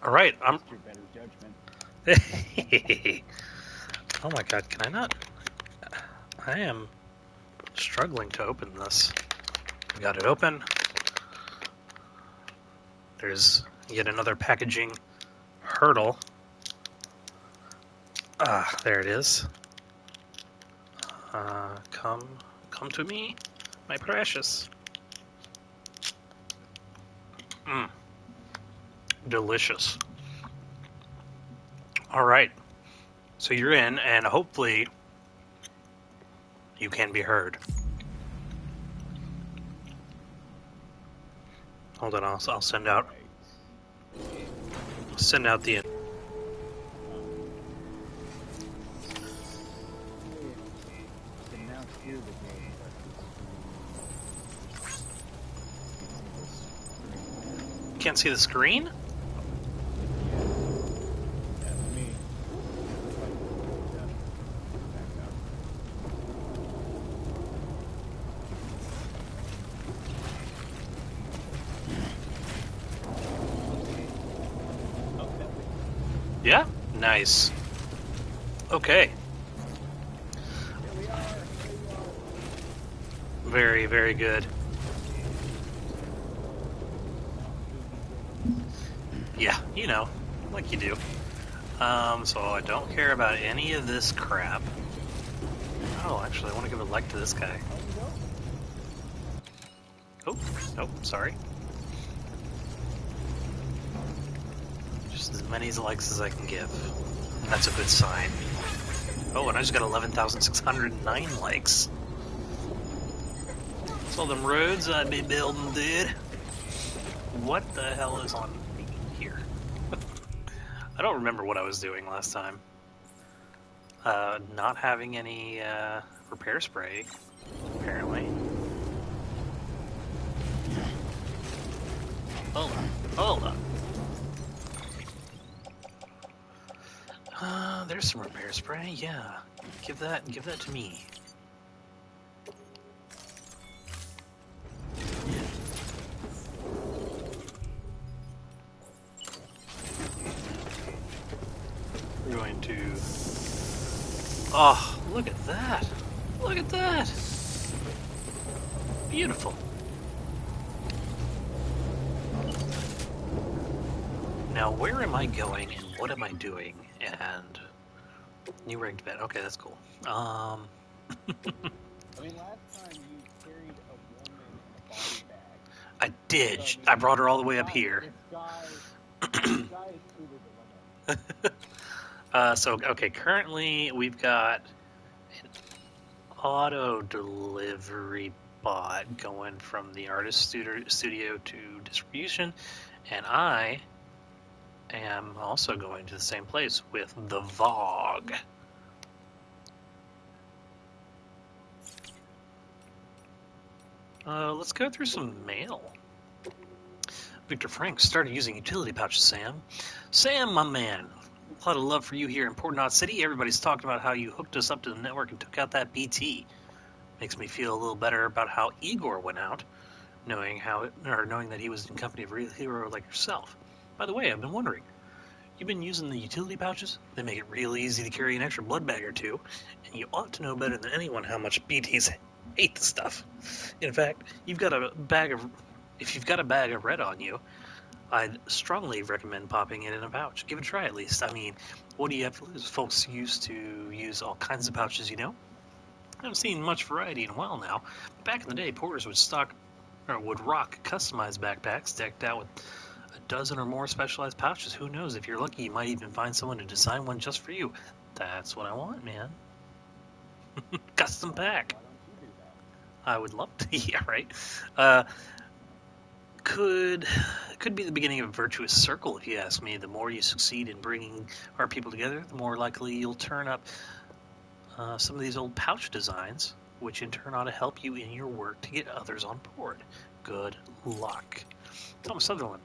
All right, I'm. Your better judgment. Oh my god, can I not? I am struggling to open this. We got it open. There's yet another packaging hurdle. Ah, there it is. Come to me, my precious. Mmm, delicious. All right, so you're in, and hopefully you can be heard. Hold on, I'll send out the. I can now hear the game, but Can't see the screen? let me okay. Yeah? Nice. Okay. Here we are. Very, very good. Yeah, you know, like you do. So I don't care about any of this crap. Oh, actually, I want to give a like to this guy. Oh, nope, sorry. Just as many likes as I can give. That's a good sign. Oh, and I just got 11,609 likes. That's all them roads I'd be building, dude. What the hell is on here? I don't remember what I was doing last time. Not having any repair spray, apparently. Hold on. There's some repair spray. Yeah, give that to me. We're going to. Oh, look at that! Look at that! Beautiful. Now, where am I going and what am I doing? And new rigged bed. Okay, that's cool. I mean, last time you carried a woman in a body bag. I did. So, I brought her all the way up here. This guy is truly the limit. So, okay, currently we've got an auto delivery bot going from the artist studio to distribution, and I am also going to the same place with the Vogue. Let's go through some mail. Victor Frank started using utility pouches, Sam. Sam, my man, a lot of love for you here in Port Knot City. Everybody's talking about how you hooked us up to the network and took out that BT. Makes me feel a little better about how Igor went out, knowing that he was in company of a real hero like yourself. By the way, I've been wondering, you've been using the utility pouches? They make it real easy to carry an extra blood bag or two, and you ought to know better than anyone how much BTs hate the stuff. In fact, if you've got a bag of red on you, I'd strongly recommend popping it in a pouch. Give it a try at least. I mean, what do you have to lose? Folks used to use all kinds of pouches, you know? I haven't seen much variety in a while now. Back in the day, porters would rock customized backpacks decked out with a dozen or more specialized pouches. Who knows? If you're lucky, you might even find someone to design one just for you. That's what I want, man. Custom pack. Why don't you do that? I would love to. Yeah, right. Could be the beginning of a virtuous circle, if you ask me. The more you succeed in bringing our people together, the more likely you'll turn up some of these old pouch designs, which in turn ought to help you in your work to get others on board. Good luck. Thomas Sutherland.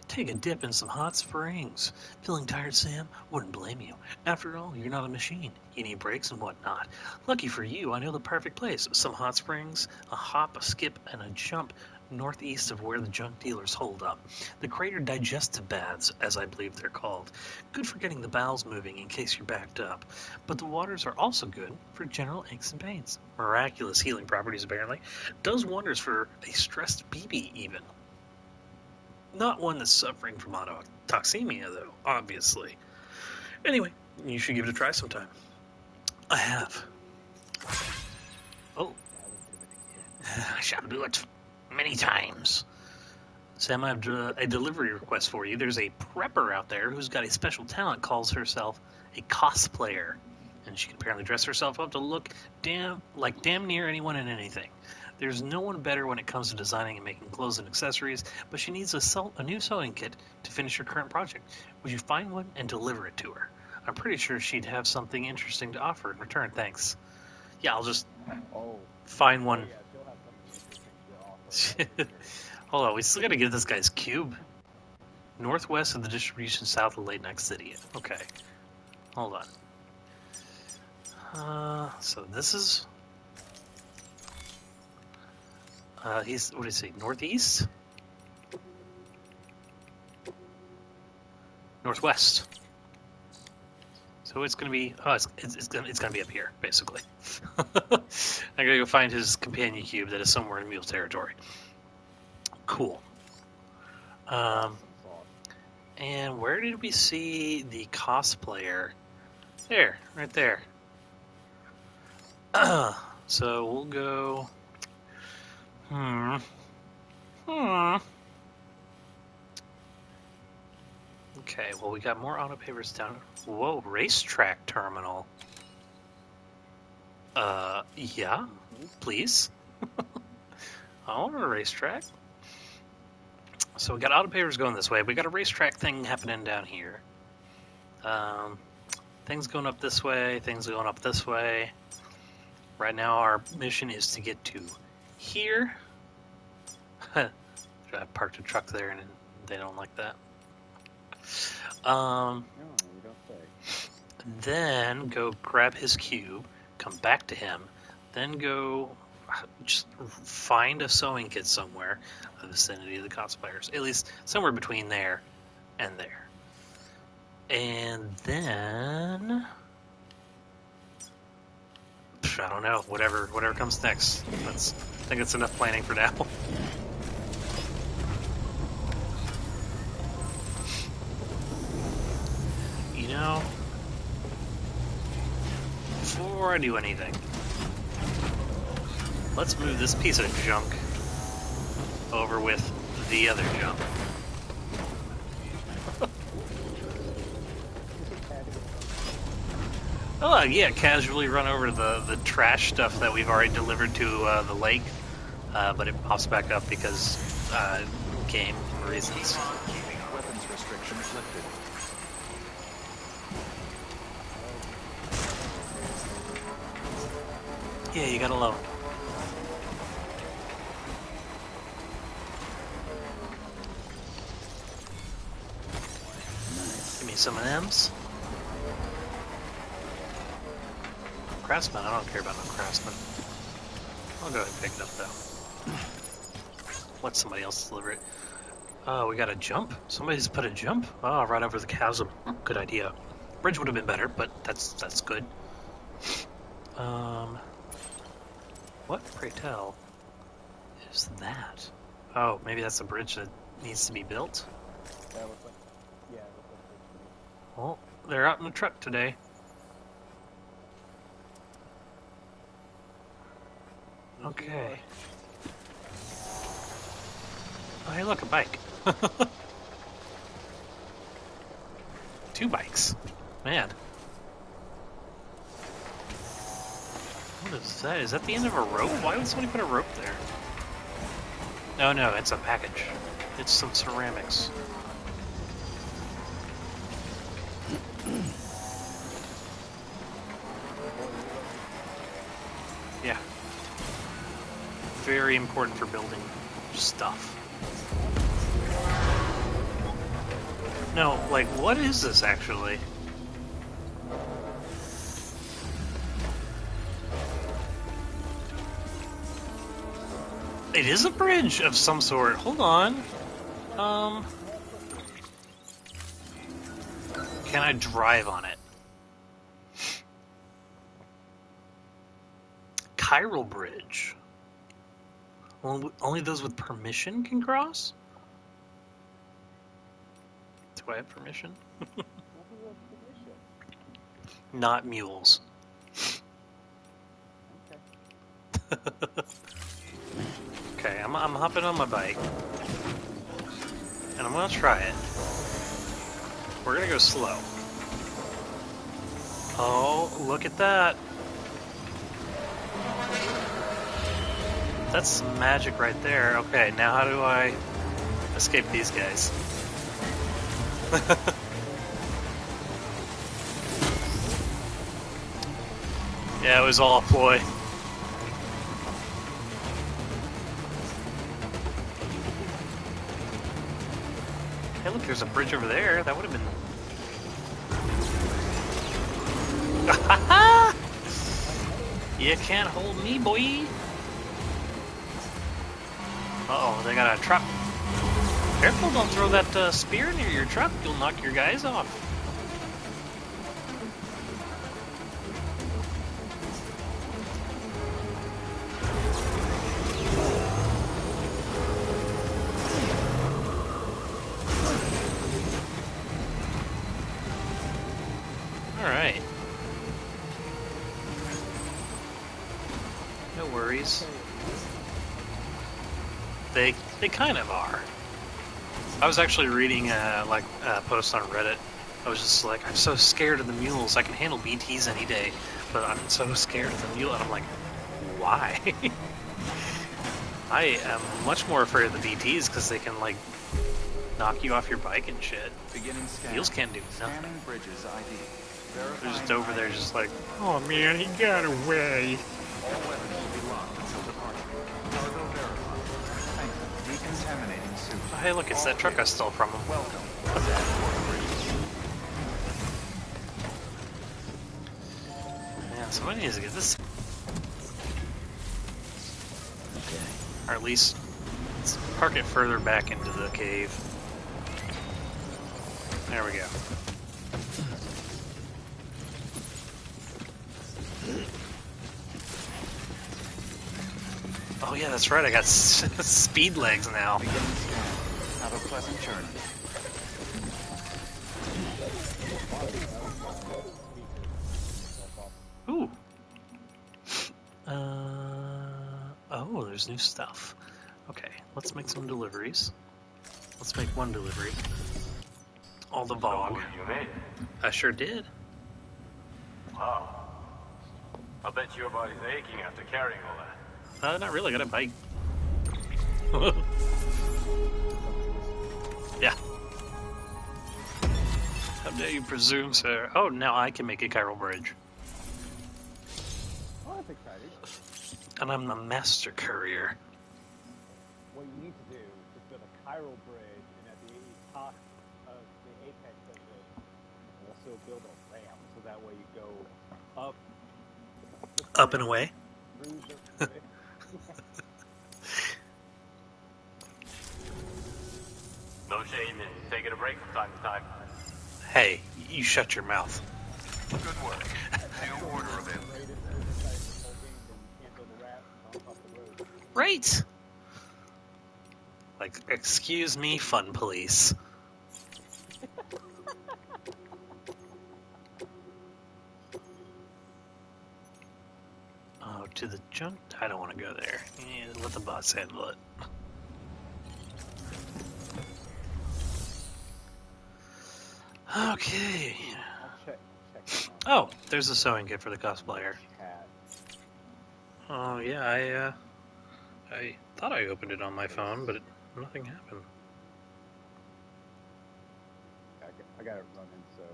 Take a dip in some hot springs. Feeling tired, Sam? Wouldn't blame you. After all, you're not a machine. You need breaks and whatnot. Lucky for you, I know the perfect place. Some hot springs, a hop, a skip, and a jump. northeast of where the junk dealers hold up. The crater digestive baths, as I believe they're called. Good for getting the bowels moving in case you're backed up. But the waters are also good for general aches and pains. Miraculous healing properties, apparently. Does wonders for a stressed BB, even. Not one that's suffering from autotoxemia, though, obviously. Anyway, you should give it a try sometime. I have. Oh, I shall do it many times. Sam, I have a delivery request for you. There's a prepper out there who's got a special talent, calls herself a cosplayer. And she can apparently dress herself up to look damn near anyone and anything. There's no one better when it comes to designing and making clothes and accessories, but she needs a new sewing kit to finish her current project. Would you find one and deliver it to her? I'm pretty sure she'd have something interesting to offer in return, thanks. Yeah, I'll just find one. Yeah, she'll have something interesting to offer. Hold on, we still gotta get this guy's cube. Northwest of the distribution, south of Late Night City. Okay. Hold on. So this is... he's, what is he, northeast? Northwest. So it's gonna be, it's gonna be up here, basically. I gotta go find his companion cube that is somewhere in Mule territory. Cool. And where did we see the cosplayer? There, right there. So we'll go... Okay, well, we got more auto pavers down. Whoa, racetrack terminal. Yeah, please. I want a racetrack. So we got auto pavers going this way. We got a racetrack thing happening down here. Things going up this way, things going up this way. Right now our mission is to get to here. I parked a truck there and they don't like that. No, we don't say. Then go grab his cube, come back to him, then go just find a sewing kit somewhere in the vicinity of the cosplayers. At least somewhere between there and there. And then... I don't know, whatever comes next. I think it's enough planning for now. You know, before I do anything, let's move this piece of junk over with the other junk. Oh, yeah, casually run over the trash stuff that we've already delivered to the lake, but it pops back up because game reasons. Weapons restrictions lifted. Yeah, you got a loan. Give me some of them's. Craftsman, I don't care about no craftsman. I'll go ahead and pick it up though. Let somebody else deliver it. Oh, we got a jump? Somebody's put a jump? Oh, right over the chasm. Good idea. Bridge would have been better, but that's good. What, pray tell, is that? Oh, maybe that's a bridge that needs to be built? That looks like, yeah, it looks like Well, they're out in the truck today. Okay. Oh, hey, look, a bike. 2 bikes. Man. What is that? Is that the end of a rope? Why would somebody put a rope there? Oh, no, it's a package. It's some ceramics. Yeah. Very important for building stuff. No, like, what is this actually? It is a bridge of some sort. Hold on. Can I drive on it? Chiral Bridge. Only those with permission can cross? Do I have permission? Not mules. Okay, I'm hopping on my bike. And I'm gonna try it. We're gonna go slow. Oh, look at that. That's some magic right there. Okay, now how do I escape these guys? Yeah, it was all a ploy. Hey, look, there's a bridge over there. That would have been... You can't hold me, boy. Uh-oh, they got a truck. Careful, don't throw that spear near your truck. You'll knock your guys off. Alright. No worries. They kind of are. I was actually reading a post on Reddit. I was just like, I'm so scared of the mules. I can handle BTs any day, but I'm so scared of the mule. And I'm like, why? I am much more afraid of the BTs because they can like knock you off your bike and shit. Beginning scan. Mules can't do nothing. Scanning bridges ID. They're just over there, just like, oh man, he got away. All weapons will be locked until departure. Cargo verified. Thank you. Decontaminating suit. Oh, hey, look, it's that truck I stole from him. Welcome. Zandvoort Bridge. Man, somebody needs to get this. Okay. Or at least let's park it further back into the cave. There we go. Oh yeah, that's right. I got speed legs now. Beginning scan. Have a pleasant journey. Ooh. Oh, there's new stuff. Okay, let's make some deliveries. Let's make one delivery. All the VOG. You made it. I sure did. Wow. I bet your body's aching after carrying all that. Not really. I got a bike. Yeah. How dare you presume, sir? Oh, now I can make a chiral bridge. Oh, that's exciting. And I'm the master courier. What you need to do is build a chiral bridge, and at the top of the apex of it, also build a ramp, so that way you go up. Up and away. Through the No shame in taking a break from time to time. Hey, you shut your mouth. Good work. New order available. Right. Like, excuse me, fun police. Oh, to the junk? I don't want to go there. Yeah, let the bots handle it. Okay. I'll check. Oh, there's a sewing kit for the cosplayer. Chat. Oh yeah, I thought I opened it on my phone, but nothing happened. I got it running, so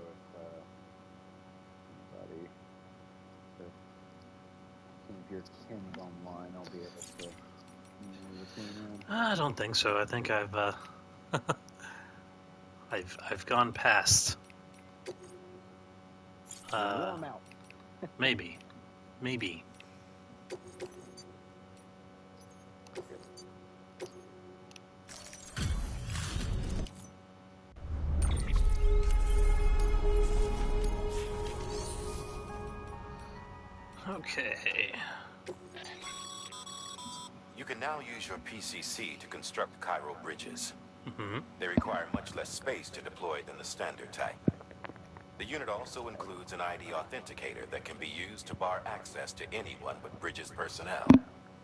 if your Tim's online, I'll be able to tune in. I don't think so. I think I've I've gone past. I'm out. Maybe. Okay. You can now use your PCC to construct chiral bridges. Mm-hmm. They require much less space to deploy than the standard type. The unit also includes an ID authenticator that can be used to bar access to anyone but Bridges personnel.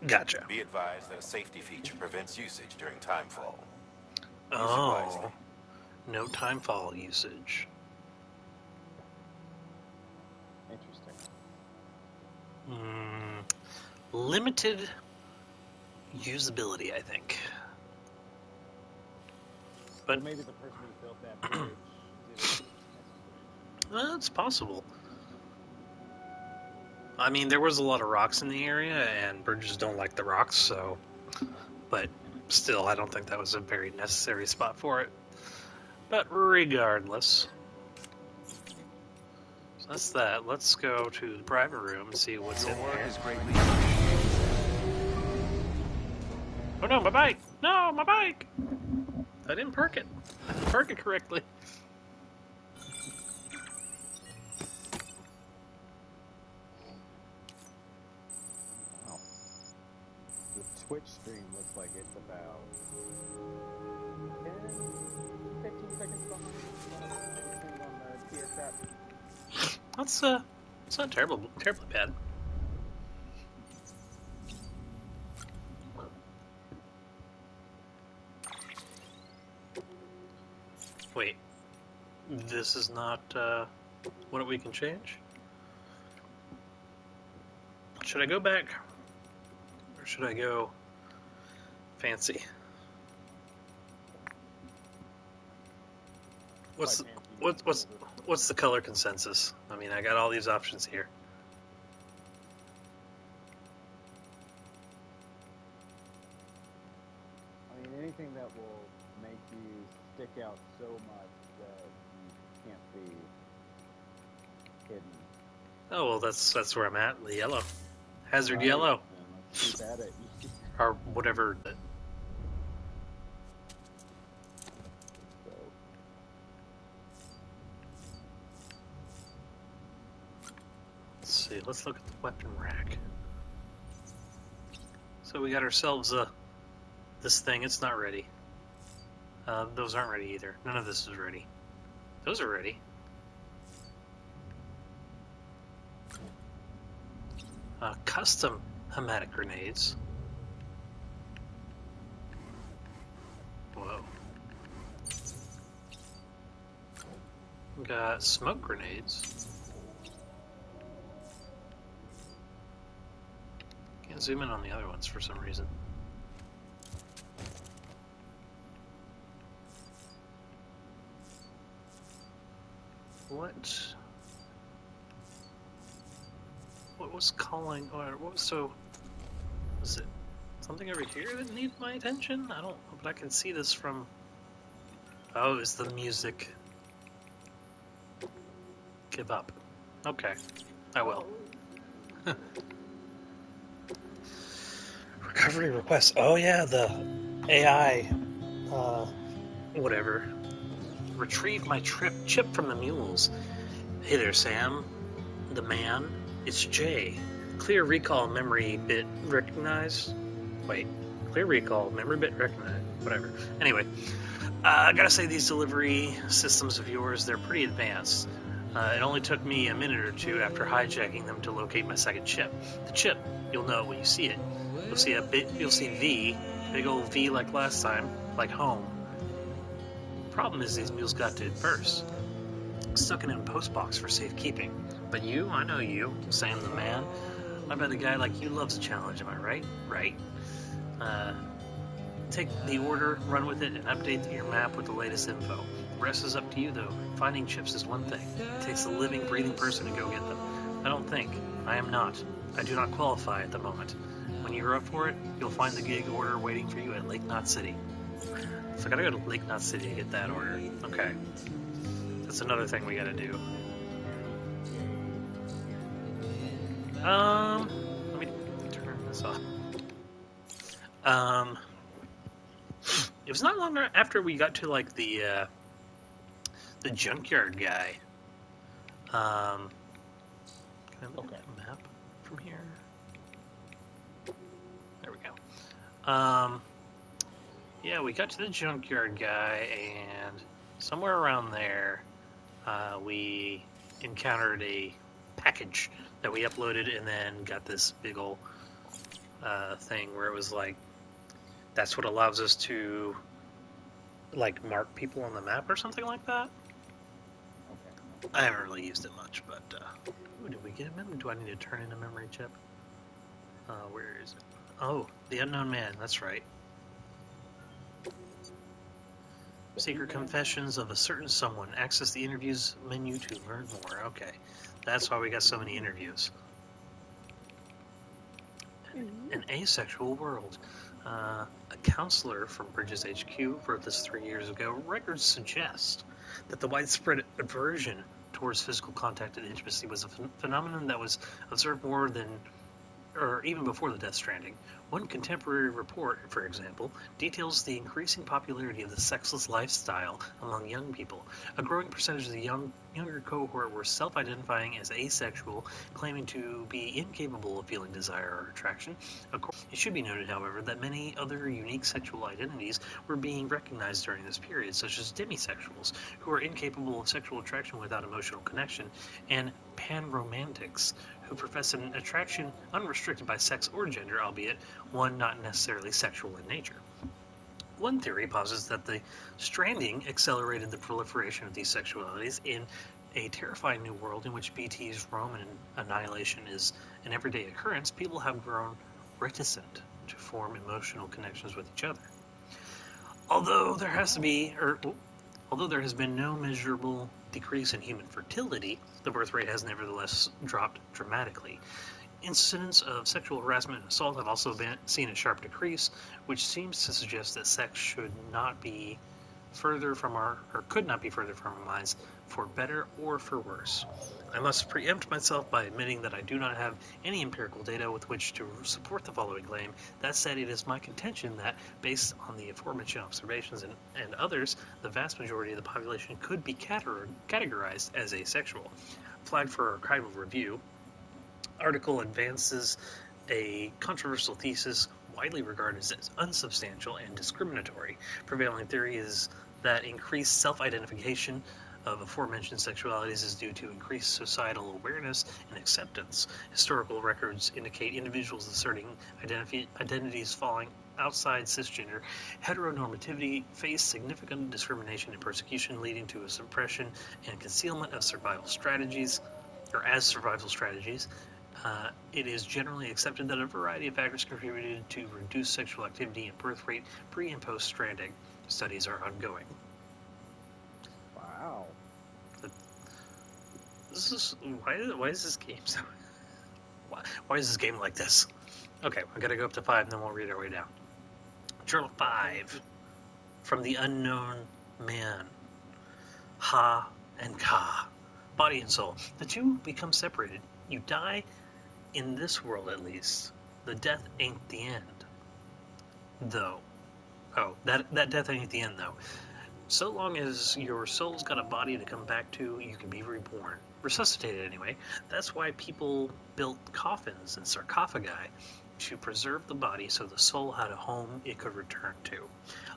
Gotcha. Be advised that a safety feature prevents usage during timefall. Use it wisely. Oh, no timefall usage. Interesting. Limited usability, I think. But Well, maybe the person who built that bridge did it necessary. it's possible. I mean, there was a lot of rocks in the area, and bridges don't like the rocks, so... But still, I don't think that was a very necessary spot for it. But regardless... So that's that. Let's go to the private room and see what's Your in work there. is greatly Oh no, my bike! No, my bike! I didn't park it. I didn't park it correctly. Wow. The Twitch stream looks like it's about 10, 15 seconds behind everything on the TS app. It's not terribly bad. Wait, this is not what we can change? Should I go back, or should I go fancy? What's the color consensus? I mean, I got all these options here. I mean, anything that will make you stick out so much that you can't be hidden. Oh well, that's where I'm at. The yellow, hazard yellow, And let's keep at it. or whatever. So, Let's see. Let's look at the weapon rack. So we got ourselves this thing. It's not ready. Those aren't ready either. None of this is ready. Those are ready. Custom hematic grenades. Whoa. We got smoke grenades. Can't zoom in on the other ones for some reason. What was calling, or what was was it something over here that needed my attention? I don't know, but I can see this from, oh, it's the music. Give up. Okay, I will. Recovery request. Oh yeah, the AI, whatever. Retrieve my chip from the mules. Hey there, Sam. The man. It's Jay. Clear recall memory bit recognized. Wait. Clear recall memory bit recognized. Whatever. Anyway, I gotta say these delivery systems of yours, they're pretty advanced. It only took me a minute or two after hijacking them to locate my second chip. The chip, you'll know it when you see it. You'll see V, big old V like last time, like home. Problem is these mules got to it first. Stuck it in a post box for safekeeping. But you, I know you, Sam the man. I bet a guy like you loves a challenge, am I right? Right. Take the order, run with it, and update your map with the latest info. The rest is up to you, though. Finding chips is one thing. It takes a living, breathing person to go get them. I don't think. I am not. I do not qualify at the moment. When you're up for it, you'll find the gig order waiting for you at Lake Knot City. So I gotta go to Lake Knot City to get that order. Okay. That's another thing we gotta do. Let me turn this off. It was not long after we got to like the junkyard guy. Can I look at the map? from here? There we go. Yeah, we got to the junkyard guy, and somewhere around there, we encountered a package that we uploaded, and then got this big ol' thing where it was like, that's what allows us to, like, mark people on the map or something like that. Okay. I haven't really used it much, but ooh, did we get a memory? Do I need to turn in a memory chip? Where is it? Oh, the unknown man. That's right. Secret confessions of a certain someone. Access the interviews menu to learn more. Okay, that's why we got so many interviews. An asexual world. A counselor from Bridges HQ wrote this 3 years ago. Records suggest that the widespread aversion towards physical contact and intimacy was a phenomenon that was observed more than, or even before the Death Stranding. One contemporary report, for example, details the increasing popularity of the sexless lifestyle among young people. A growing percentage of the younger cohort were self-identifying as asexual, claiming to be incapable of feeling desire or attraction. It should be noted, however, that many other unique sexual identities were being recognized during this period, such as demisexuals, who are incapable of sexual attraction without emotional connection, and panromantics, who profess an attraction unrestricted by sex or gender, albeit one not necessarily sexual in nature. One theory posits that the Stranding accelerated the proliferation of these sexualities in a terrifying new world in which BT's roam and annihilation is an everyday occurrence. People have grown reticent to form emotional connections with each other. Although there has been no measurable decrease in human fertility, the birth rate has nevertheless dropped dramatically. Incidents of sexual harassment and assault have also seen a sharp decrease, which seems to suggest that sex should not be further from could not be further from our minds, for better or for worse. I must preempt myself by admitting that I do not have any empirical data with which to support the following claim. That said, it is my contention that, based on the aforementioned observations and others, the vast majority of the population could be categorized as asexual. Flagged for archival review, article advances a controversial thesis widely regarded as unsubstantial and discriminatory. Prevailing theory is that increased self-identification of aforementioned sexualities is due to increased societal awareness and acceptance. Historical records indicate individuals asserting identities falling outside cisgender heteronormativity face significant discrimination and persecution, leading to a suppression and concealment of survival strategies. It is generally accepted that a variety of factors contributed to reduced sexual activity and birth rate pre- and post-Stranding. Studies are ongoing. Wow. Why is this game so... Why is this game like this? Okay, I gotta go up to 5 and then we'll read our way down. Journal 5. From the unknown man. Ha and Ka. Body and soul. The two become separated. You die, in this world at least. The death ain't the end. Though. Oh, that death ain't the end, though. So long as your soul's got a body to come back to, you can be reborn. Resuscitated, anyway. That's why people built coffins and sarcophagi, to preserve the body so the soul had a home it could return to.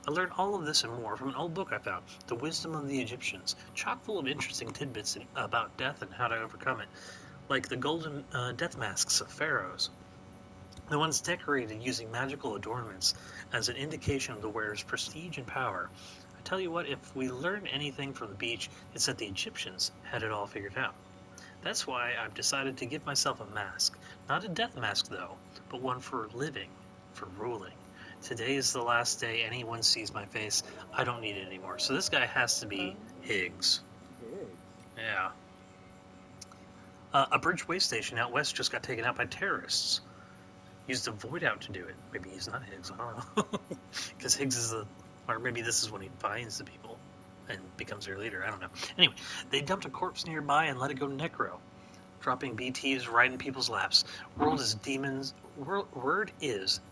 I learned all of this and more from an old book I found, The Wisdom of the Egyptians, chock full of interesting tidbits about death and how to overcome it, like the golden death masks of pharaohs. The ones decorated using magical adornments as an indication of the wearer's prestige and power. I tell you what, if we learn anything from the beach, it's that the Egyptians had it all figured out. That's why I've decided to give myself a mask. Not a death mask, though, but one for living, for ruling. Today is the last day anyone sees my face. I don't need it anymore. So this guy has to be Higgs. Higgs. Yeah. A bridge way station out west just got taken out by terrorists. Used a void out to do it. Maybe he's not Higgs. I don't know. Because Higgs is or maybe this is when he finds the people and becomes their leader. I don't know. Anyway, they dumped a corpse nearby and let it go necro, dropping BTs right in people's laps. Word is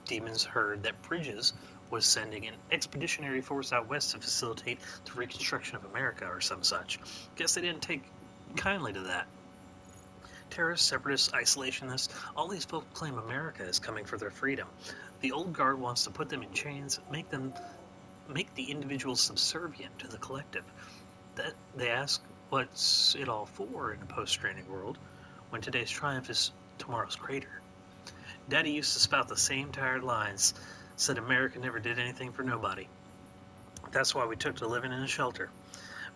demons heard that Bridges was sending an expeditionary force out west to facilitate the reconstruction of America or some such. Guess they didn't take kindly to that. Terrorists, separatists, isolationists, all these folks claim America is coming for their freedom. The old guard wants to put them in chains, make the individual subservient to the collective. That they ask, what's it all for in a post-Stranding world, when today's triumph is tomorrow's crater? Daddy used to spout the same tired lines, said America never did anything for nobody. That's why we took to living in a shelter.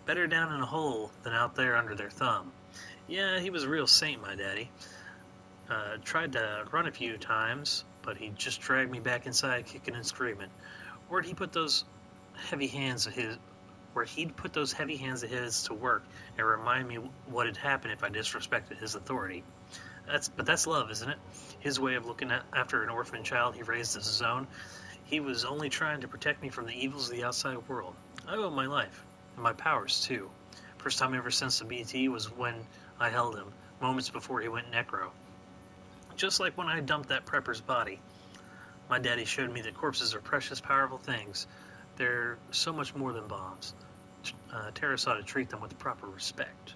Better down in a hole than out there under their thumb. Yeah, he was a real saint, my daddy. Tried to run a few times, but he just dragged me back inside, kicking and screaming. Where'd he put those heavy hands of his? Where he'd put those heavy hands of his to work and remind me what had happened if I disrespected his authority. That's love, isn't it? His way of looking after an orphan child he raised as his own. He was only trying to protect me from the evils of the outside world. I owe him my life, and my powers, too. First time I ever sensed the BT was when I held him, moments before he went necro. Just like when I dumped that prepper's body. My daddy showed me that corpses are precious, powerful things. They're so much more than bombs. Terrorists ought to treat them with proper respect.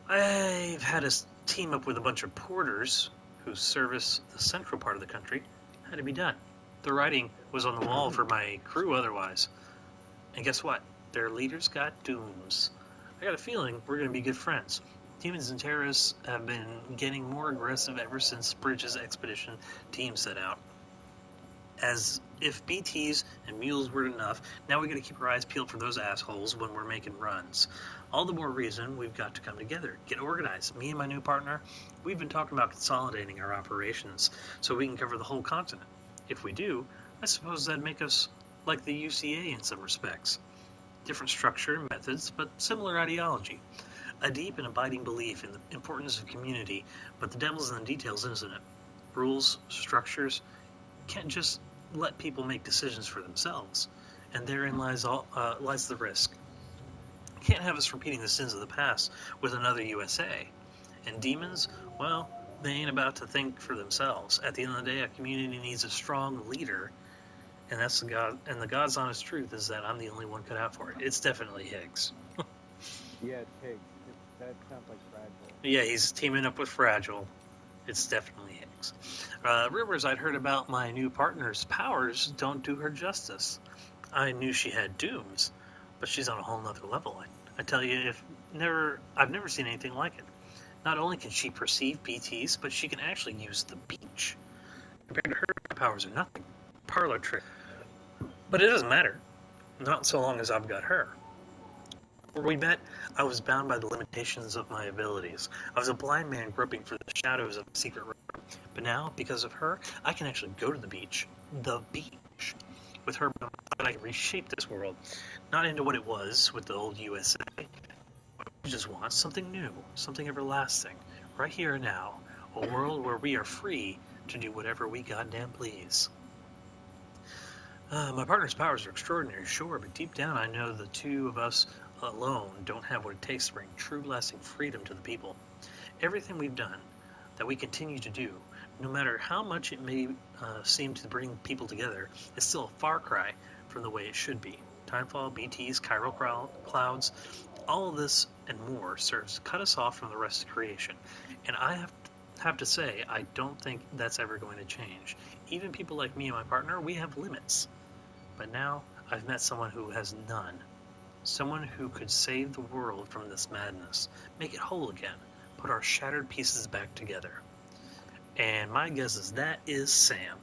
I've had us team up with a bunch of porters who service the central part of the country. Had to be done. The writing was on the wall for my crew otherwise. And guess what? Their leaders got dooms. I got a feeling we're going to be good friends. Demons and terrorists have been getting more aggressive ever since Bridges' expedition team set out. As if BTs and mules weren't enough, now we got to keep our eyes peeled for those assholes when we're making runs. All the more reason we've got to come together, get organized. Me and my new partner, we've been talking about consolidating our operations so we can cover the whole continent. If we do, I suppose that'd make us like the UCA in some respects. Different structure and methods, but similar ideology. A deep and abiding belief in the importance of community, but the devil's in the details, isn't it? Rules, structures, can't just let people make decisions for themselves, and therein lies the risk. Can't have us repeating the sins of the past with another USA. And demons, well, they ain't about to think for themselves. At the end of the day, a community needs a strong leader, and that's the God. And the God's honest truth is that I'm the only one cut out for it. It's definitely Higgs. Yeah, it's Higgs. That sounds like Fragile. Yeah, he's teaming up with Fragile. It's definitely Higgs. Rumors I'd heard about my new partner's powers don't do her justice. I knew she had dooms, but she's on a whole nother level. I tell you, I've never seen anything like it. Not only can she perceive BTs, but she can actually use the beach. Compared to her, my powers are nothing. Parlor trick. But it doesn't matter. Not so long as I've got her. When we met, I was bound by the limitations of my abilities. I was a blind man groping for the shadows of a secret room. But now, because of her, I can actually go to the beach. The beach. With her, I can reshape this world. Not into what it was with the old USA. I just want something new, something everlasting. Right here and now. A world where we are free to do whatever we goddamn please. My partner's powers are extraordinary, sure, but deep down I know the two of us alone don't have what it takes to bring true lasting freedom to the people. Everything we've done, that we continue to do, no matter how much it may seem to bring people together, is still a far cry from the way it should be. Timefall, BTs, chiral clouds, all of this and more serves to cut us off from the rest of creation. And I have to say, I don't think that's ever going to change. Even people like me and my partner, we have limits. But now I've met someone who has none. Someone who could save the world from this madness, make it whole again, put our shattered pieces back together. And my guess is that is Sam.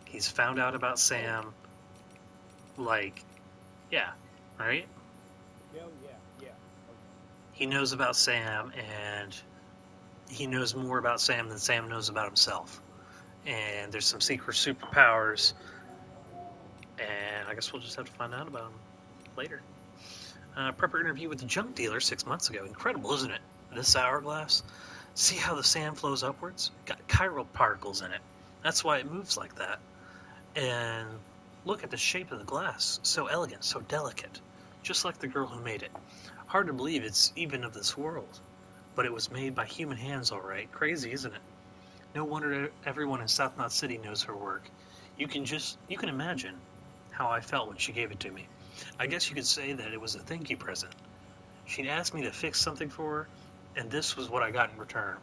He's found out about Sam, yeah, right? Yeah, yeah. Okay. He knows about Sam, and he knows more about Sam than Sam knows about himself. And there's some secret superpowers, and I guess we'll just have to find out about them later. Prepper interview with the junk dealer 6 months ago. Incredible, isn't it? This hourglass. See how the sand flows upwards? Got chiral particles in it. That's why it moves like that. And look at the shape of the glass. So elegant, so delicate. Just like the girl who made it. Hard to believe it's even of this world. But it was made by human hands, all right. Crazy, isn't it? No wonder everyone in South Knot City knows her work. You can imagine how I felt when she gave it to me. I guess you could say that it was a thank you present. She'd asked me to fix something for her, and this was what I got in return.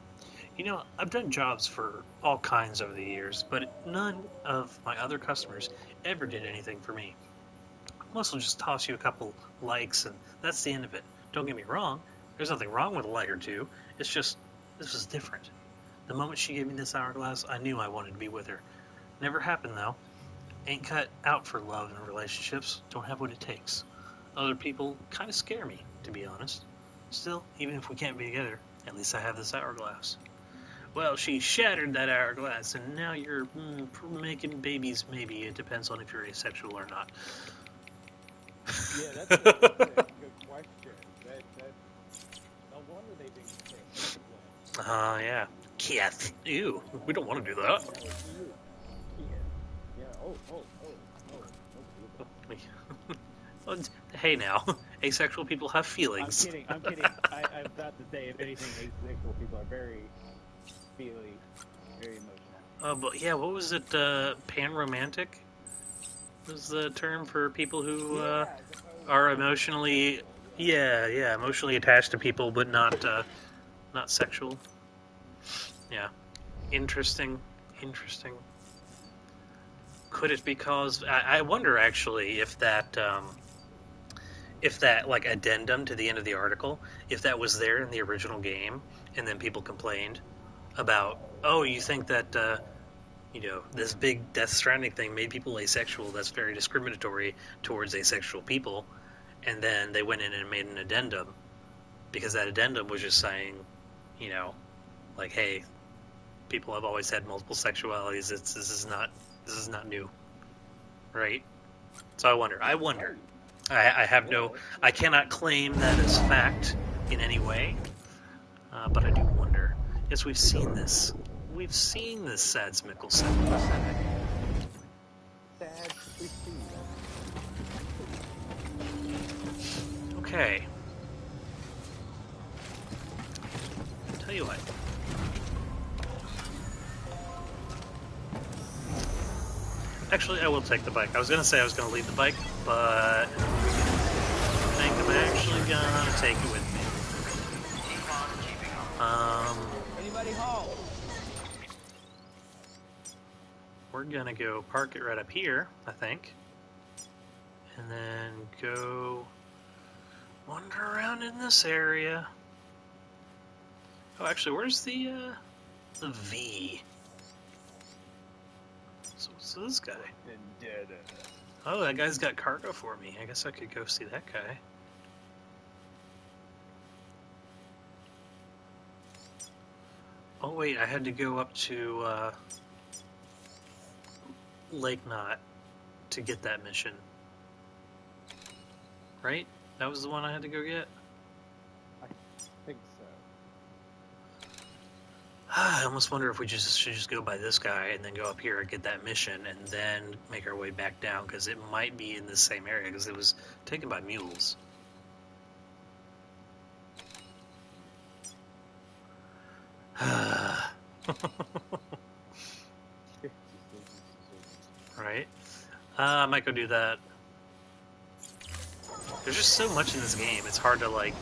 You know, I've done jobs for all kinds over the years, but none of my other customers ever did anything for me. Most will just toss you a couple likes, and that's the end of it. Don't get me wrong, there's nothing wrong with a like or two. It's just, this was different. The moment she gave me this hourglass, I knew I wanted to be with her. Never happened, though. Ain't cut out for love and relationships. Don't have what it takes. Other people kind of scare me, to be honest. Still, even if we can't be together, at least I have this hourglass. Well, she shattered that hourglass, and now you're making babies, maybe. It depends on if you're asexual or not. Yeah, that's a good question. That no wonder they didn't say it. Yeah. Cat. Ew. We don't want to do that. No, you. Yeah. Well, hey now, asexual people have feelings. I'm kidding. I'm about to say, if anything, asexual people are very feely, very emotional. But yeah, what was it? Panromantic was the term for people who are emotionally, emotionally attached to people, but not sexual. Yeah, interesting. Could it be because I wonder actually if that like addendum to the end of the article, if that was there in the original game, and then people complained about, oh, you think that this big Death Stranding thing made people asexual? That's very discriminatory towards asexual people, and then they went in and made an addendum because that addendum was just saying, like, hey, people have always had multiple sexualities. This is not new, right? So I wonder. I have no. I cannot claim that as fact in any way, but I do wonder. Yes, we've seen this. We've seen this, Sads Mikkelsen. Sad, we've seen that. Okay. Tell you what. Actually, I will take the bike. I was going to say I was going to leave the bike, but I think I'm actually going to take it with me. Anybody home? We're going to go park it right up here, I think. And then go wander around in this area. Oh, actually, where's the V? So this guy. Vendetta. Oh, that guy's got cargo for me. I guess I could go see that guy. Oh wait, I had to go up to Lake Knot to get that mission. Right? That was the one I had to go get? I think so. I almost wonder if we should just go by this guy and then go up here and get that mission and then make our way back down, because it might be in the same area because it was taken by mules. Right? I might go do that. There's just so much in this game. It's hard to like.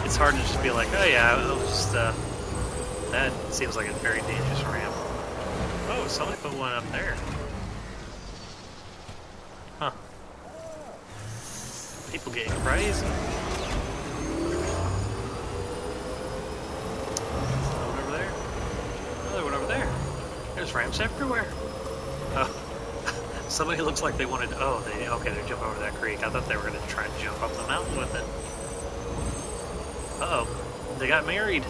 It's hard to just be like, oh yeah, I'll just. That seems like a very dangerous ramp. Oh, somebody put one up there. Huh. People getting crazy. One over there. Another one over there. There's ramps everywhere. Oh. Somebody looks like they wanted. Oh, they jump over that creek. I thought they were going to try and jump up the mountain with it. Uh oh, they got married.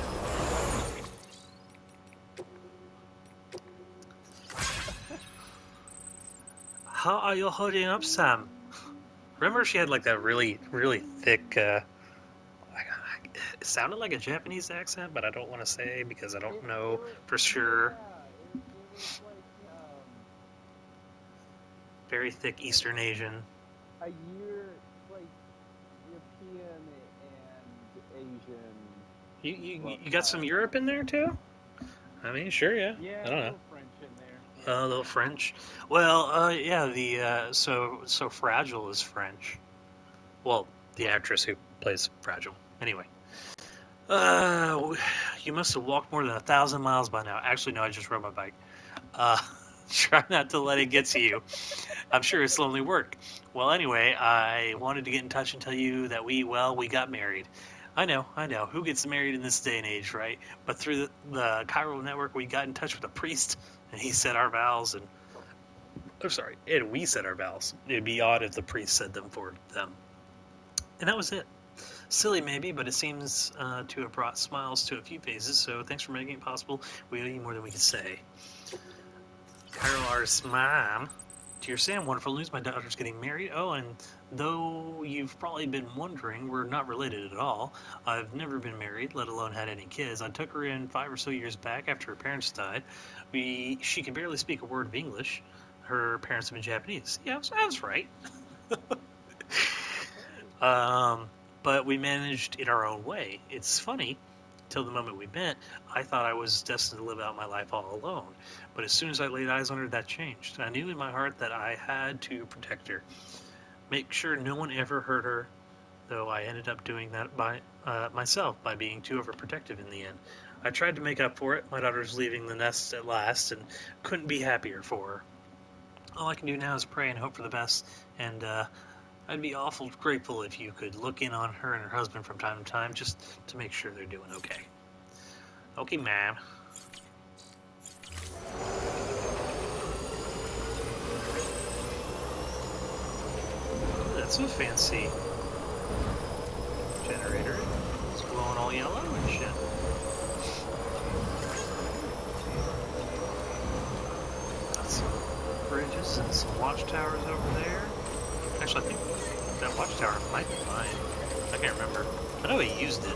How are you holding up, Sam? Remember she had like that really, really thick, it sounded like a Japanese accent, but I don't want to say because I don't know for sure. Yeah, it was like, Very thick Eastern Asian. a year, like, European and Asian. You got some Europe in there too? I mean, sure, yeah. Yeah, I don't a know. little French in there. A little French. Well, yeah, the so Fragile is French. Well, the actress who plays Fragile. Anyway, uh, you must have walked more than 1,000 miles by now. Actually, no, I just rode my bike. Uh, try not to let it get to you. I'm sure it's lonely work. Well, anyway, I wanted to get in touch and tell you that we got married. I know. Who gets married in this day and age, right? But through the Chiral network, we got in touch with a priest, and he said our vows, and I'm sorry, and we said our vows. It'd be odd if the priest said them for them. And that was it. Silly maybe, but it seems to have brought smiles to a few faces, so thanks for making it possible. We owe you more than we can say. Chiral artist mom. Dear Sam, wonderful news. My daughter's getting married. Oh, and though you've probably been wondering, we're not related at all. I've never been married, let alone had any kids. I took her in 5 or so years back after her parents died. She could barely speak a word of English. Her parents have been Japanese. Yeah, I was right. But we managed in our own way. It's funny. Till the moment we met, I thought I was destined to live out my life all alone. But as soon as I laid eyes on her, that changed. I knew in my heart that I had to protect her, make sure no one ever hurt her, though I ended up doing that by myself by being too overprotective in the end. I tried to make up for it. My daughter's leaving the nest at last, and couldn't be happier for her. All I can do now is pray and hope for the best, and I'd be awful grateful if you could look in on her and her husband from time to time, just to make sure they're doing okay. Okay, ma'am. That's a fancy generator. It's glowing all yellow and shit. Got some bridges and some watchtowers over there. Actually, I think that watchtower might be mine. I can't remember. I know he used it.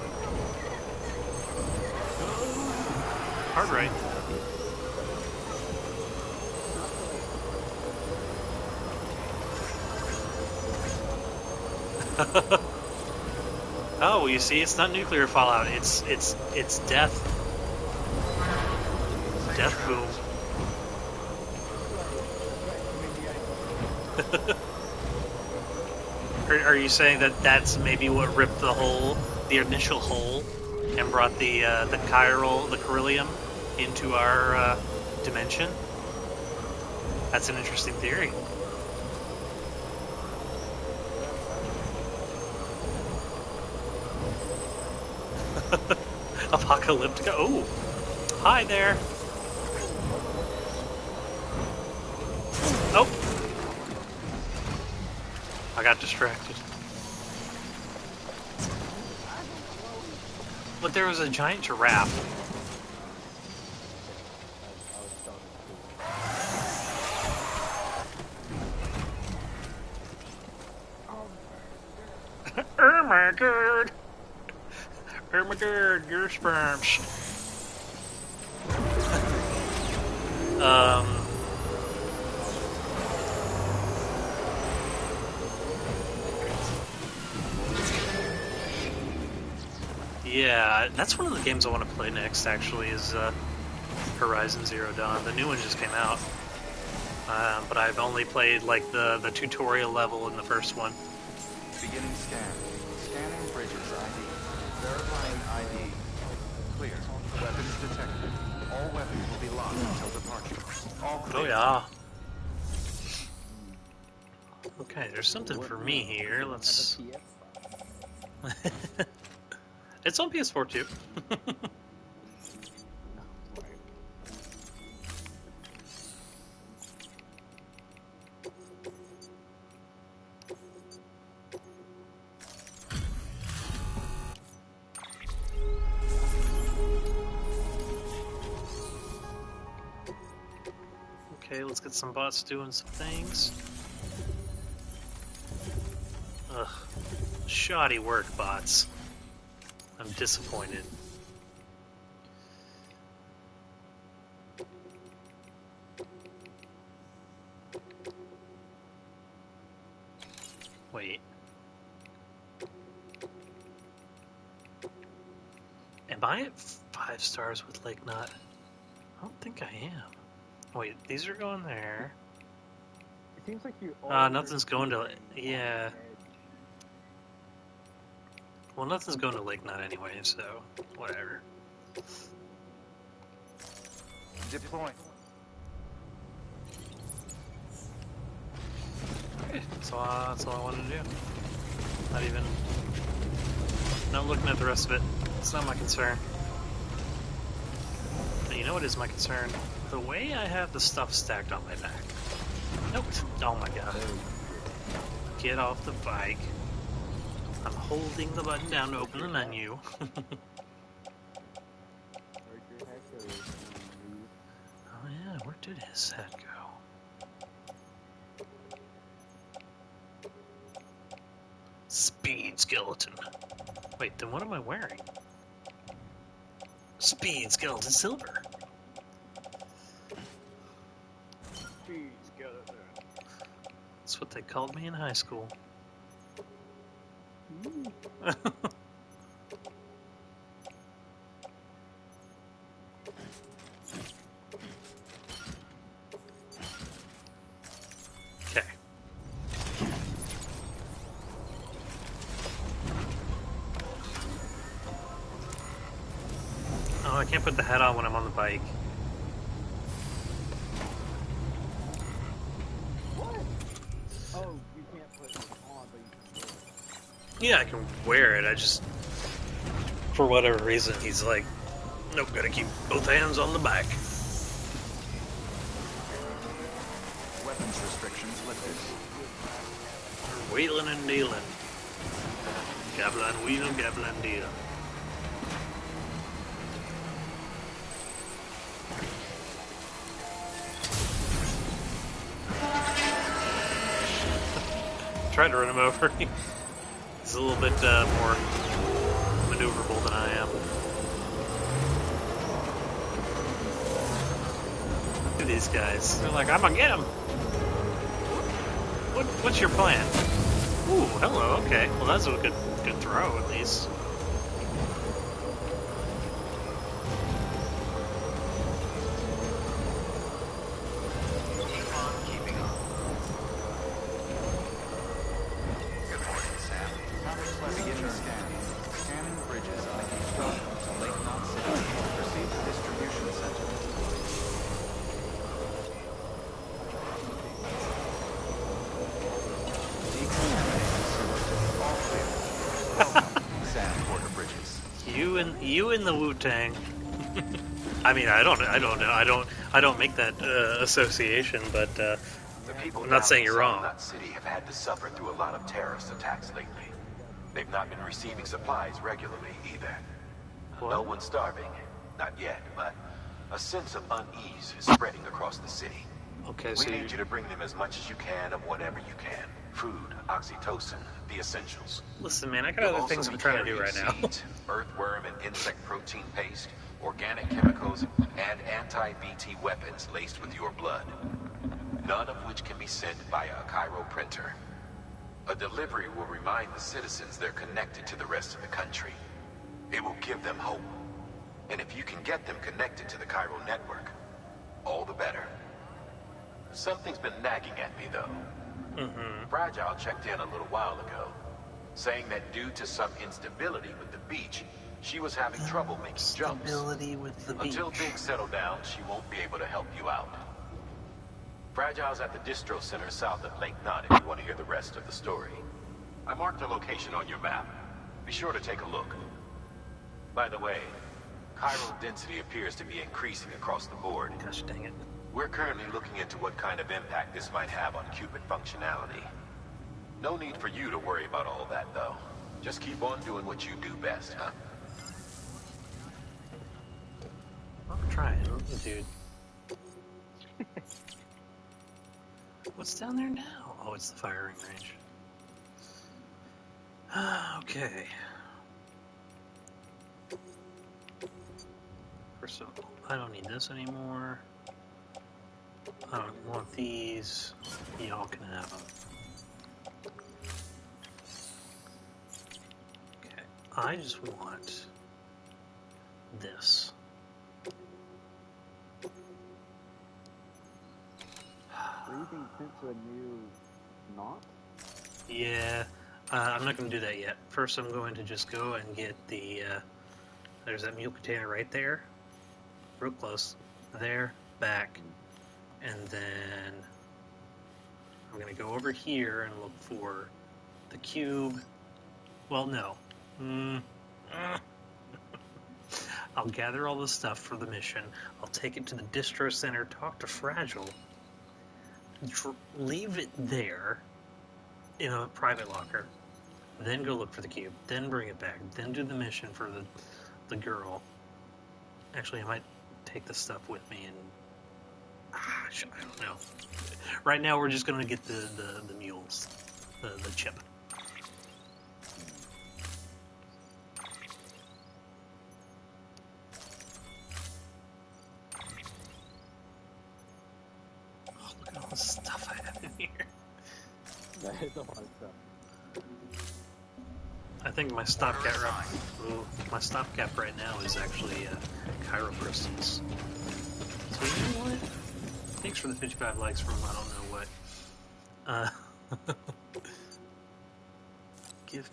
Hard right. Oh, well, you see, it's not nuclear fallout. It's death. Death boom. Are you saying that that's maybe what ripped the hole, the initial hole, and brought the Carillium into our dimension? That's an interesting theory. Apocalyptica. Oh, hi there. Oh, I got distracted. But there was a giant giraffe. Oh my god. Oh my god, your sperms. Yeah, that's one of the games I want to play next, actually, is Horizon Zero Dawn. The new one just came out. But I've only played, like, the tutorial level in the first one. Beginning scan. Scanning bridges ID. Verifying ID. Clear. Weapons detected. All weapons will be locked until departure. All clear. Oh, yeah. Okay, there's something for me here. Let's... It's on PS4, too. Okay, let's get some bots doing some things. Ugh. Shoddy work, bots. I'm disappointed. Wait. Am I at 5 stars with Lake Knot? I don't think I am. Wait, these are going there. It seems like you always Nothing's are going to... shooting on Yeah. the edge. Well, nothing's going to Lake Knot anyway, so whatever. Deploy. Okay, that's all I wanted to do. Not even... Not looking at the rest of it. It's not my concern. But you know what is my concern? The way I have the stuff stacked on my back. Nope. Oh my god. Get off the bike. I'm holding the button down to open the menu. Where'd your head go? Noob? Oh yeah, where did his head go? Speed skeleton. Wait, then what am I wearing? Speed skeleton silver. Speed skeleton. That's what they called me in high school. Ooh. Okay. Oh, I can't put the hat on when I'm on the bike. What? Oh, you can't put it on, but you can wear it. Yeah, I can wear it. I just, for whatever reason, he's like, nope, gotta keep both hands on the back. Weapons restrictions lifted. Wheeling and dealing. Gabbling, wheeling, gabbling, dealing. Tried to run him over. He's a little bit more maneuverable than I am. Look at these guys. They're like, I'm gonna get him. What's your plan? Ooh, hello. Okay, well that's a good throw at least. Keep on keeping on. Good morning, Sam. Beginning scan. Scanning bridges ID. Welcome to Lake Knot City. Proceed to distribution center. Decontaminated sewer. All clear. Welcome, Sam Porter Bridges. You and the Wu-Tang. I mean, I don't make that association, but The people I'm not down saying in you're wrong. Nut City have had to suffer through a lot of terrorist attacks lately. They've not been receiving supplies regularly either. What? No one's starving, not yet, but a sense of unease is spreading across the city. Okay, We so need you to bring them as much as you can of whatever you can. Food, oxytocin, the essentials. listen, man, I got You'll other also things be I'm trying to do carrying right now. seeds, earthworm and insect protein paste, organic chemicals, and anti-BT weapons laced with your blood. None of which can be sent via a Cairo printer. A delivery will remind the citizens they're connected to the rest of the country. It will give them hope. And if you can get them connected to the Cairo network, all the better. Something's been nagging at me, though. Fragile checked in a little while ago, saying that due to some instability with the beach, she was having trouble making jumps. Stability with the beach. Until things settle down, she won't be able to help you out. Fragile's at the distro center south of Lake Knot if you want to hear the rest of the story. I marked her location on your map. Be sure to take a look. By the way, chiral density appears to be increasing across the board. Gosh dang it. We're currently looking into what kind of impact this might have on Cupid functionality. No need for you to worry about all that, though. Just keep on doing what you do best, huh? I'm trying, dude. What's down there now? Oh, it's the firing range. Okay. First of all, I don't need this anymore. I don't want these. Y'all can have them. Okay, I just want this. sent to a new knot? Yeah, I'm not going to do that yet. First, I'm going to just go and get the. There's that mule container right there, real close. There, back, and then I'm going to go over here and look for the cube. Well, no. I'll gather all the stuff for the mission. I'll take it to the distro center, talk to Fragile, leave it there in a private locker, then go look for the cube, then bring it back, then do the mission for the girl. Actually, I might take the stuff with me and I don't know. Right now, we're just gonna get the mules, the chip. Oh, look at all the stuff I have in here. That is a lot of stuff. I think my stopgap right now is actually Cairo crystals. So you know what? Thanks for the 55 likes from I don't know what. Give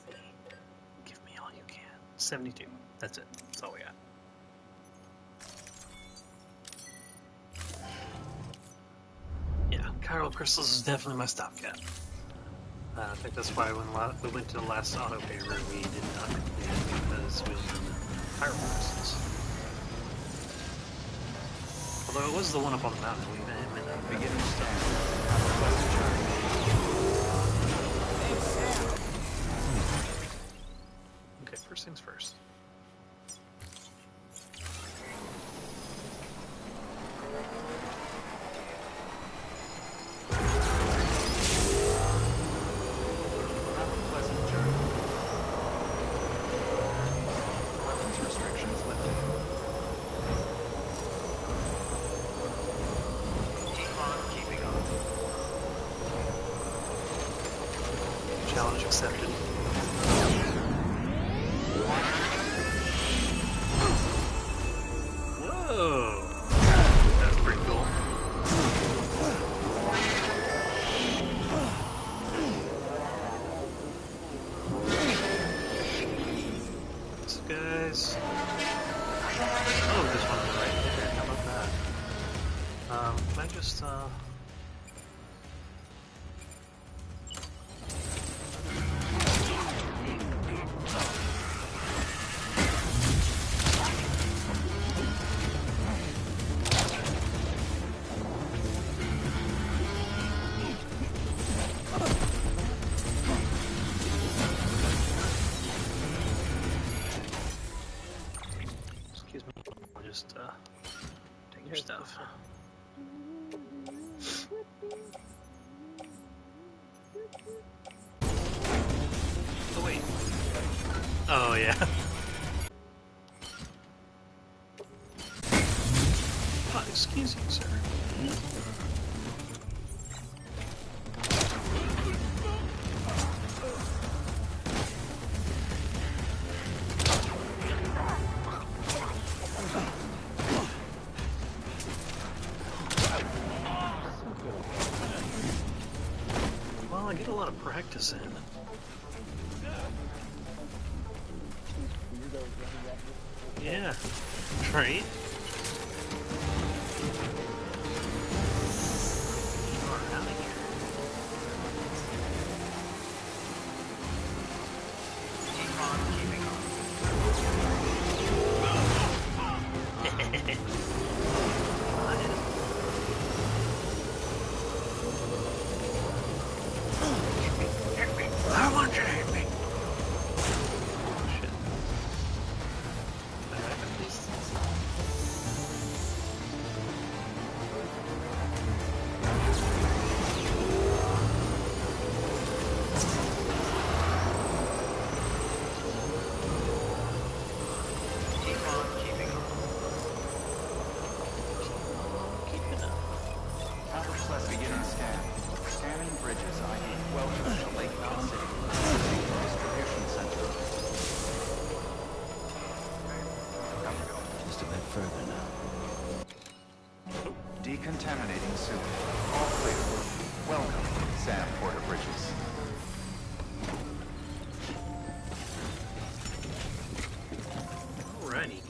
me all you can. 72. That's it. That's all we got. Yeah, Cairo crystals is definitely my stopgap. I think that's why when we went to the last auto paver, we did not complete it because we didn't know the Cairo crystals. Although it was the one up on the mountain, we met him in the beginning stuff. Okay, first things first. Challenge accepted. Whoa! That's pretty cool. So guys... Oh, there's one right there. How about that? Can I just, excuse me, I'll just, take your stuff. Oh, wait. Oh, yeah. Oh, excuse me, sir. Well, I get a lot of practice in. Yeah, right? You are out of here. Keep on keeping on. I want you to hit me. Oh, shit. Alright, at least. Keep on keeping on. Keep it up. Counter beginning scan. Scanning bridges ID. Welcome to Lake City. Distribution center. Just a bit further now. Decontaminating soon. All clear. Welcome, Sam Porter Bridges. Alrighty.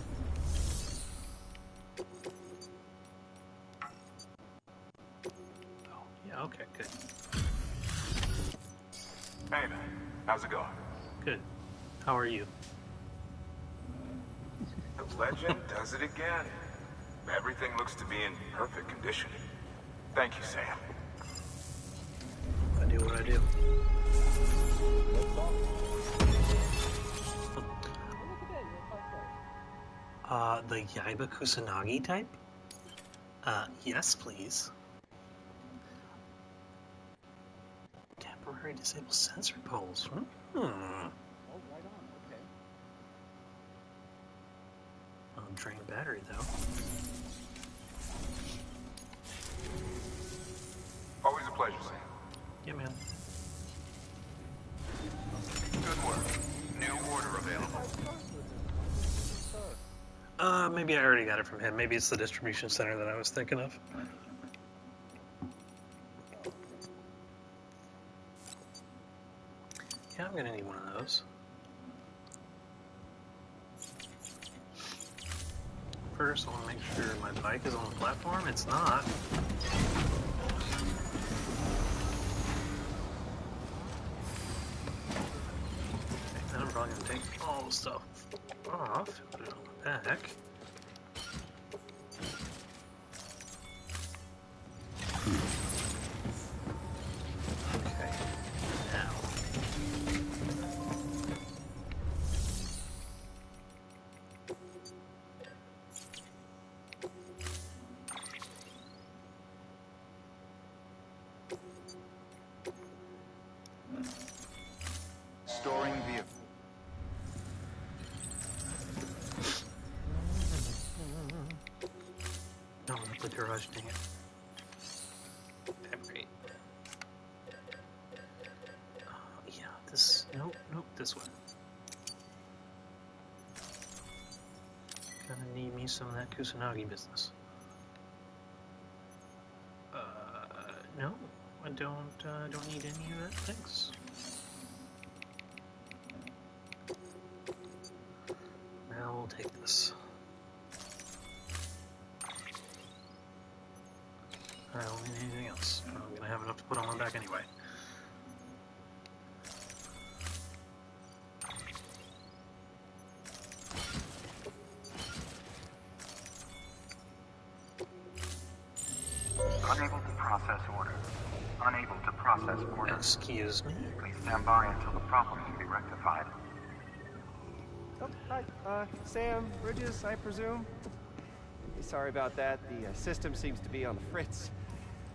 Oh, yeah, okay, good. Hey man, how's it going? Good. How are you? The legend does it again. Everything looks to be in perfect condition. Thank you, Sam. I do what I do. Let's talk. Oh, look at that, you're a cosplayer. The Yaiba Kusanagi type? Yes, please. Temporary disabled sensor poles. Hmm. Oh, right on, okay. Drain battery, though. Always a pleasure, Sam. Yeah, man. Good work. New order available. Maybe I already got it from him. Maybe it's the distribution center that I was thinking of. Yeah, I'm gonna need one of those. First, I want to make sure my bike is on the platform. It's not. Okay, then I'm probably gonna take all the stuff off, put it on the back. Okay, now. Storing vehicle. No, not the garage, dang it. Okay, great. Yeah, this. Nope, this one. Gonna need me some of that Kusanagi business. No, I don't need any of that. Thanks. Now we'll take this. I don't need anything else. I'm gonna have enough to put on my back anyway. Unable to process order. Unable to process order. Excuse me. Please stand by until the problem can be rectified. Oh, hi. Sam Bridges, I presume? Sorry about that. The system seems to be on the fritz.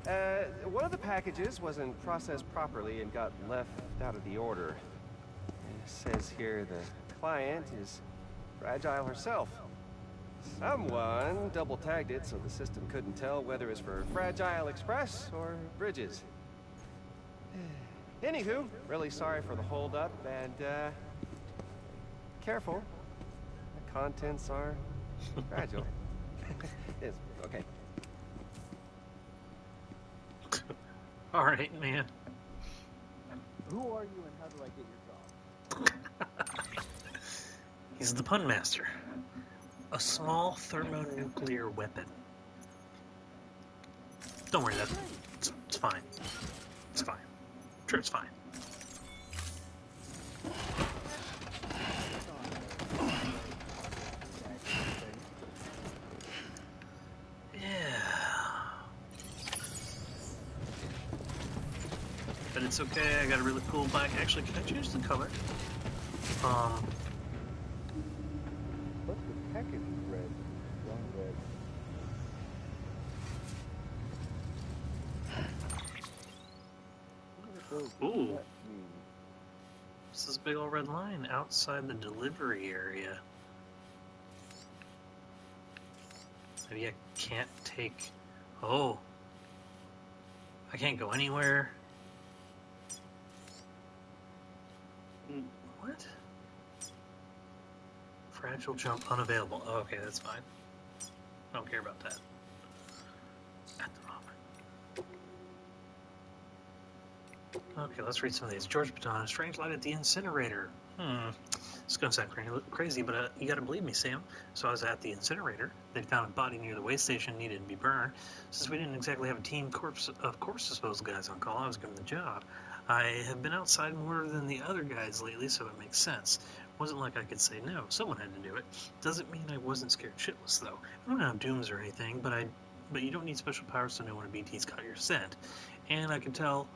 One of the packages wasn't processed properly and got left out of the order. It says here the client is fragile herself. Someone double-tagged it so the system couldn't tell whether it's for Fragile Express or Bridges. Anywho, really sorry for the hold-up, and, careful. The contents are fragile. Yes, okay. Alright, man. Who are you and how do I get your job? He's the pun master. A small thermonuclear weapon. Don't worry, it's fine. It's fine. I'm sure it's fine. But it's okay, I got a really cool bike. Actually, can I change the color? What's the package red? Wrong red. What does Ooh. that mean? This is a big old red line outside the delivery area. Maybe I can't take... Oh. I can't go anywhere. What? Fragile jump unavailable. Oh, okay, that's fine. I don't care about that. At the moment. Okay, let's read some of these. George Baton, a strange light at the incinerator. It's going to sound crazy, but you got to believe me, Sam. So I was at the incinerator. They'd found a body near the waste station needed to be burned. Since we didn't exactly have a team of corpse disposal guys on call, I was given the job. I have been outside more than the other guys lately, so it makes sense. Wasn't like I could say no. Someone had to do it. Doesn't mean I wasn't scared shitless, though. I don't have dooms or anything, but you don't need special powers to know when a BT's got your scent. And I could tell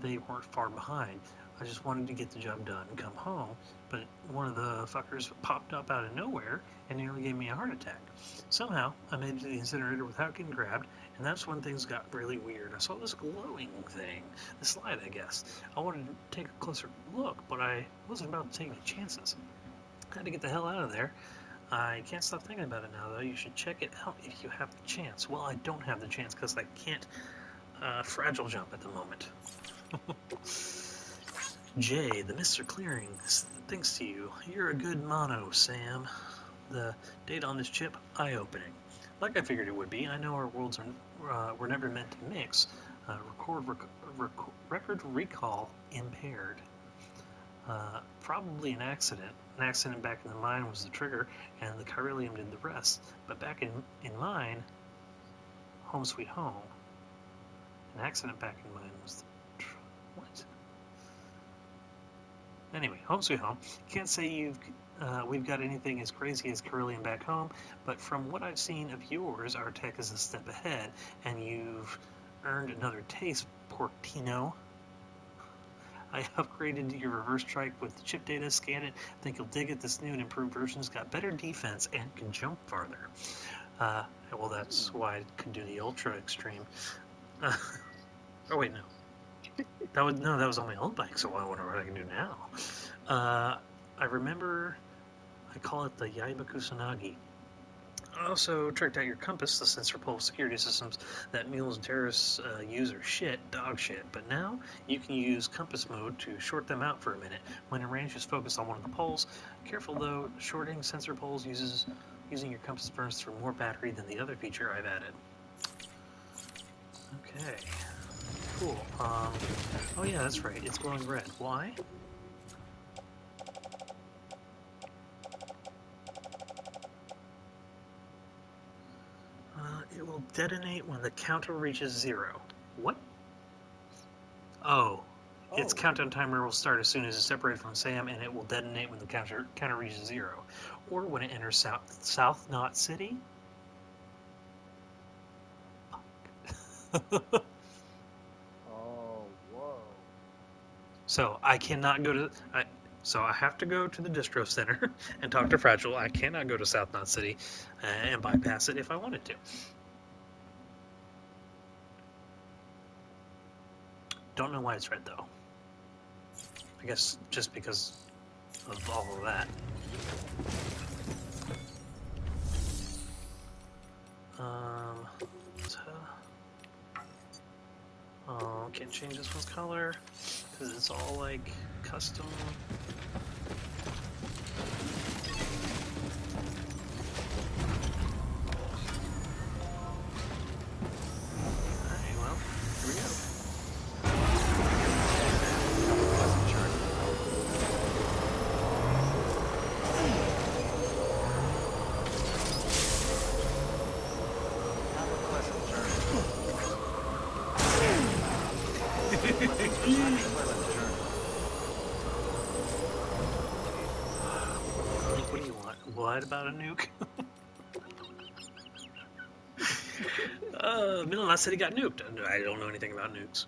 they weren't far behind. I just wanted to get the job done and come home, but one of the fuckers popped up out of nowhere and nearly gave me a heart attack. Somehow, I made it to the incinerator without getting grabbed, and that's when things got really weird. I saw this glowing thing, this light, I guess. I wanted to take a closer look, but I wasn't about to take any chances. I had to get the hell out of there. I can't stop thinking about it now, though. You should check it out if you have the chance. Well, I don't have the chance because I can't fragile jump at the moment. Jay, the mists are clearing. Thanks to you. You're a good mono, Sam. The data on this chip, eye-opening. Like I figured it would be, I know our worlds were never meant to mix. Record recall impaired. Probably an accident. An accident back in the mine was the trigger, and the chiralium did the rest. But back in mine, home sweet home, an accident back in mine was the... What? Anyway, home sweet home. Can't say we've got anything as crazy as Carillion back home, but from what I've seen of yours, our tech is a step ahead, and you've earned another taste, Portino. I upgraded your reverse strike with the chip data, scan it, think you'll dig it. This new and improved version's got better defense and can jump farther. Well, that's why I could do the ultra extreme. Oh wait, no. That was on my old bike, so I wonder what I can do now. I remember I call it the Yaiba Kusanagi. I also tricked out your compass, the sensor pole security systems that mules and terrorists use are shit, dog shit. But now you can use compass mode to short them out for a minute. When in range, just focus on one of the poles. Careful though, shorting sensor poles using your compass burns through more battery than the other feature I've added. Okay. Cool. Oh yeah, that's right. It's glowing red. Why? It will detonate when the counter reaches 0. What? Oh. Its countdown timer will start as soon as it's separated from Sam, and it will detonate when the counter reaches 0. Or when it enters South Knot City? Oh, whoa. So I cannot go to... So I have to go to the distro center and talk to Fragile. I cannot go to South Knot City and bypass it if I wanted to. Don't know why it's red, though. I guess just because of all of that. Can't change this one's color because it's all like custom. Alright, well, here we go. What do you want? What about a nuke? Middle Knot City got nuked. I don't know anything about nukes.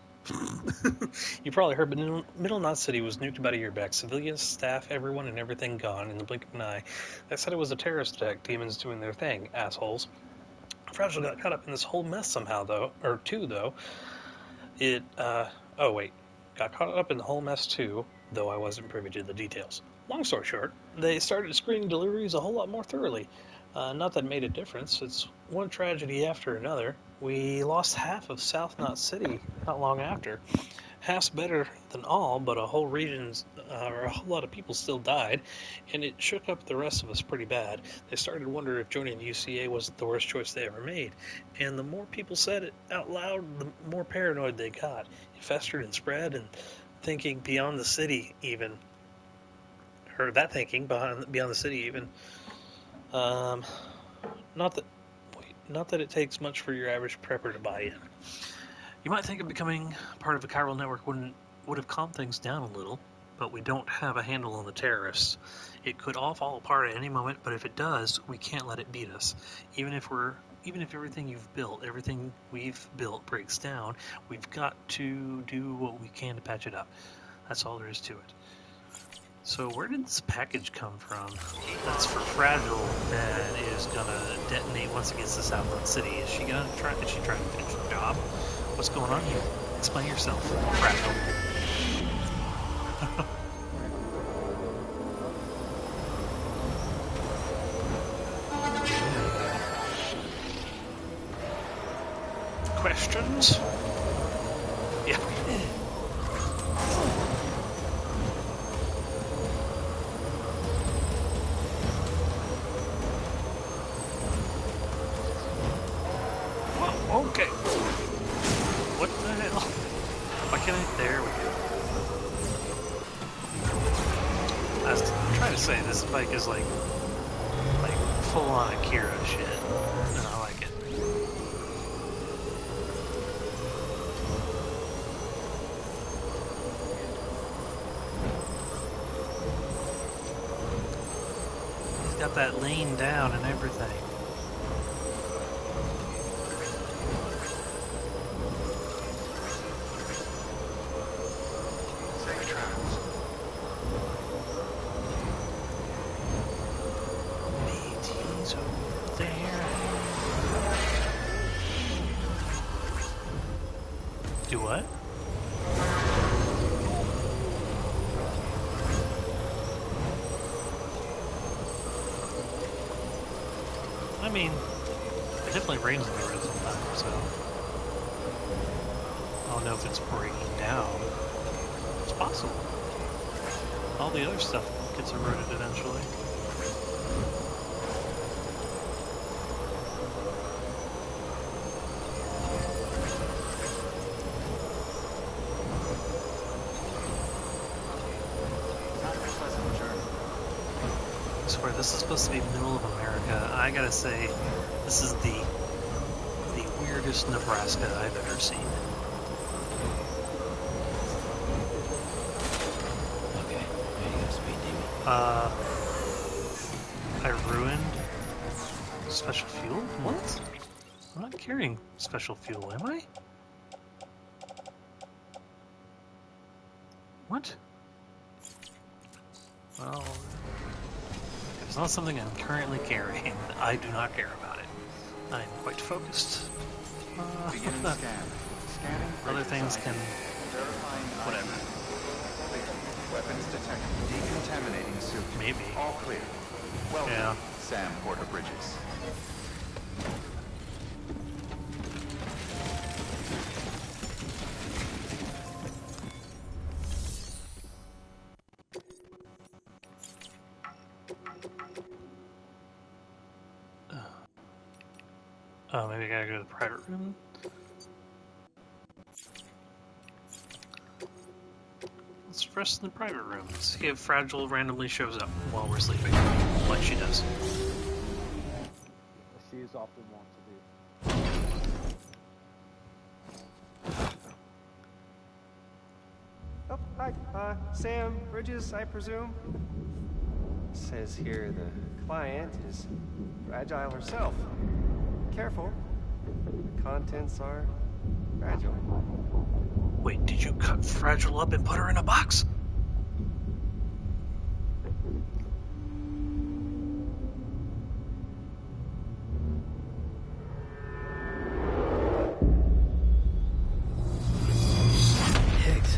You probably heard, but Middle Knot City was nuked about a year back. Civilians, staff, everyone, and everything gone in the blink of an eye. They said it was a terrorist attack. Demons doing their thing. Assholes. Fragile got caught up in this whole mess somehow, though. Or two, though. Oh, wait. Got caught up in the whole mess, too, though I wasn't privy to the details. Long story short, they started screening deliveries a whole lot more thoroughly. Not that it made a difference. It's one tragedy after another. We lost half of South Knot City not long after. Half's better than all, but a whole lot of people still died, and it shook up the rest of us pretty bad. They started to wonder if joining the UCA wasn't the worst choice they ever made. And the more people said it out loud, the more paranoid they got. It festered and spread, and thinking beyond the city, even. Or that thinking beyond the city, even. Um, not that it takes much for your average prepper to buy in. You might think of becoming part of a chiral network would have calmed things down a little, but we don't have a handle on the terrorists. It could all fall apart at any moment, but if it does, we can't let it beat us. Even if everything we've built breaks down, we've got to do what we can to patch it up. That's all there is to it. So where did this package come from? That's for Fragile that is gonna detonate once it gets to Southland City. Is she trying to finish the job? What's going on here? Explain yourself, Fragile. Questions? Yeah. Whoa, okay. What the hell? Why can't I? There we go. I was trying to say this bike is like full on Akira shit, and I like it. He's got that lane down and everything. Safe travels. BT's over there. Do what? I mean, it definitely rains in the road sometimes, so I don't know if it's breaking down. It's possible. All the other stuff gets eroded eventually. Have a pleasant journey. I swear, this is supposed to be middle of America. I gotta say, this is the weirdest Nebraska I've ever seen. Okay, there you go, speed demon. I ruined special fuel? What? I'm not carrying special fuel, am I? What? Well, if it's not something I'm currently carrying, I do not care about it. I'm quite focused. Beginning scan. Scanning Other bridges things ID. can... Verifying whatever. ID. Clear. Weapons detected. Decontaminating suit. Maybe. All clear. Welcome, Yeah. Sam Porter Bridges. Oh, maybe I gotta go to the private room? Let's rest in the private room. See if Fragile randomly shows up while we're sleeping, like she does. She is often wont to do. Oh, hi. Sam, Bridges, I presume? It says here the client is Fragile herself. Careful. The contents are fragile. Wait, did you cut Fragile up and put her in a box? Higgs,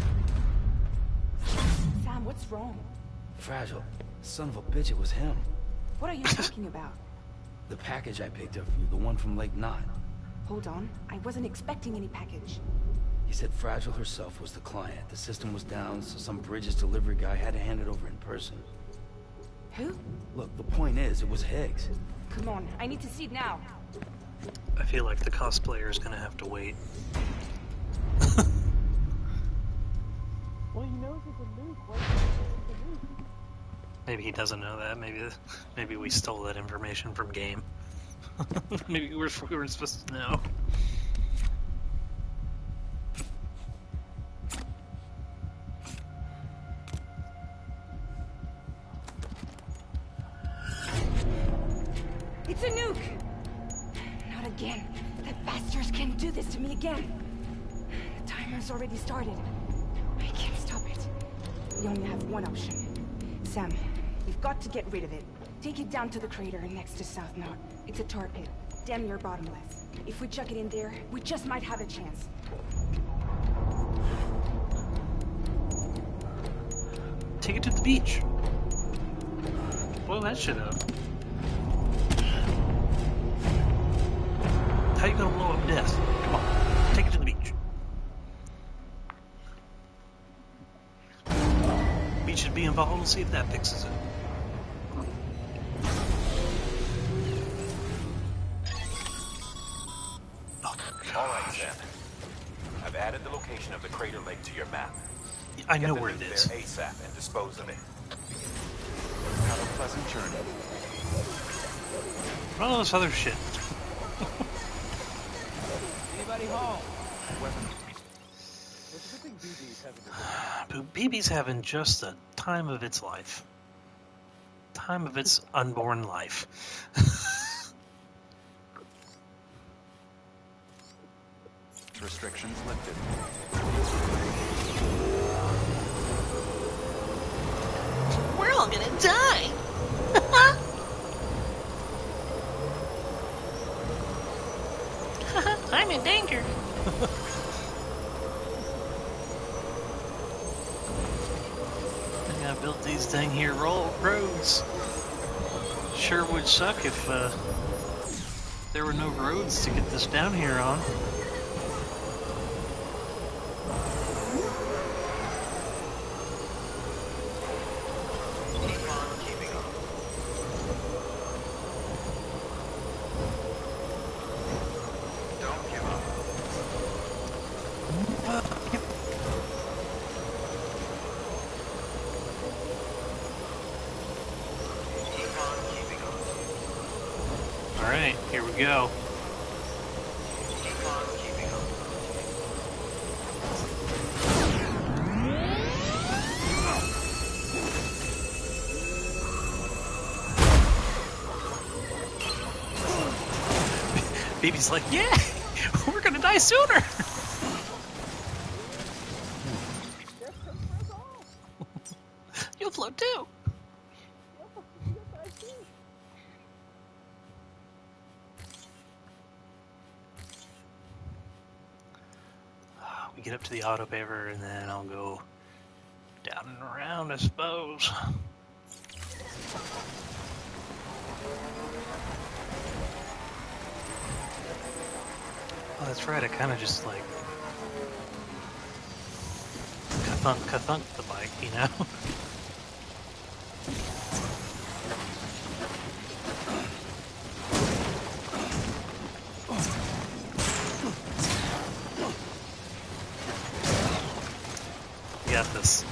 Sam, what's wrong? Fragile. Son of a bitch, it was him. What are you talking about? The package I picked up for you, the one from Lake Knot. Hold on. I wasn't expecting any package. He said Fragile herself was the client. The system was down, so some Bridges delivery guy had to hand it over in person. Who? Look, the point is, it was Higgs. Come on. I need to see it now. I feel like the cosplayer is gonna have to wait. Well, you knows it's a nuke. Why can't he say it's a nuke? Maybe he doesn't know that. Maybe we stole that information from game. Maybe we weren't supposed to know. It's a nuke! Not again. That bastards can't do this to me again. The timer's already started. I can't stop it. We only have one option. Sam, we've got to get rid of it. Take it down to the crater next to South Knot. It's a tar pit. Damn near bottomless. If we chuck it in there, we just might have a chance. Take it to the beach. Blow that shit up. How you gonna blow up death? Come on, take it to the beach. Beach should be involved. We'll see if that fixes it. Oh, All right, Sam. I've added the location of the crater lake to your map. I know Get the where it nuke is. there ASAP and dispose of it. Have a pleasant journey. All this other shit. Anybody home? Weapon. It's a good thing BB's having a BB's having just the time of its life. Time of its unborn life. Restrictions lifted. We're all gonna die. I'm in danger. I gotta build these dang here roads. Sure would suck if there were no roads to get this down here on. Keep on keeping on. Don't give up. Keep on keeping on. Alright, here we go. Keep on keeping on. Baby's like, yeah, we're gonna die sooner. You'll float too. We get up to the auto paver and then I'll go down and around, I suppose. Oh, that's right, I kind of just like ka-thunk the bike, you know? You got this.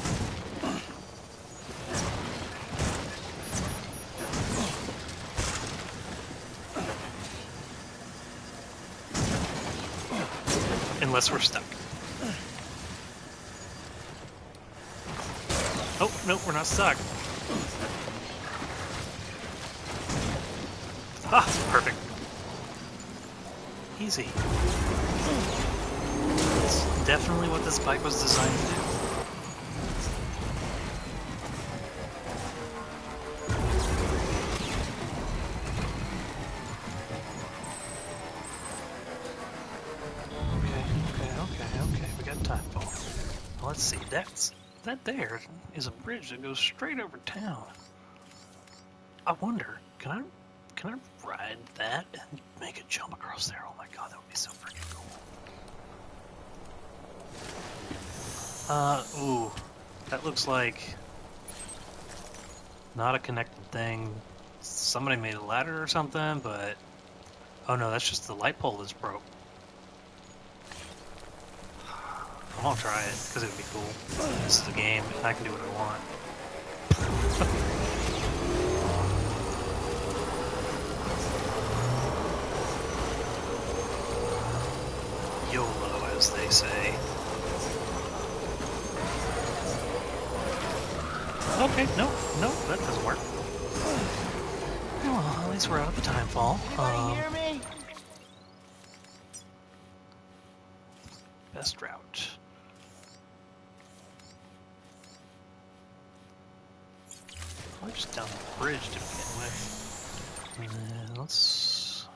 Unless we're stuck. Oh, no, we're not stuck. Ah, perfect. Easy. It's definitely what this bike was designed to do. Okay, we got time for it. Let's see, that there is a bridge that goes straight over town. I wonder, can I ride that and make a jump across there? Oh my god, that would be so freaking cool. Ooh, that looks like not a connected thing. Somebody made a ladder or something, but oh no, that's just the light pole that's broke. I'll try it, because it would be cool. This is a game, I can do what I want. YOLO, as they say. Okay, no, that doesn't work. Well, at least we're out of the time fall. Hear me? Best route. Probably just down the bridge to begin with. Let's...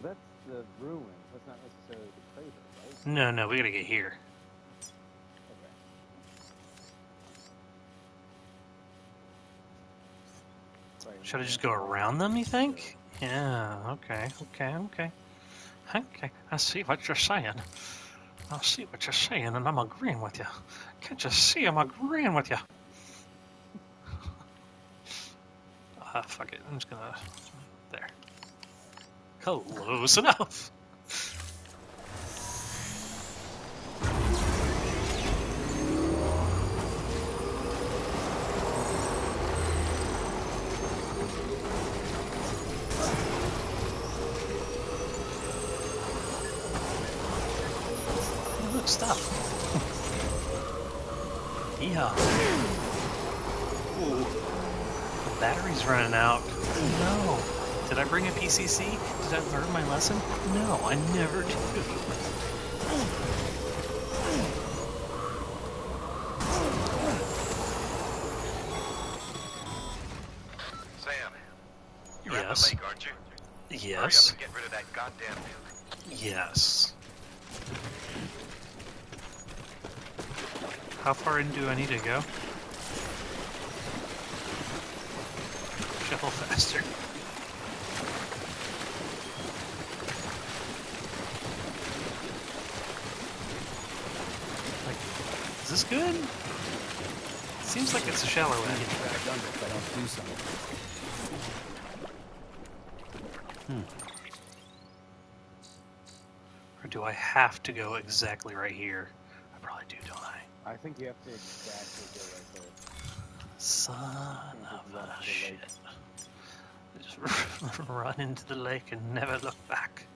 That's the ruins. That's not necessarily the crater, right? No, we gotta get here. Okay. Right. Should I just go around them, you think? Yeah, okay. Okay, I see what you're saying. I see what you're saying, and I'm agreeing with you. Can't you see I'm agreeing with you? Fuck it. I'm just gonna... There. Close enough! Look, stuff. Yeah. Ooh. The battery's running out. No. Did I bring a PCC? Did I learn my lesson? No, I never do. Sam, you're Yes. at the lake, aren't you? Yes. Hurry up and get rid of that goddamn nuke. Yes. How far in do I need to go? Shuffle faster. Like, is this good? Seems like it's a shallow end. Get dragged under if I don't do something. Or do I have to go exactly right here? I probably do, don't I? I think you have to exactly go right there. Son of a shit. Just run into the lake and never look back.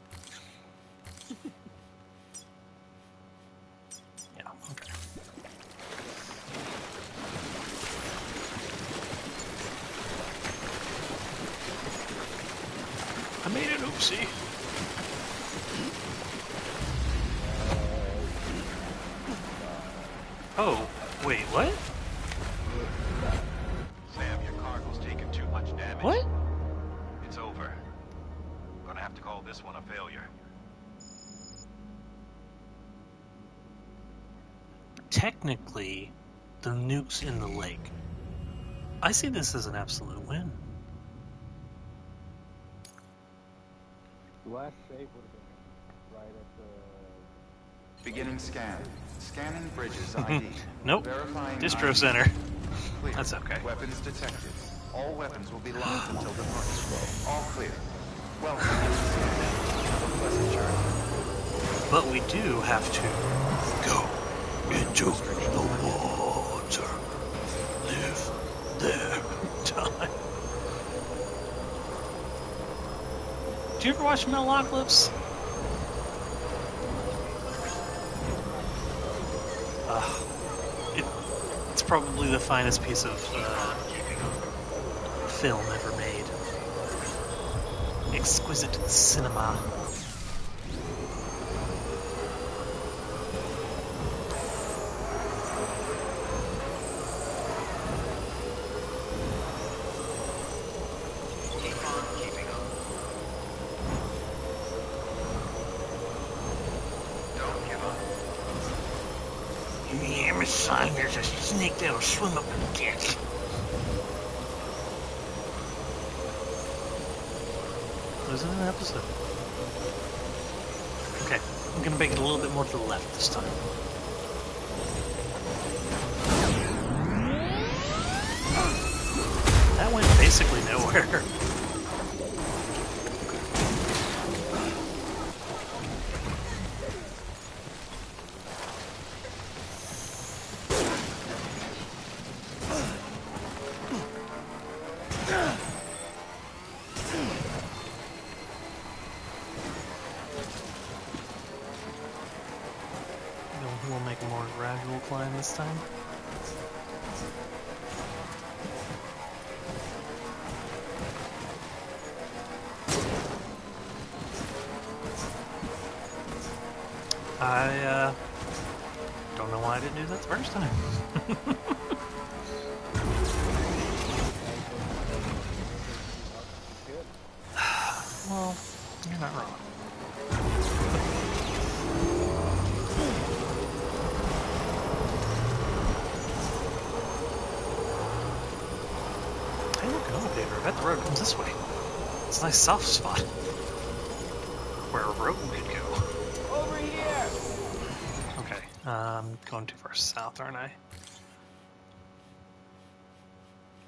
Yeah, okay. I made an oopsie. Oh, wait, what? Sam, your cargo's taken too much damage. What? It's over. Gonna have to call this one a failure. Technically, the nuke's in the lake. I see this as an absolute win. The last save would have been right at the... Beginning scan. Scanning bridges ID. Nope. Verifying Distro ID. center. Clear. That's okay. Weapons detected. All weapons will be locked until departure. All clear. Welcome to the scan. Have a pleasant journey. But we do have to go into the water. Live there. Die. Do you ever watch Metalocalypse? It's probably the finest piece of film ever made. Exquisite cinema. Keep on keeping up. Don't give up. Yeah, Miss Sign, there's a snake that'll swim up and get. Wasn't an episode. Okay, I'm gonna make it a little bit more to the left this time. That went basically nowhere. I don't know why I didn't do that the first time. Well, you're not wrong. Hey, look, an elevator. I bet the road comes this way. It's a nice soft spot where a road could go. Over here! Okay, I'm going too far south, aren't I?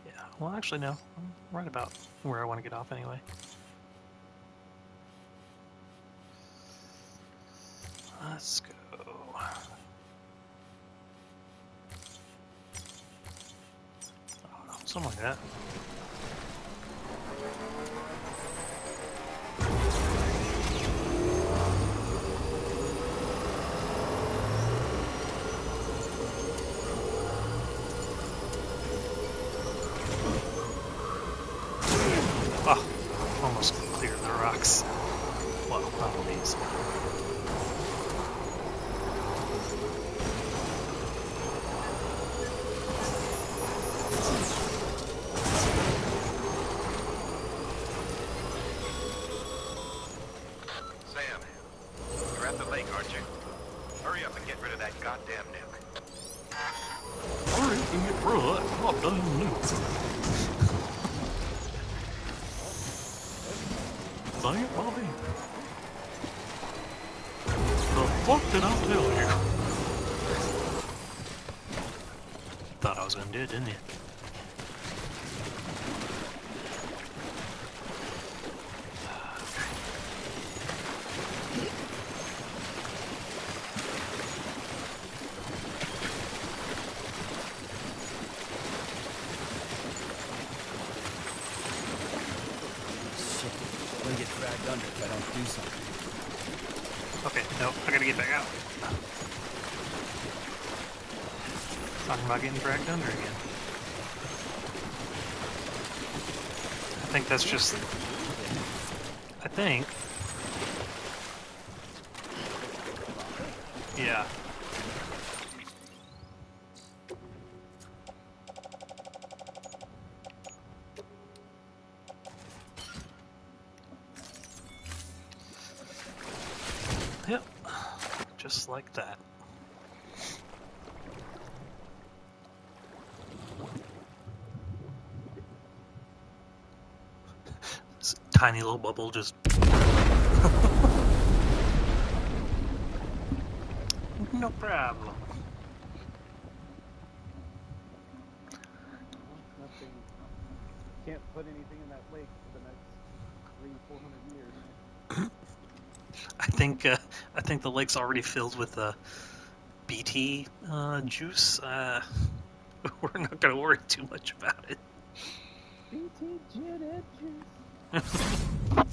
Yeah, well, actually, no. I'm right about where I want to get off anyway. Let's go. I don't know, something like that. Oh, almost cleared the rocks. Well, not all these. Sam, you're at the lake, aren't you? Hurry up and get rid of that goddamn nuke. Hurry, you can get rid of that goddamn nuke. Dang it, Bobby. The fuck did I tell you? Thought I was gonna do it, didn't you? Shit. I'm gonna get dragged under if I don't do something. Okay, no, I gotta get back out. Talking about getting dragged under again. I think that's just... I think... Yeah. Yep. Just like that. This tiny little bubble just... No problem. Nothing. Can't put anything in that lake for the next 300-400 years. I think the lake's already filled with BT juice. We're not gonna worry too much about it. BT gin and juice.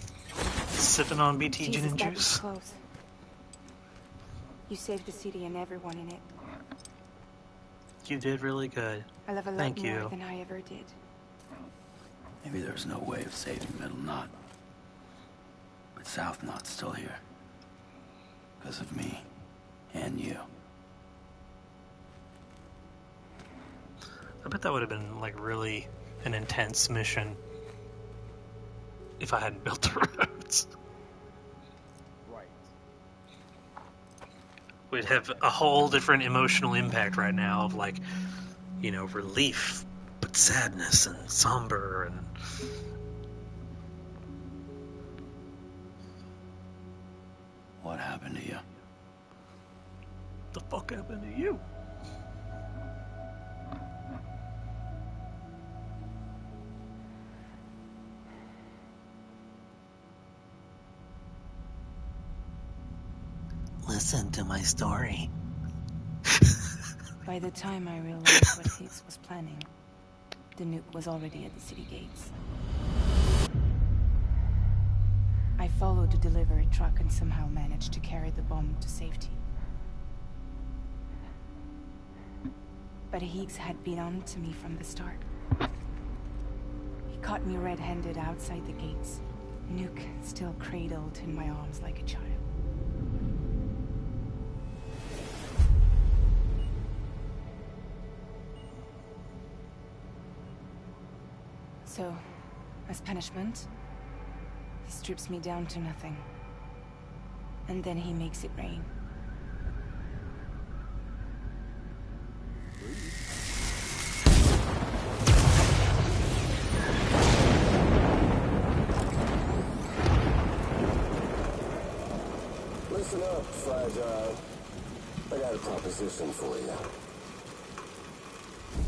Sipping on BT gin Jesus, and that was juice. close. You saved the city and everyone in it. You did really good. I love a lot Thank more you. than I ever did. Maybe there's no way of saving Middle Knot. But South Knot's still here. Because of me. And you. I bet that would have been like really an intense mission if I hadn't built the roads. Right. We'd have a whole different emotional impact right now of like, you know, relief, but sadness and somber and... What happened to you? The fuck happened to you? Listen to my story. By the time I realized what Higgs was planning, the nuke was already at the city gates. I followed the delivery truck and somehow managed to carry the bomb to safety. But Higgs had been on to me from the start. He caught me red-handed outside the gates. Nuke still cradled in my arms like a child. So, as punishment, he strips me down to nothing. And then he makes it rain. Listen up, Fragile. I got a proposition for you.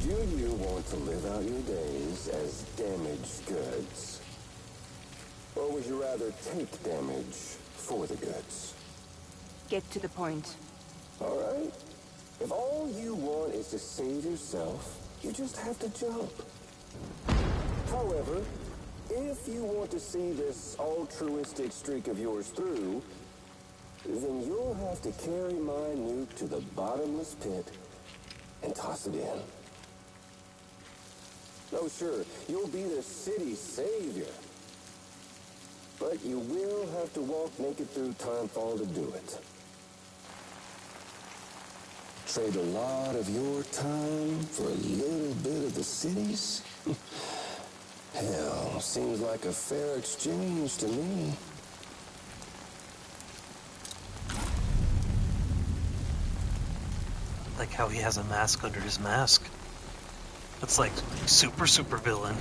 Do you want to live out your days as damaged goods? Or would you rather take damage for the goods? Get to the point. All right. If all you want is to save yourself, you just have to jump. However, if you want to see this altruistic streak of yours through, then you'll have to carry my nuke to the bottomless pit and toss it in. Oh, sure, you'll be the city's savior. But you will have to walk naked through Timefall to do it. Trade a lot of your time for a little bit of the city's? Hell, seems like a fair exchange to me. Like how he has a mask under his mask. That's like super villain.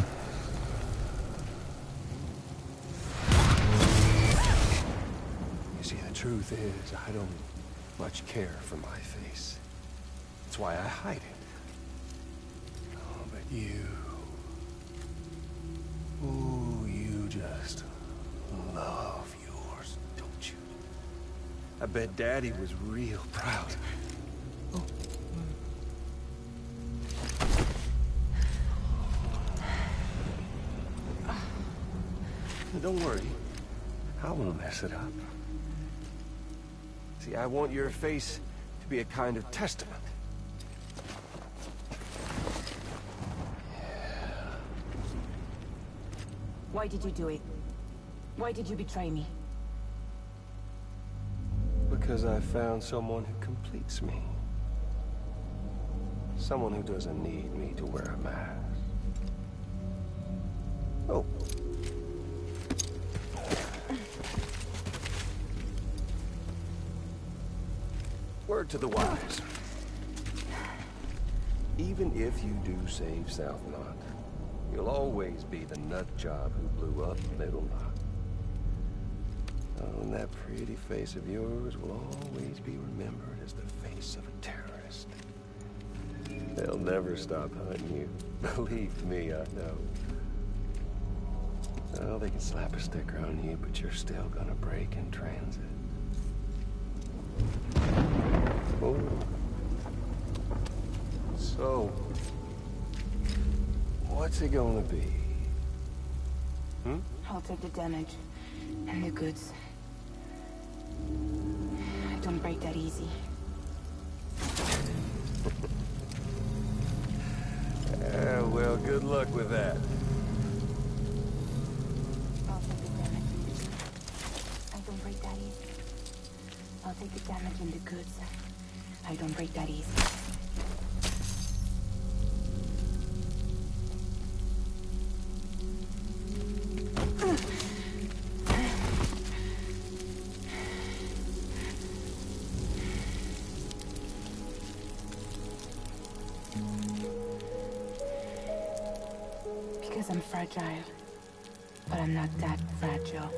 You see, the truth is, I don't much care for my face. That's why I hide it. Oh, but you... Ooh, you just love yours, don't you? I bet Daddy was real proud. Oh. Don't worry. I won't mess it up. See, I want your face to be a kind of testament. Why did you do it? Why did you betray me? Because I found someone who completes me. Someone who doesn't need me to wear a mask. Oh. Word to the wise. Even if you do save South Knot, you'll always be the nut job who blew up Middle Knot. Oh, and that pretty face of yours will always be remembered as the face of a terrorist. They'll never stop hunting you. Believe me, I know. Well, they can slap a sticker on you, but you're still gonna break in transit. Oh. So, what's it gonna be? I'll take the damage and the goods. I don't break that easy. Well, good luck with that. I'll take the damage. I don't break that easy. I'll take the damage and the goods. I don't break that easy. Because I'm fragile. But I'm not that fragile.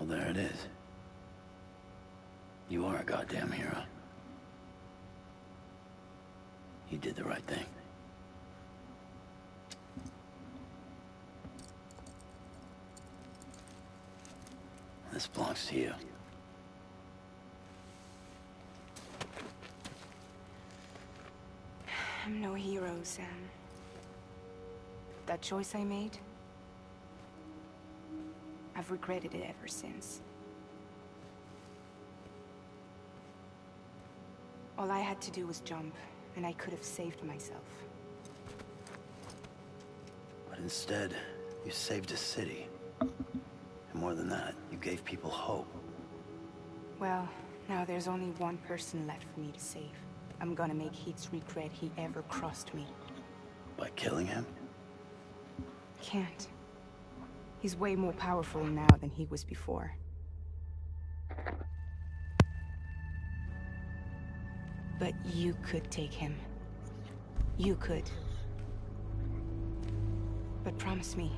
Well, there it is. You are a goddamn hero. You did the right thing. This belongs to you. I'm no hero, Sam. That choice I made, I've regretted it ever since. All I had to do was jump, and I could have saved myself. But instead, you saved a city. And more than that, you gave people hope. Well, now there's only one person left for me to save. I'm gonna make Heath's regret he ever crossed me. By killing him? Can't. He's way more powerful now than he was before. But you could take him. You could. But promise me.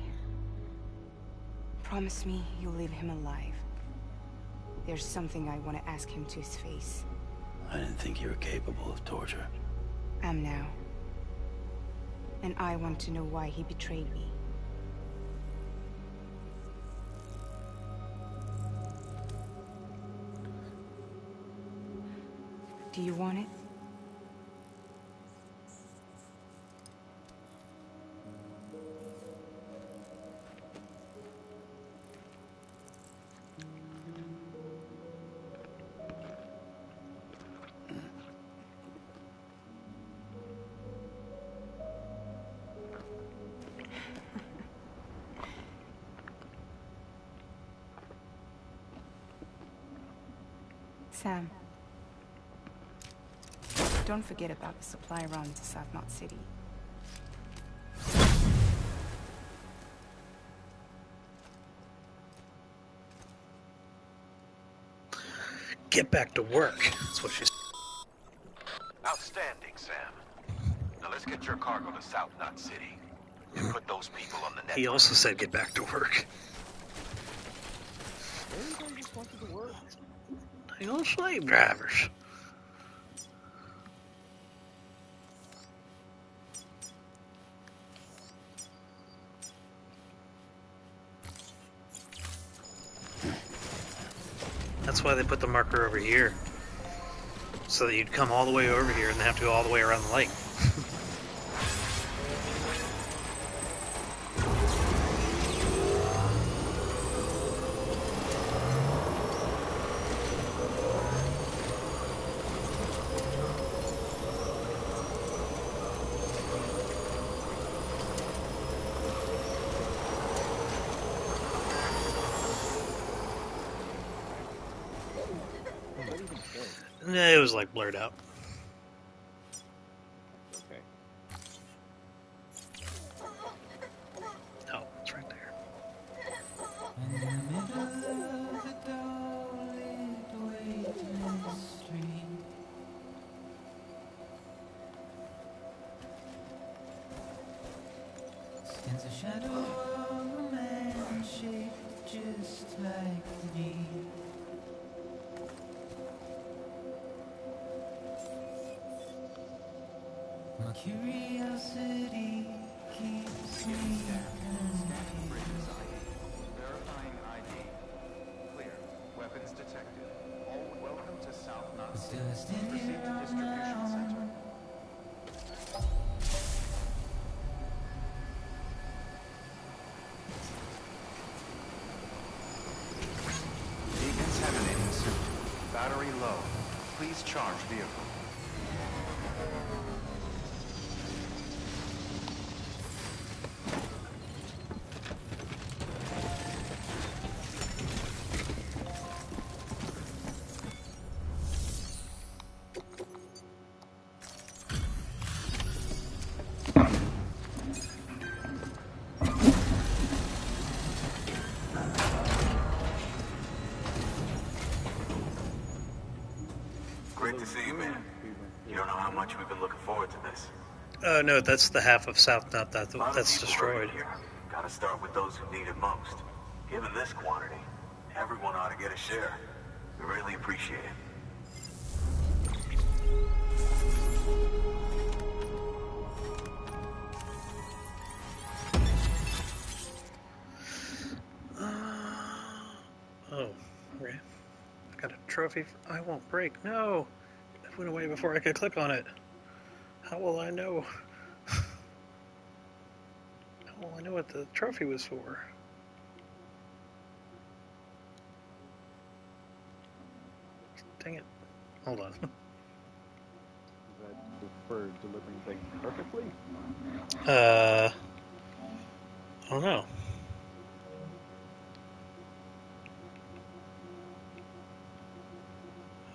Promise me you'll leave him alive. There's something I want to ask him to his face. I didn't think you were capable of torture. Am now. And I want to know why he betrayed me. Do you want it? Sam. Don't forget about the supply run to South Knot City. Get back to work. That's what she said. Outstanding, Sam. Now let's get your cargo to South Knot City and put those people on the network. He also said get back to work. Everybody just wants to work. They all slave drivers. That's why they put the marker over here. So that you'd come all the way over here and they have to go all the way around the lake. Nah, it was like blurred out. Okay. Oh, it's right there. Stands a shadow of a man shaped just like me. My curiosity keeps me Bridges ID. Verifying ID. Clear. Weapons detected. All welcome to South Knot City. Proceed to distribution center. Decontaminating suit. Battery low. Please charge vehicle. Great to see you, man. You don't know how much we've been looking forward to this. No, that's the half of South Knot A lot of that's people destroyed. hurting here. Gotta start with those who need it most. Given this quantity, everyone ought to get a share. We really appreciate it. Oh, okay. I got a trophy. I won't break. No! It went away before I could click on it. How will I know? How will I know what the trophy was for? Dang it. Hold on. Is that just for delivering things perfectly? I don't know.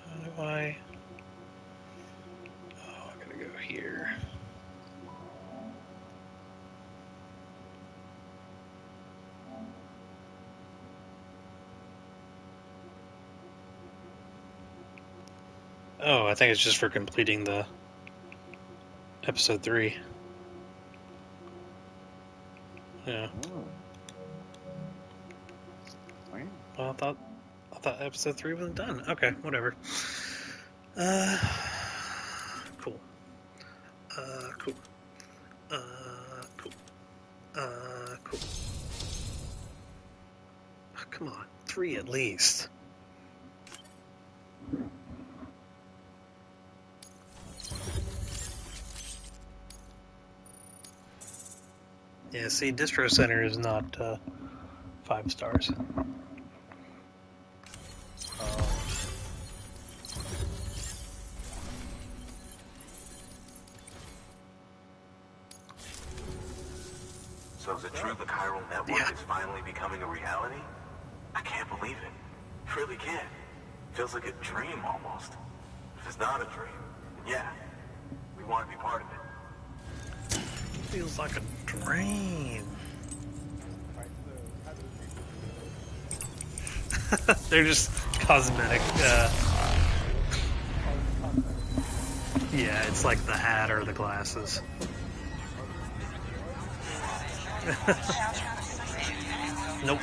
How do I... Oh, I gotta go here. Oh, I think it's just for completing the episode 3. Yeah. Oh. Wow. Well, I thought episode 3 wasn't done. Okay, whatever. Cool. Cool. Cool. Cool. Oh, come on, 3 at least. Yeah, see, Distro Center is not 5 stars. So is it true the chiral network is finally becoming a reality? I can't believe it. Really can't. Feels like a dream almost. If it's not a dream, then yeah, we want to be part of it. Feels like a dream. They're just cosmetic. Yeah, it's like the hat or the glasses. Nope.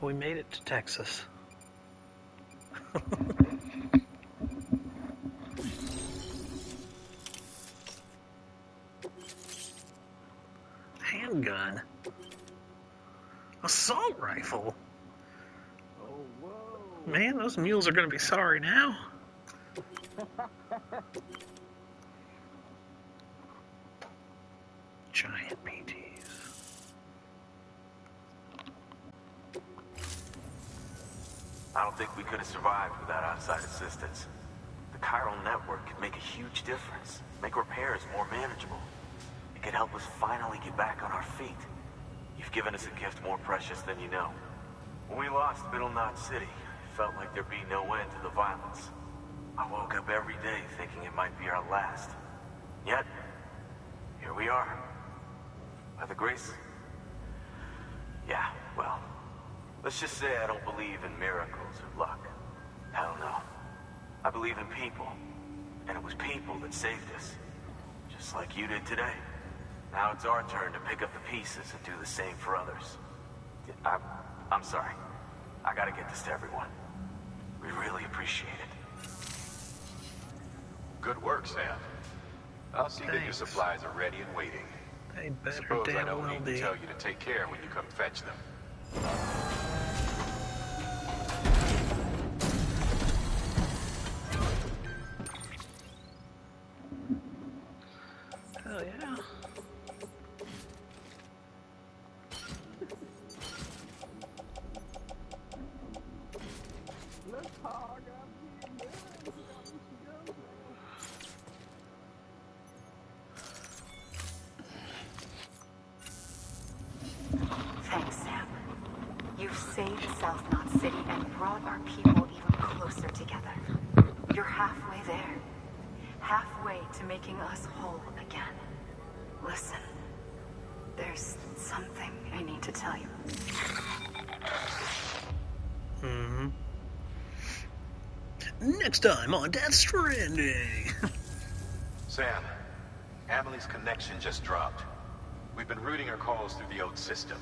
We made it to Texas. Handgun. Assault rifle. Oh, whoa. Man, those mules are going to be sorry now. Giant PTs. I don't think we could have survived without outside assistance. The chiral network could make a huge difference, make repairs more manageable. It could help us finally get back on our feet. You've given us a gift more precious than you know. When we lost Middle Knot City, it felt like there'd be no end to the violence. I woke up every day thinking it might be our last. Yet, here we are. By the grace... Yeah, well, let's just say I don't believe in miracles or luck. Hell no. I believe in people. And it was people that saved us. Just like you did today. Now it's our turn to pick up the pieces and do the same for others. I'm sorry. I gotta get this to everyone. We really appreciate it. Good work, Sam. I'll see that your supplies are ready and waiting. They better Suppose I damn don't well need be. to tell you to take care when you come fetch them. Hell yeah. Let's hog up here. Thanks, Sam. You've saved South Knot City and brought our people even closer together. You're halfway there. Halfway to making us whole again. Listen, there's something I need to tell you. Next time on Death Stranding. Sam, Amelie's connection just dropped. We've been routing her calls through the old system.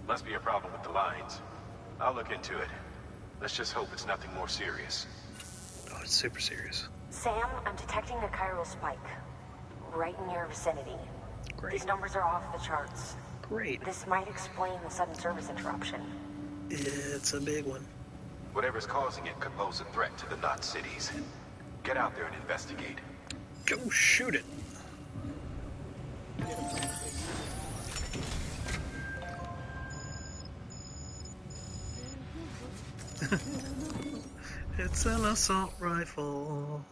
Must be a problem with the lines. I'll look into it. Let's just hope it's nothing more serious. Oh, it's super serious. Sam, I'm detecting a chiral spike. Right in your vicinity. Great. These numbers are off the charts. Great. This might explain the sudden service interruption. It's a big one. Whatever's causing it could pose a threat to the Knot cities. Get out there and investigate. Go shoot it. It's an assault rifle.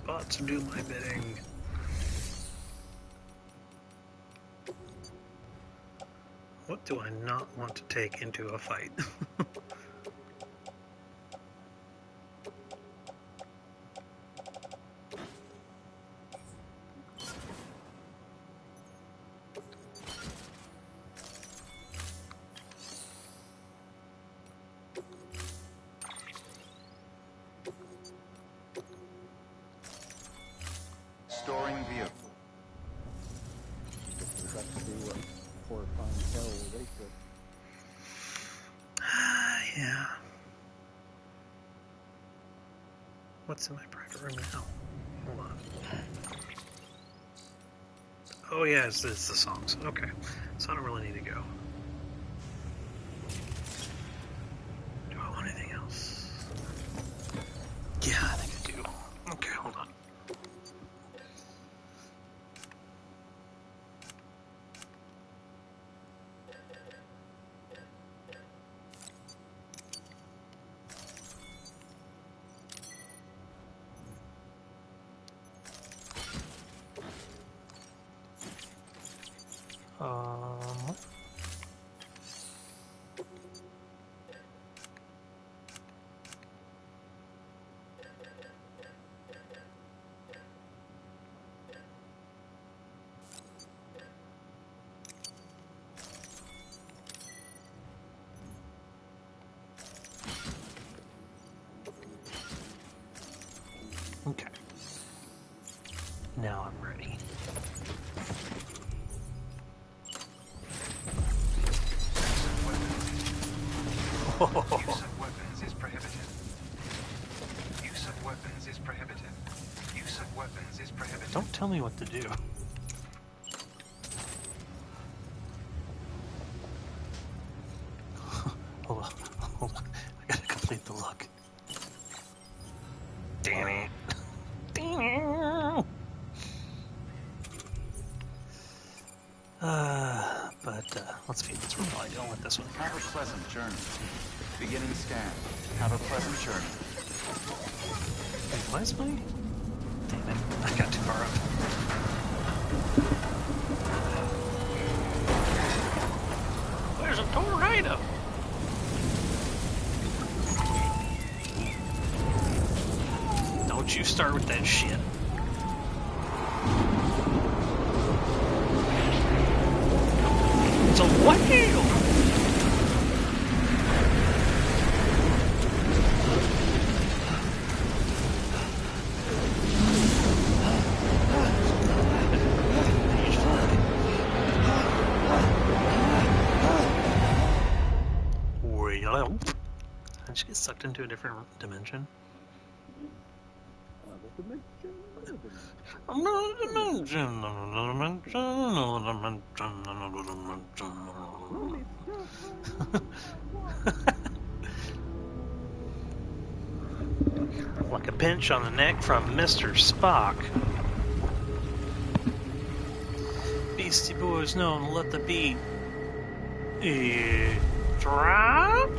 Bots do my bidding. What do I not want to take into a fight? Storing vehicle. We've got to do what poor fine hell they could. Yeah. What's in my private room now? Hold on. Oh yeah, it's the songs. Okay. So I don't really need to go. Do I want anything else? Yeah, I think I do. Okay, hold on. Okay. Now I'm ready. Use of weapons is prohibited. Use of weapons is prohibited. Use of weapons is prohibited. Don't tell me what to do. Hold on. I gotta complete the look. Damn it. Damn it. Let's see. Let's really deal with this one. Have a pleasant journey. Beginning scan. Have a pleasant journey. Wait, why is my... Damn it. I got too far up. There's a tornado! Don't you start with that shit. It's a whale! Did she get sucked into a different dimension? Another dimension. Like a pinch on the neck from Mr. Spock. Beastie Boys known to let the beat drop.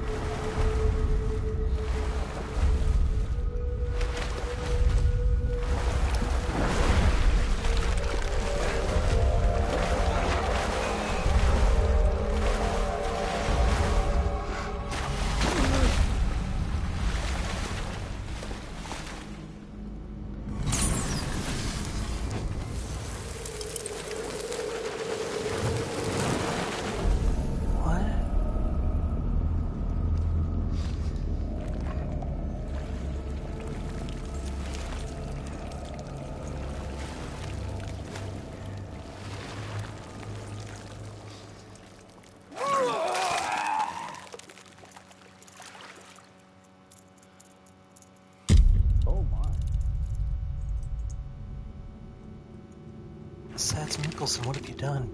Mads Mikkelsen, what have you done?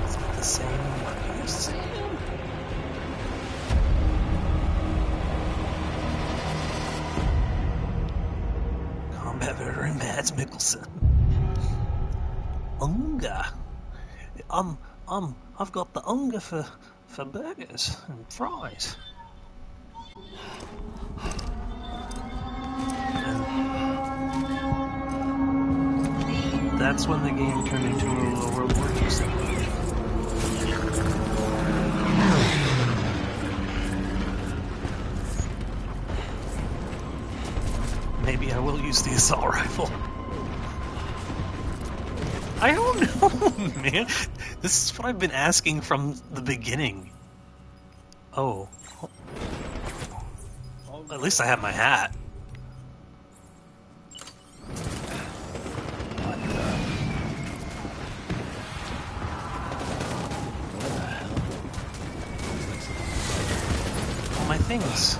Is it the same working as Sam? Combat veteran Mads Mikkelsen. Unga. I've got the unga for burgers and fries. And that's when the game turned into a World War II simulation. Maybe I will use the assault rifle. I don't know, man. This is what I've been asking from the beginning. Oh. At least I have my hat. All my things.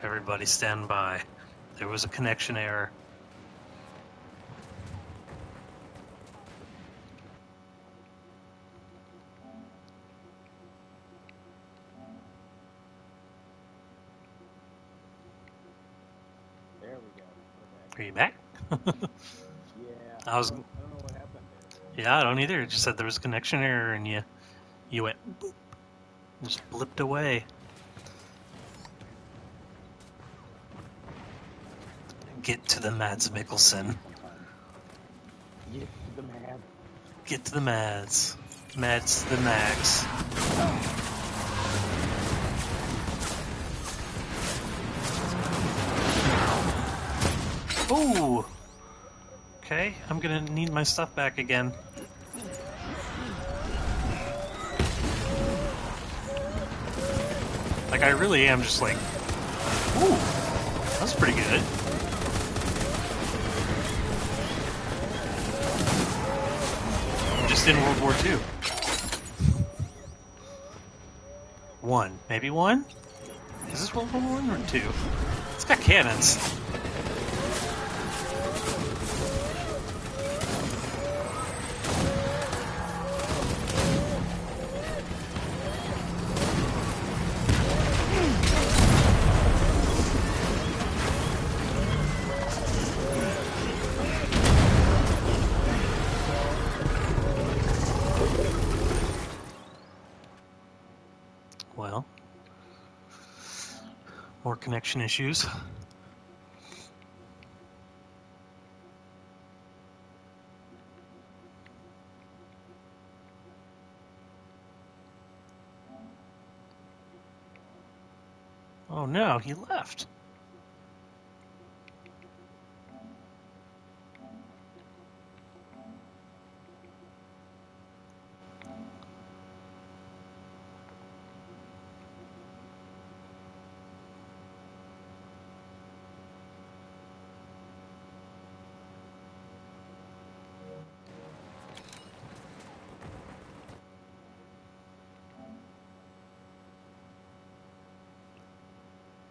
Everybody stand by. There was a connection error. There we go. Okay. Are you back? Yeah. I was. I don't know what happened there. Yeah, I don't either. It just said there was a connection error, and you went boop, just blipped away. Get to the Mads Mikkelsen. Get to the Mads. Get to the Mads. Mads to the max. Ooh! Okay, I'm gonna need my stuff back again. Like, I really am just like, ooh, that's pretty good. I'm just in World War II. One. Maybe one? Is this World War I or II? It's got cannons. Well, more connection issues. Oh no, he left.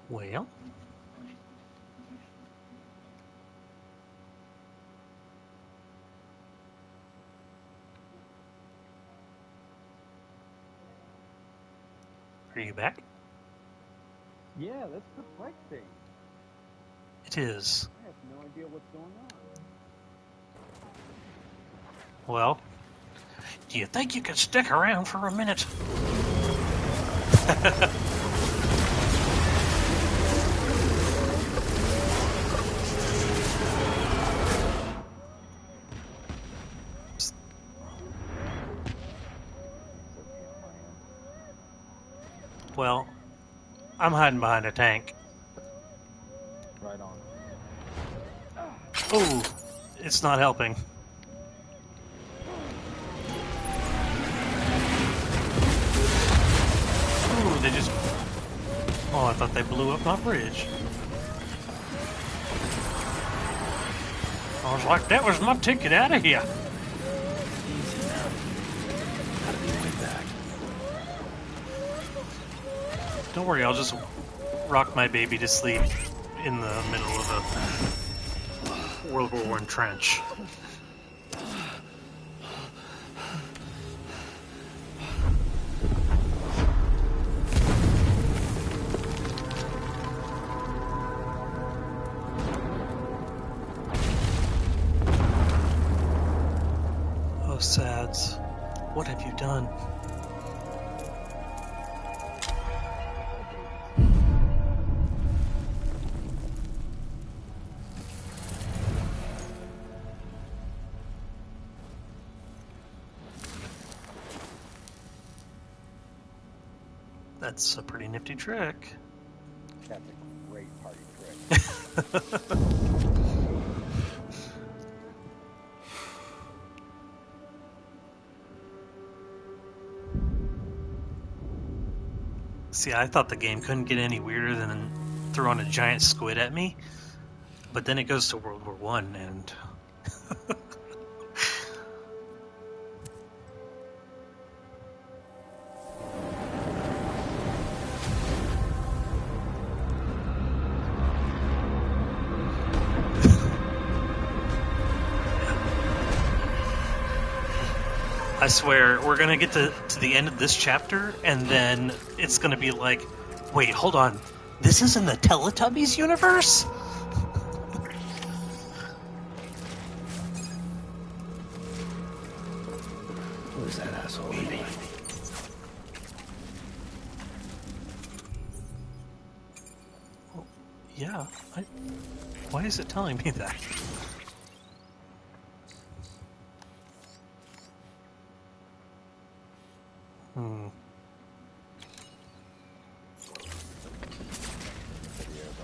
Well, are you back? Yeah, that's perplexing. It is. I have no idea what's going on. Well, do you think you could stick around for a minute? Well, I'm hiding behind a tank. Right on. Ooh, it's not helping. Ooh, they just... Oh, I thought they blew up my bridge. I was like, that was my ticket out of here. Easy now. Gotta be way back. Don't worry, I'll just rock my baby to sleep in the middle of a World War I trench. Oh, Sads, what have you done? That's a pretty nifty trick. That's a great party trick. See, I thought the game couldn't get any weirder than throwing a giant squid at me, but then it goes to World War I, and I swear, we're gonna get to the end of this chapter, and then it's gonna be like, wait, hold on, this is in the Teletubbies universe? What is that asshole eating? Yeah, why is it telling me that?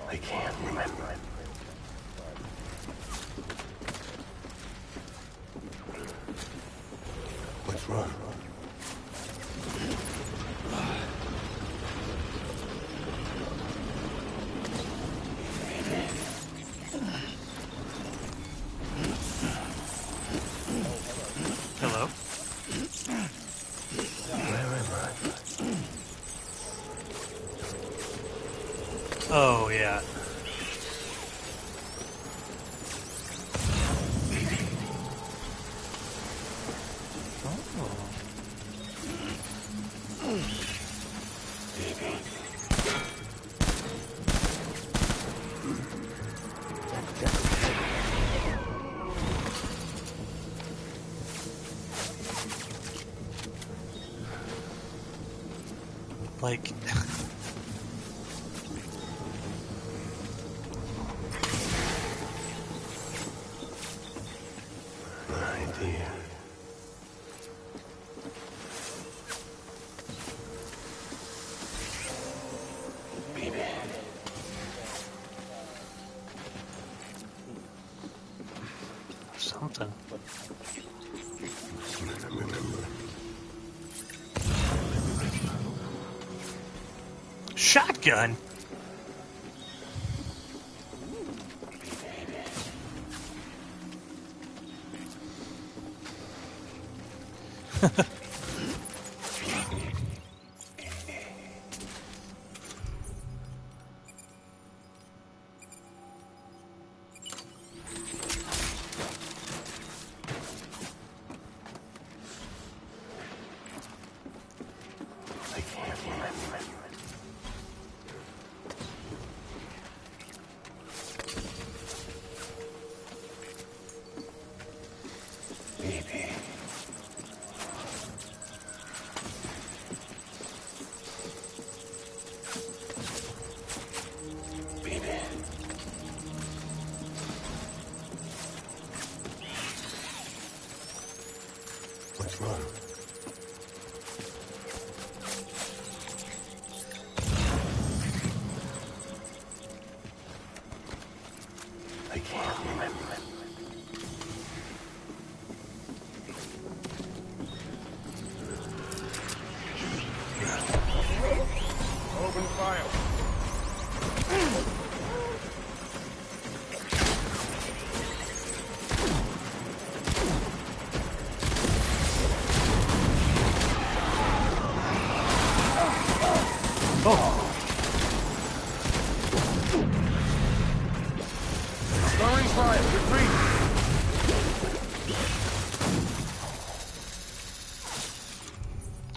I can't remember. Let's run. Hello? Where am I? Oh, yeah. Like... idea. Baby. something. Shotgun?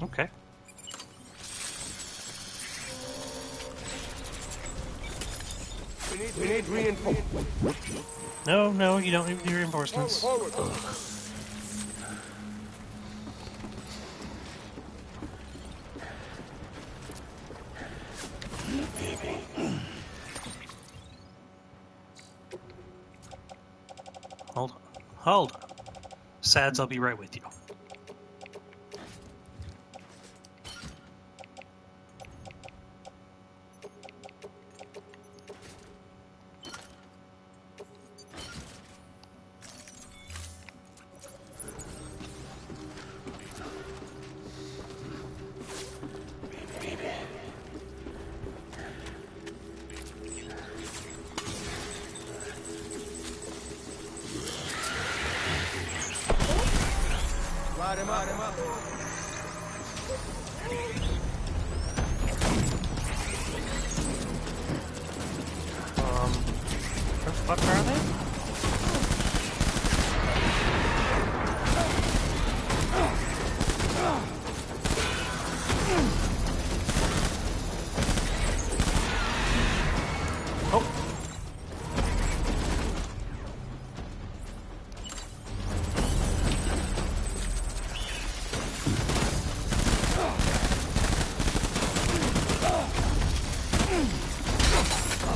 Okay. We need reinforcements. No, no, you don't need reinforcements. Hold on. Hold on. Sads, I'll be right with you. Light him up. Where the fuck are they?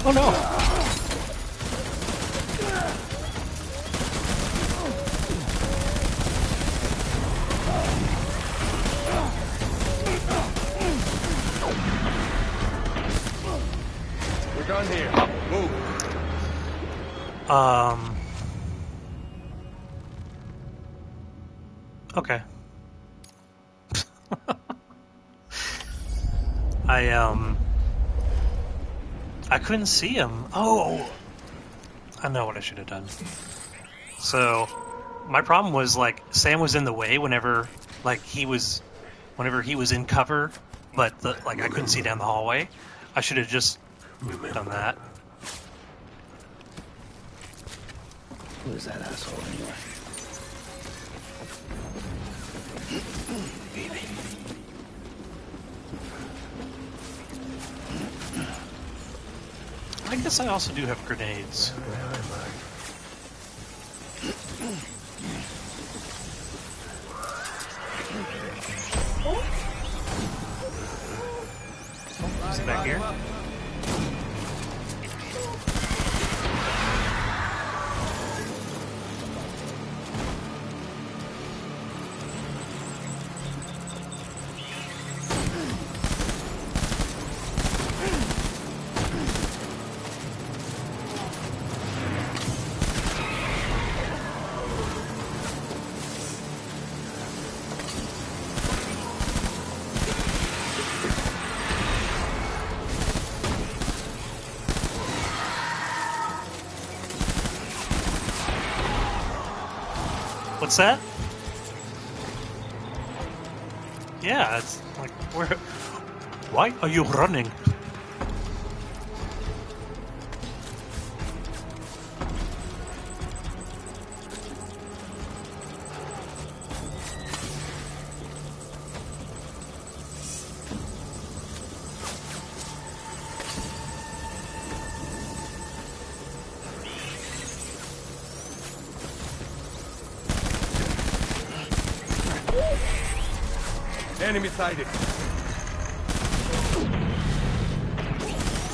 Oh no! We're done here. Move. Okay. I couldn't see him. Oh! I know what I should have done. So, my problem was, like, Sam was in the way whenever he was in cover, but, I couldn't see down the hallway. I should have just done that. Who is that asshole anyway? Baby. I guess I also do have grenades. Oh, is it back here? What's that? Yeah, it's like, where... Why are you running? Enemy sighted.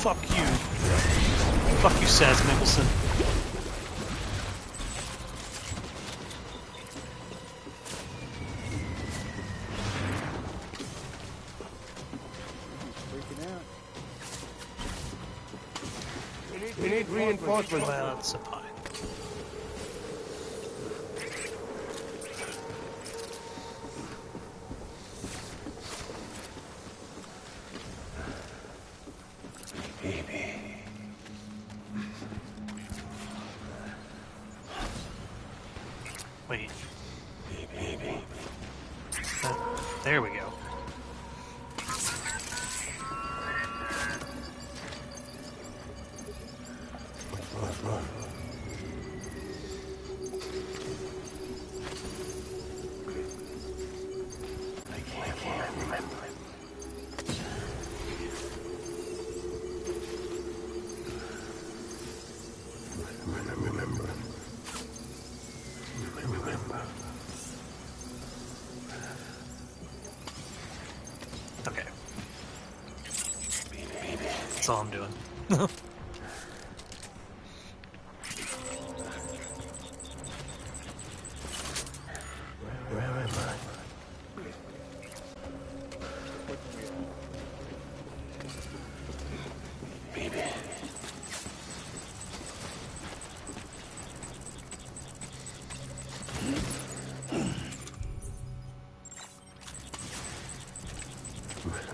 Fuck you. Fuck you, Saz Mickelson. Freaking out. We need reinforcements. Well, that's a pie. Wait. There we go. That's all I'm doing. Where am I? Baby.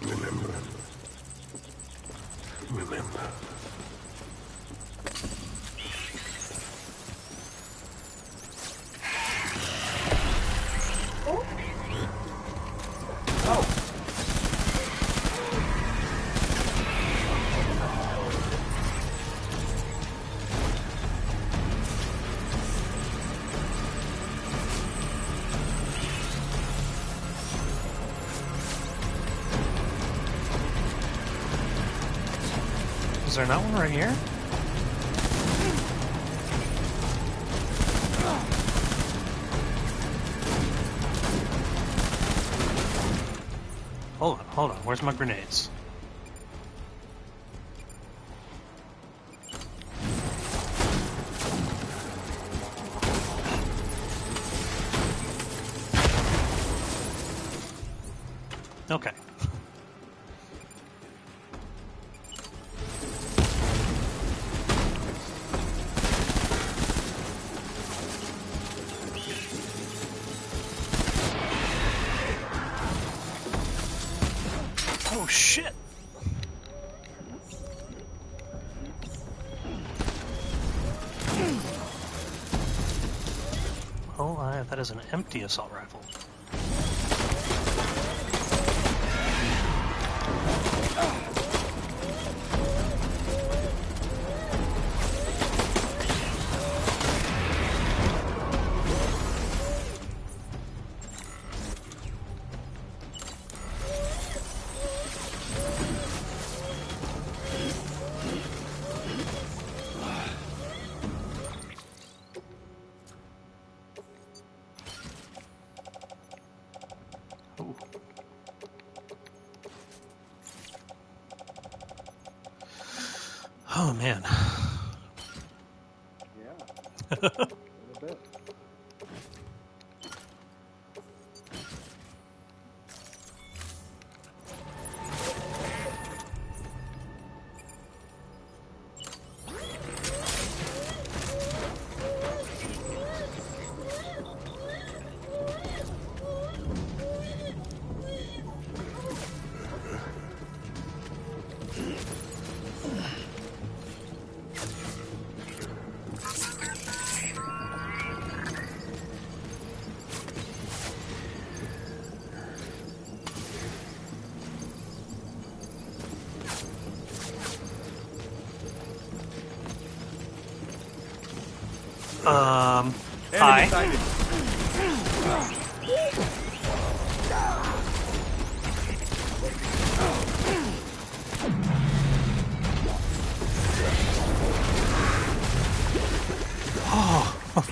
Remember. Remember. Is there not one right here? Hold on. Where's my grenades? Okay. Oh shit! Oh, that is an empty assault rifle. Ooh. Oh man. Yeah. A little bit. Hi.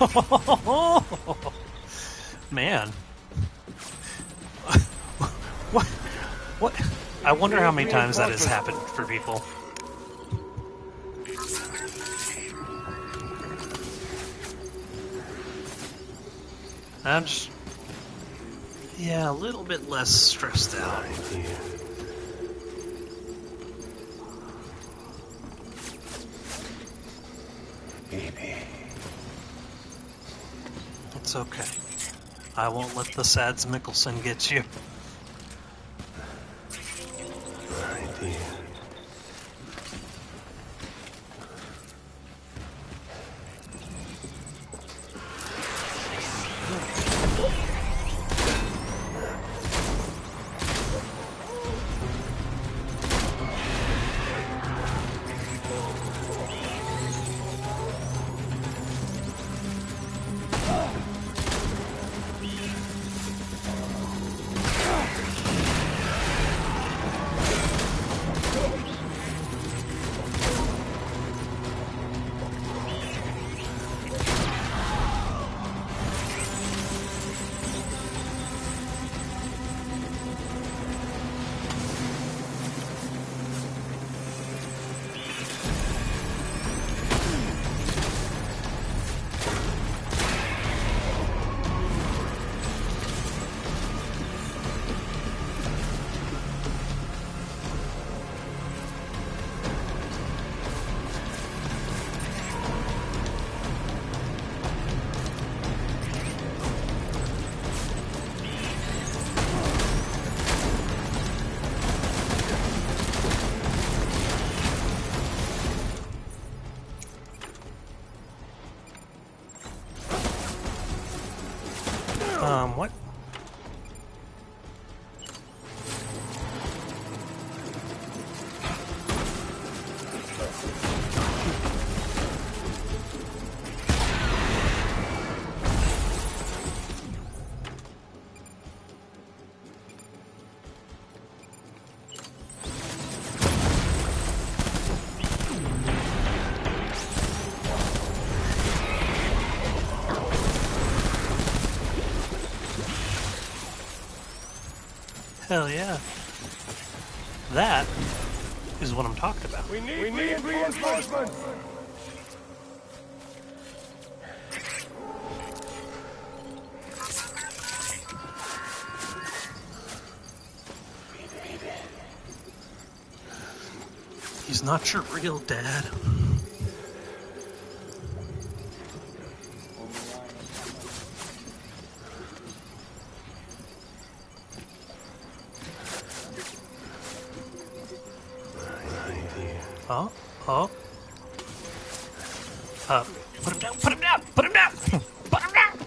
Oh, man. What? I wonder how many times that has happened for people. I'm just, yeah, a little bit less stressed out. Baby. It's okay. I won't let the Sads Mikkelsen get you. Right here. Hell yeah. That is what I'm talking about. We need reinforcements! He's not your real dad. Huh? Huh? Put him down! Put him down! Put him down! Put him down!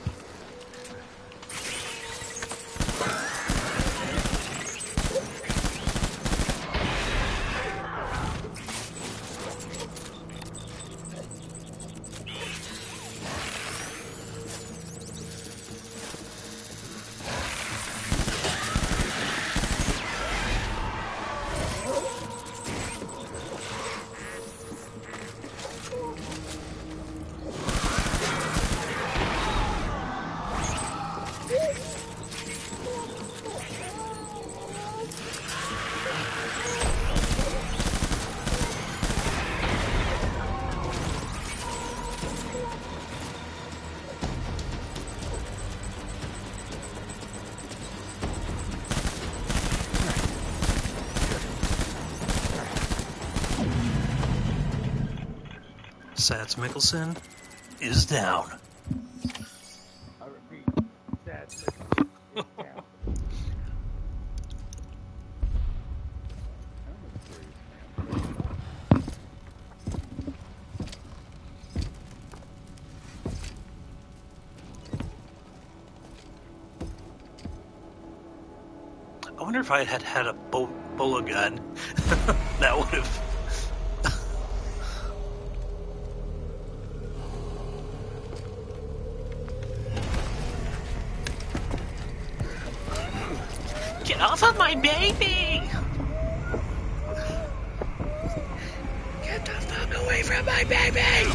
Sats Mikkelsen is down. I repeat, that's Mikkelsen is down. I wonder if I had had a bolo gun, that would have. Get off of my baby! Get the fuck away from my baby!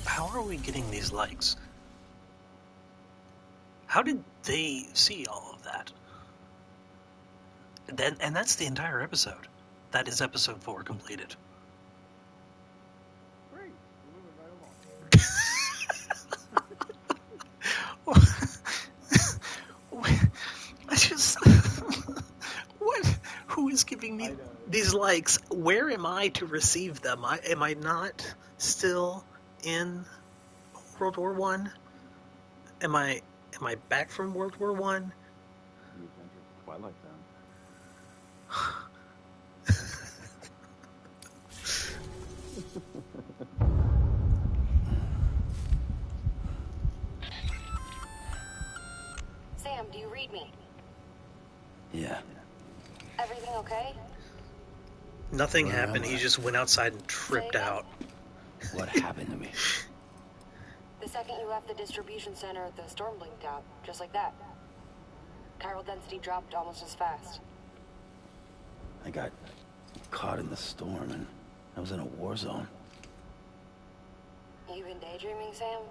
How are we getting these likes? How did they see all of that? And that's the entire episode. That is episode 4 completed. Great. We're moving right along. I just... what? Who is giving me these likes? Where am I to receive them? Am I not still in World War One? Am I back from World War One? You've entered the Twilight Zone. Sam, do you read me? Yeah. Everything okay? Nothing Where happened. am He I? just went outside and tripped out. What happened to me? The second you left the distribution center, the storm blinked out, just like that. Chiral density dropped almost as fast. I got caught in the storm and I was in a war zone. You been daydreaming, Sam?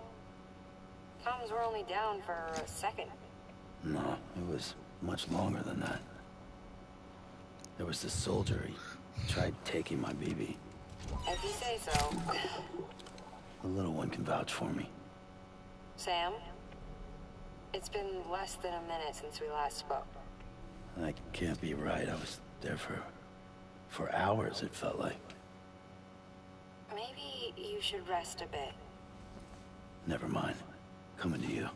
Comms were only down for a second. No, it was much longer than that. There was this soldier, he tried taking my BB. If you say so. The little one can vouch for me. Sam? It's been less than a minute since we last spoke. That can't be right. I was there for hours, it felt like. Maybe you should rest a bit. Never mind. Coming to you.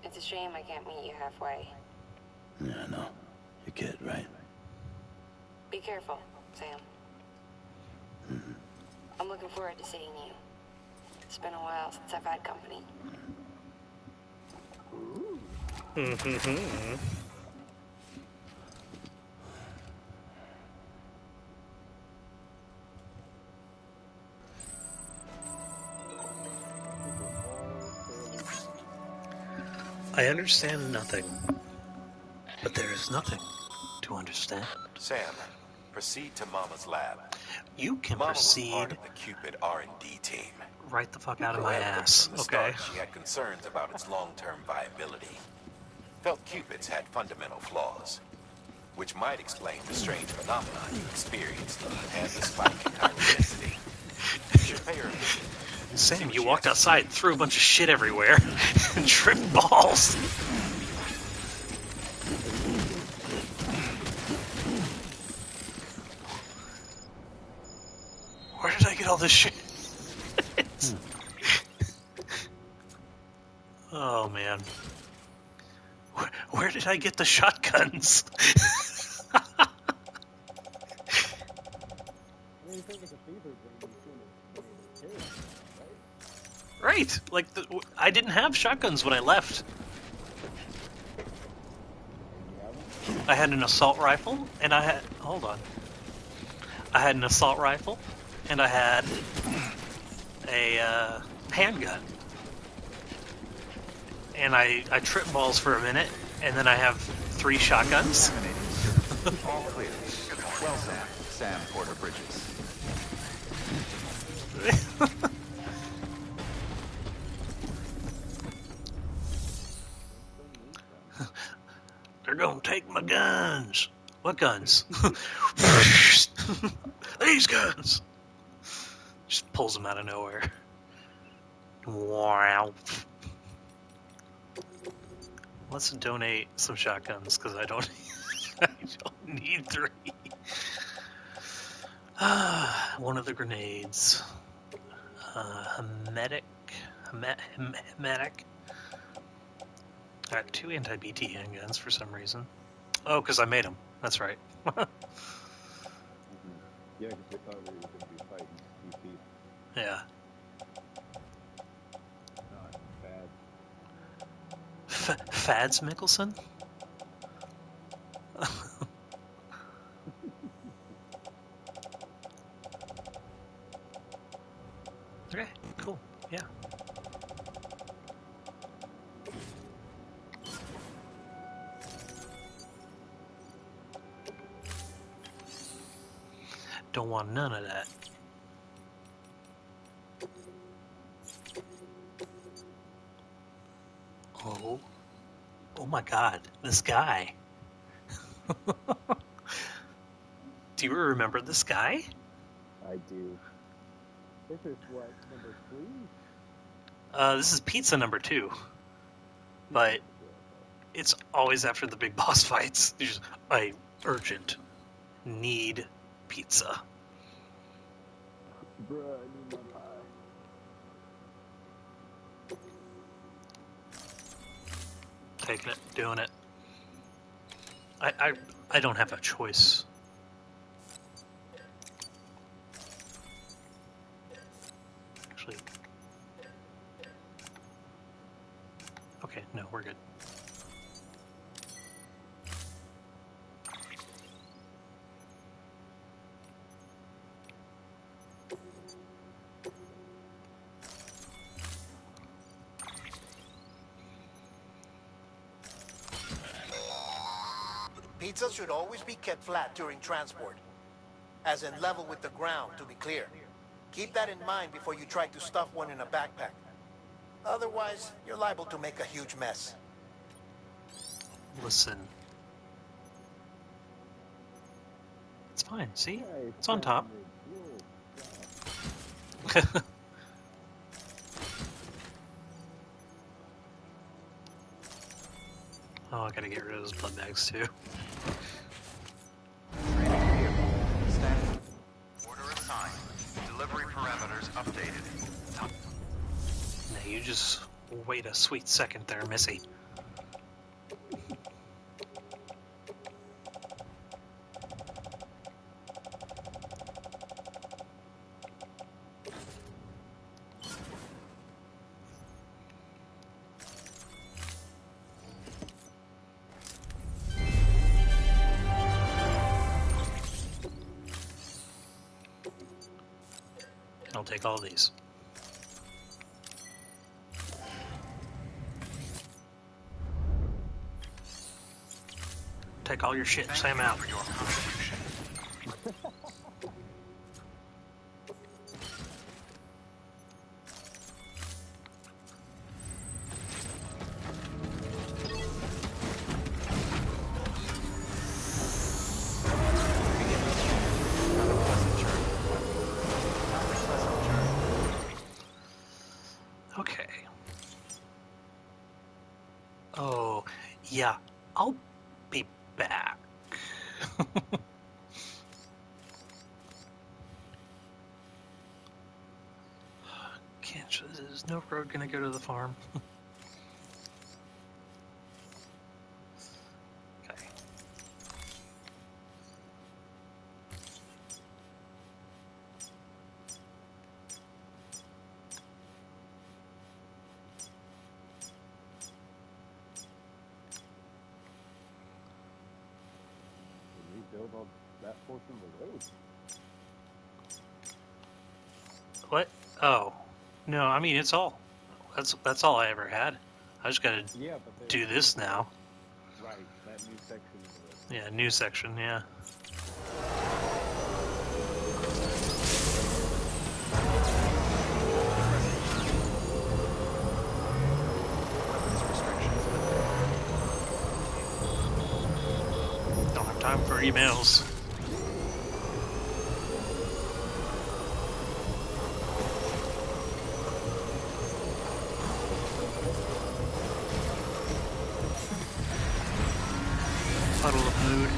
It's a shame I can't meet you halfway. Yeah, I know. Your kid, right? careful, Sam. I'm looking forward to seeing you. It's been a while since I've had company. I understand nothing, but there is nothing to understand. Sam, proceed to Mama's lab. You can Mama was proceed part of the Cupid R&D team. right the fuck out of my However, ass, from the okay? start, she had concerns about its long-term viability. Felt Cupids had fundamental flaws, which might explain the strange phenomenon you experienced and the spike in chiral density. You should pay her a visit. Sam, you walked outside, threw a bunch of shit everywhere, and tripped balls. Where did I get all this shit? Oh, man. Where did I get the shotguns? Right, like, I didn't have shotguns when I left. I had an assault rifle, and I had... Hold on. I had an assault rifle, and I had a handgun. And I tripped balls for a minute, and then I have 3 shotguns. All clear. Well, Sam Porter Bridges. They're gonna take my guns. What guns? These guns. Just pulls them out of nowhere. Wow. Let's donate some shotguns because I don't. I don't need 3. One of the grenades. Medic. I got 2 anti-BT handguns for some reason. Oh, because I made them. That's right. Yeah, because we thought we were going to be fighting BP. Yeah. Not bad. Fads Mickelson? Okay, cool. Yeah. Don't want none of that. Oh. Oh my god, this guy. Do you remember this guy? I do. This is what, number 3? This is pizza number 2. But it's always after the big boss fights. Just, I urgent need pizza. Bruh, I need my pie. Taking it, doing it. I don't have a choice. Actually, okay, no, we're good. Pizza should always be kept flat during transport, as in level with the ground, to be clear. Keep that in mind before you try to stuff one in a backpack. Otherwise, you're liable to make a huge mess. Listen. It's fine, see? It's on top. Oh, I gotta get rid of those blood bags too. Standing. Order assigned. Delivery parameters updated. Now you just wait a sweet second there, Missy. take all these. Take all your shit, Sam out. For your contribution. Okay. Oh, yeah, I'll be back. Is no road gonna go to the farm? Okay. Rebuild all that portion of the road. What? Oh, no. I mean, it's all. That's all I ever had. I just gotta do this now. Right, that new section of the road. Yeah, new section. Yeah. Don't have time for emails. Puddle of mood.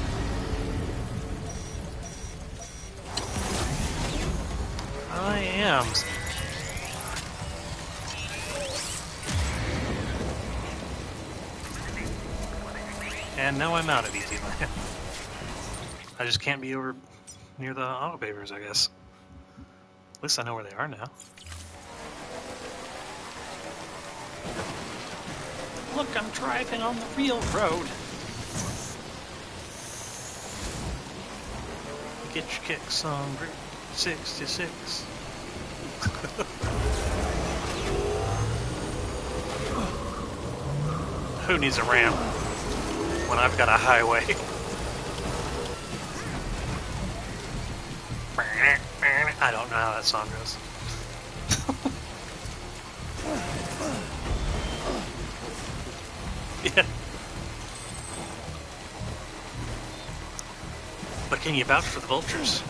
I am. And now I'm out of easy land. I just can't be over near the auto pavers, I guess. At least I know where they are now. Look, I'm driving on the real road. Get your kicks on Route 66. Who needs a ramp when I've got a highway? I don't know how that song goes. Yeah. But can you vouch for the vultures?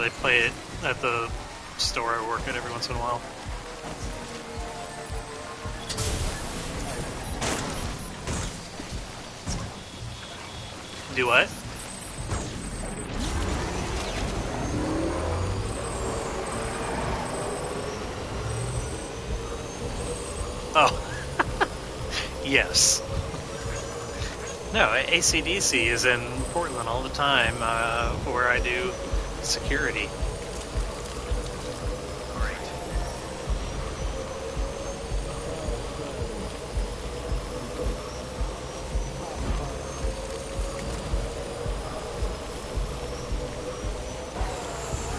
They play it at the store I work at every once in a while. Do what? Oh. Yes. No, AC/DC is in Portland all the time, where I do security.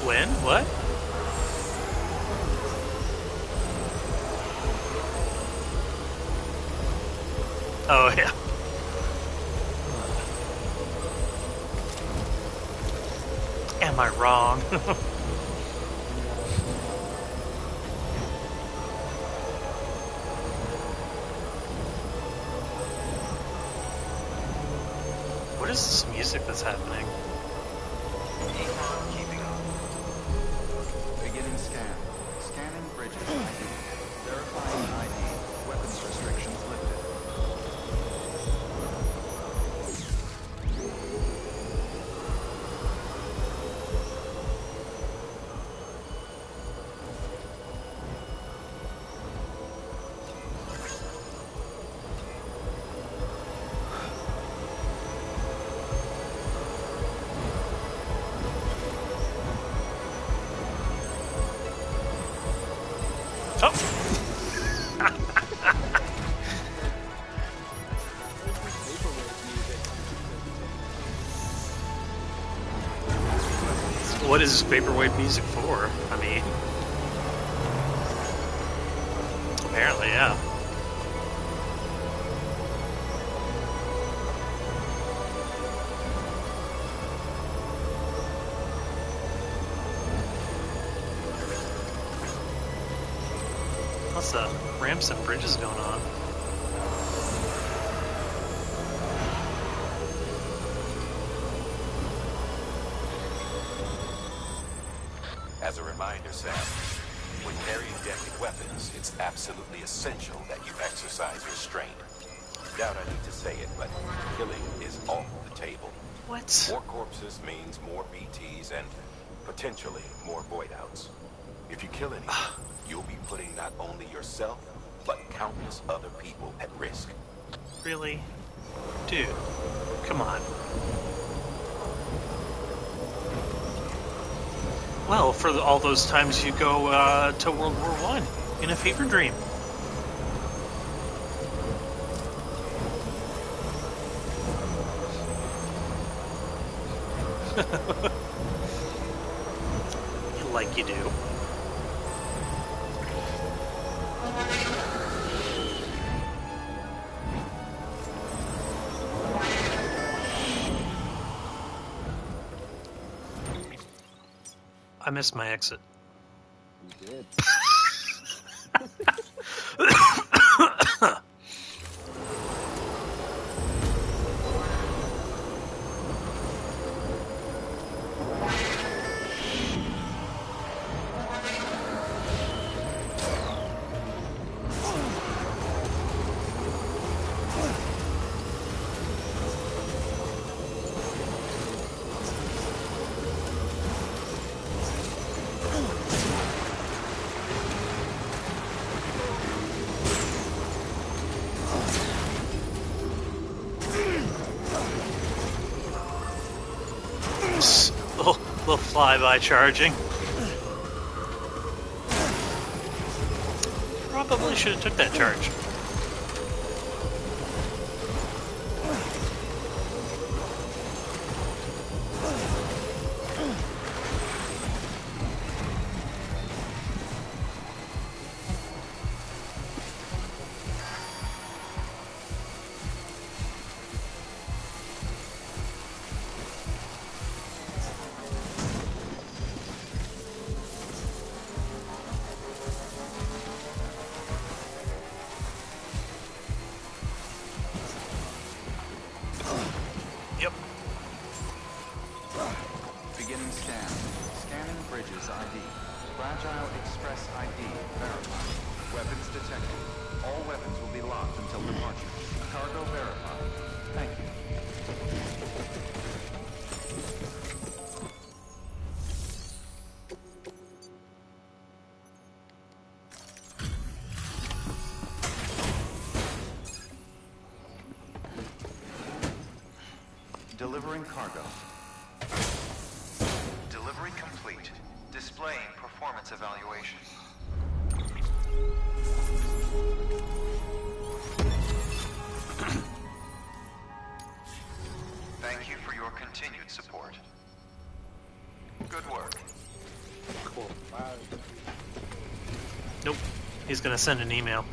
When? What? Oh, yeah. Am I wrong? What is this music that's happening? Beginning scan. Scanning bridges ID. Verifying ID. Weapons restrictions lifted. is vaporwave music for? I mean, apparently, yeah. Lots of ramps and bridges going on. As a reminder, Sam, when carrying deadly weapons, it's absolutely essential that you exercise restraint. Doubt I need to say it, but killing is off the table. What? More corpses means more BTs and potentially more void outs. If you kill anyone, you'll be putting not only yourself, but countless other people at risk. Really? Dude, come on. Well, for all those times you go to World War I in a fever dream. Like you do. I missed my exit. You did. Little flyby charging. Probably should have took that charge. Yep. Beginning scan. Scanning bridges ID. Fragile Express ID verified. Weapons detected. All weapons will be locked until departure. Cargo verified. Thank you. Delivering cargo. Delivery complete. Displaying performance evaluation. Thank you for your continued support. Good work. Cool. Wow. Nope. He's gonna send an email.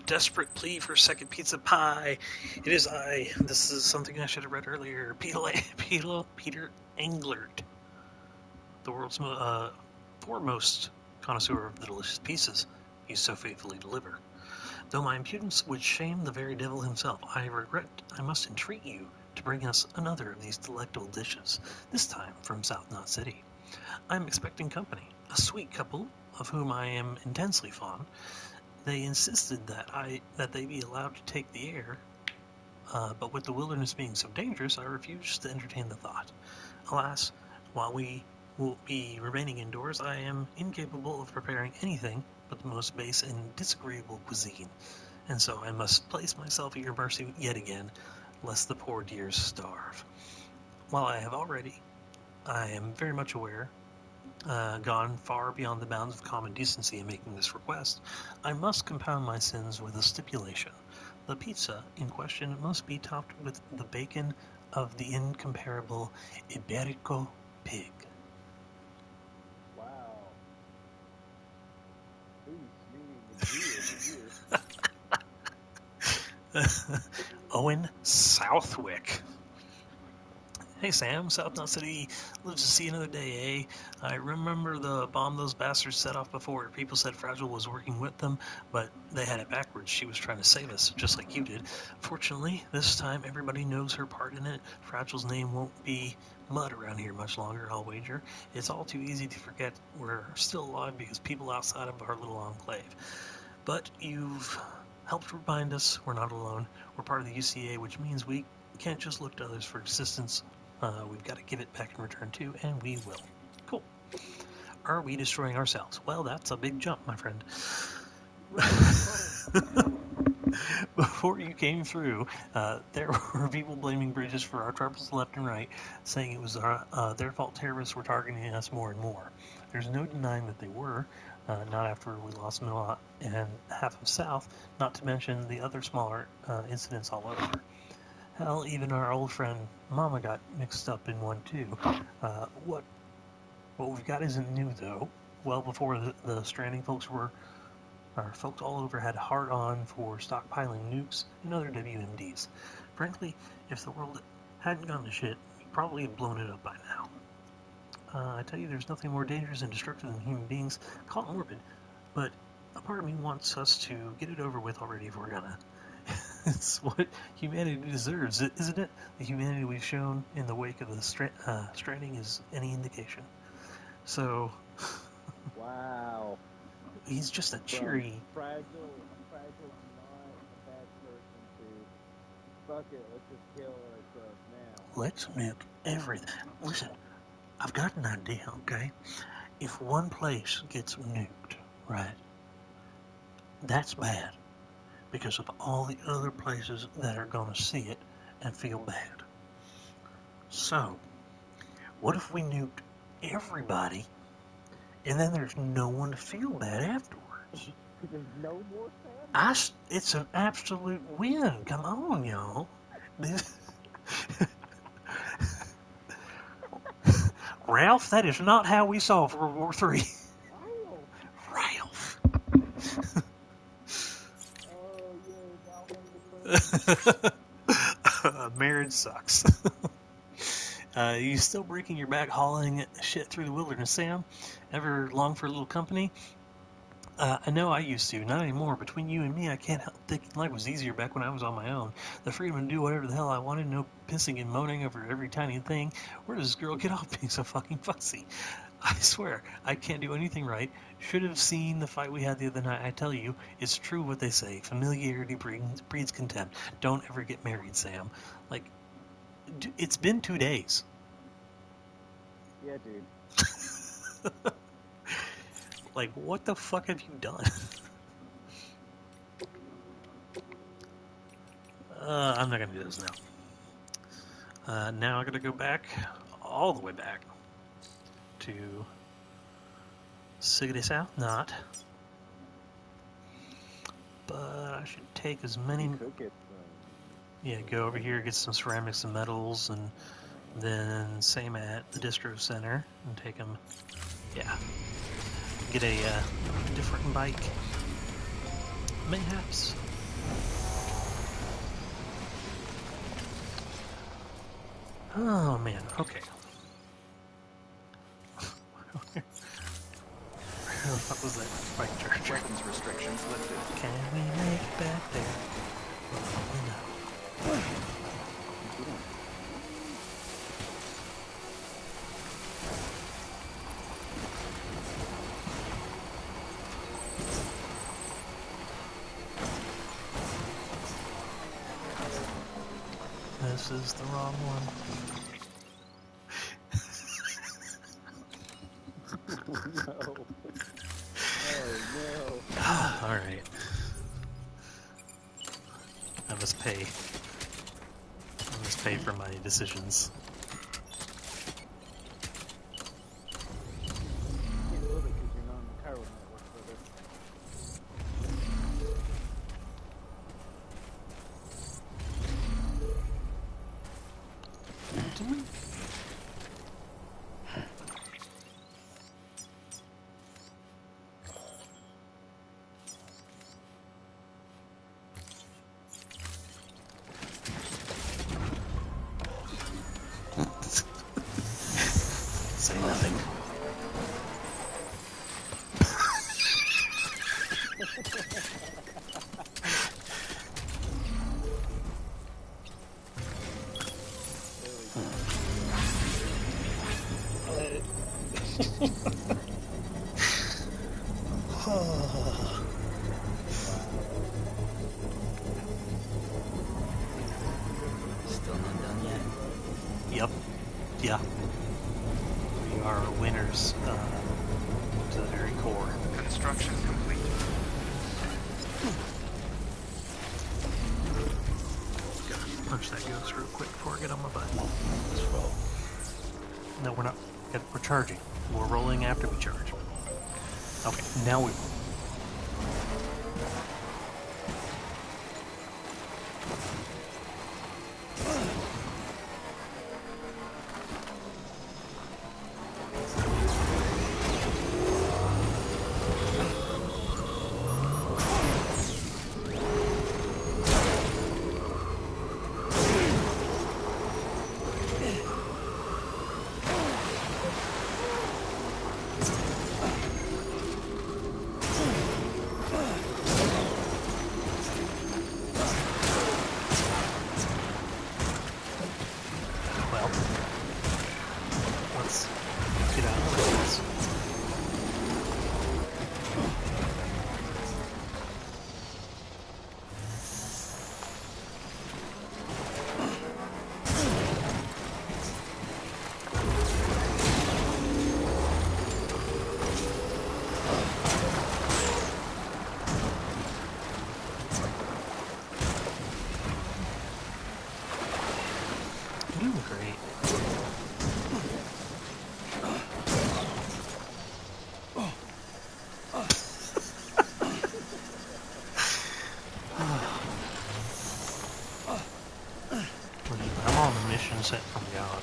Desperate plea for second pizza pie. It is I. This is something I should have read earlier. Peter Englert, the world's foremost connoisseur of the delicious pieces you so faithfully deliver. Though my impudence would shame the very devil himself, I regret I must entreat you to bring us another of these delectable dishes, this time from South Knot City. I am expecting company, a sweet couple of whom I am intensely fond. They insisted that they be allowed to take the air, but with the wilderness being so dangerous, I refused to entertain the thought. Alas, while we will be remaining indoors, I am incapable of preparing anything but the most base and disagreeable cuisine, and so I must place myself at your mercy yet again, lest the poor dears starve. While I am very much aware, gone far beyond the bounds of common decency in making this request, I must compound my sins with a stipulation. The pizza in question must be topped with the bacon of the incomparable Iberico pig. Wow. Who's meaning the Jew Owen Southwick. Hey Sam, South Knot City lives to see another day, eh? I remember the bomb those bastards set off before. People said Fragile was working with them, but they had it backwards. She was trying to save us, just like you did. Fortunately, this time everybody knows her part in it. Fragile's name won't be mud around here much longer, I'll wager. It's all too easy to forget we're still alive because people outside of our little enclave. But you've helped remind us we're not alone. We're part of the UCA, which means we can't just look to others for assistance. We've got to give it back in return too, and we will. Cool. Are we destroying ourselves? Well, that's a big jump, my friend. Before you came through, there were people blaming Bridges for our troubles left and right, saying it was their fault terrorists were targeting us more and more. There's no denying that they were, not after we lost Middle and half of South, not to mention the other smaller incidents all over. Hell, even our old friend Mama got mixed up in one too. What we've got isn't new though. Well before the Stranding folks folks all over had hard on for stockpiling nukes and other WMDs. Frankly, if the world hadn't gone to shit, we'd probably have blown it up by now. I tell you, there's nothing more dangerous and destructive than human beings. Call it morbid, but a part of me wants us to get it over with already if we're gonna. It's what humanity deserves, isn't it? The humanity we've shown in the wake of the Stranding is any indication. So, Wow. he's just a cheery. Fragile's not a bad person to. Fuck it, let's just kill ourselves now. Let's nuke everything. Listen, I've got an idea, okay? If one place gets nuked, right, that's bad. Because of all the other places that are going to see it and feel bad. So, what if we nuked everybody and then there's no one to feel bad afterwards? There's no more family. It's an absolute win. Come on, y'all. Ralph, that is not how we solved World War III. Ralph. Marriage sucks. You still breaking your back hauling shit through the wilderness, Sam? Ever long for a little company? I know I used to, not anymore. Between you and me, I can't help thinking life was easier back when I was on my own. The freedom to do whatever the hell I wanted, no pissing and moaning over every tiny thing. Where does this girl get off being so fucking fussy? I swear, I can't do anything right. Should have seen the fight we had the other night. I tell you, it's true what they say. Familiarity breeds contempt. Don't ever get married, Sam. Like, it's been 2 days. Yeah, dude. Like, what the fuck have you done? I'm not gonna do this now. Now I'm gonna go back, all the way back, to City South Knot. But I should take as many... Yeah, go over here, get some ceramics and metals, and then same at the distro center, and take them, yeah. Get a different bike. Mayhaps. Oh man, okay. Where the fuck was that bike charger? Weapons restrictions lifted. Can we make it back there? Well, no. This is the wrong one. No. Oh no. Alright. I must pay for my decisions. Say nothing. Still not done yet. Yep. Yeah. We are winners to the very core. Construction complete. Gotta punch that ghost real quick before I get on my butt. Let's roll. No, we're not. We're charging. We're rolling after we charge. Okay, now we roll. Well, let's get out of this. You're doing great. I'm on a mission set from God.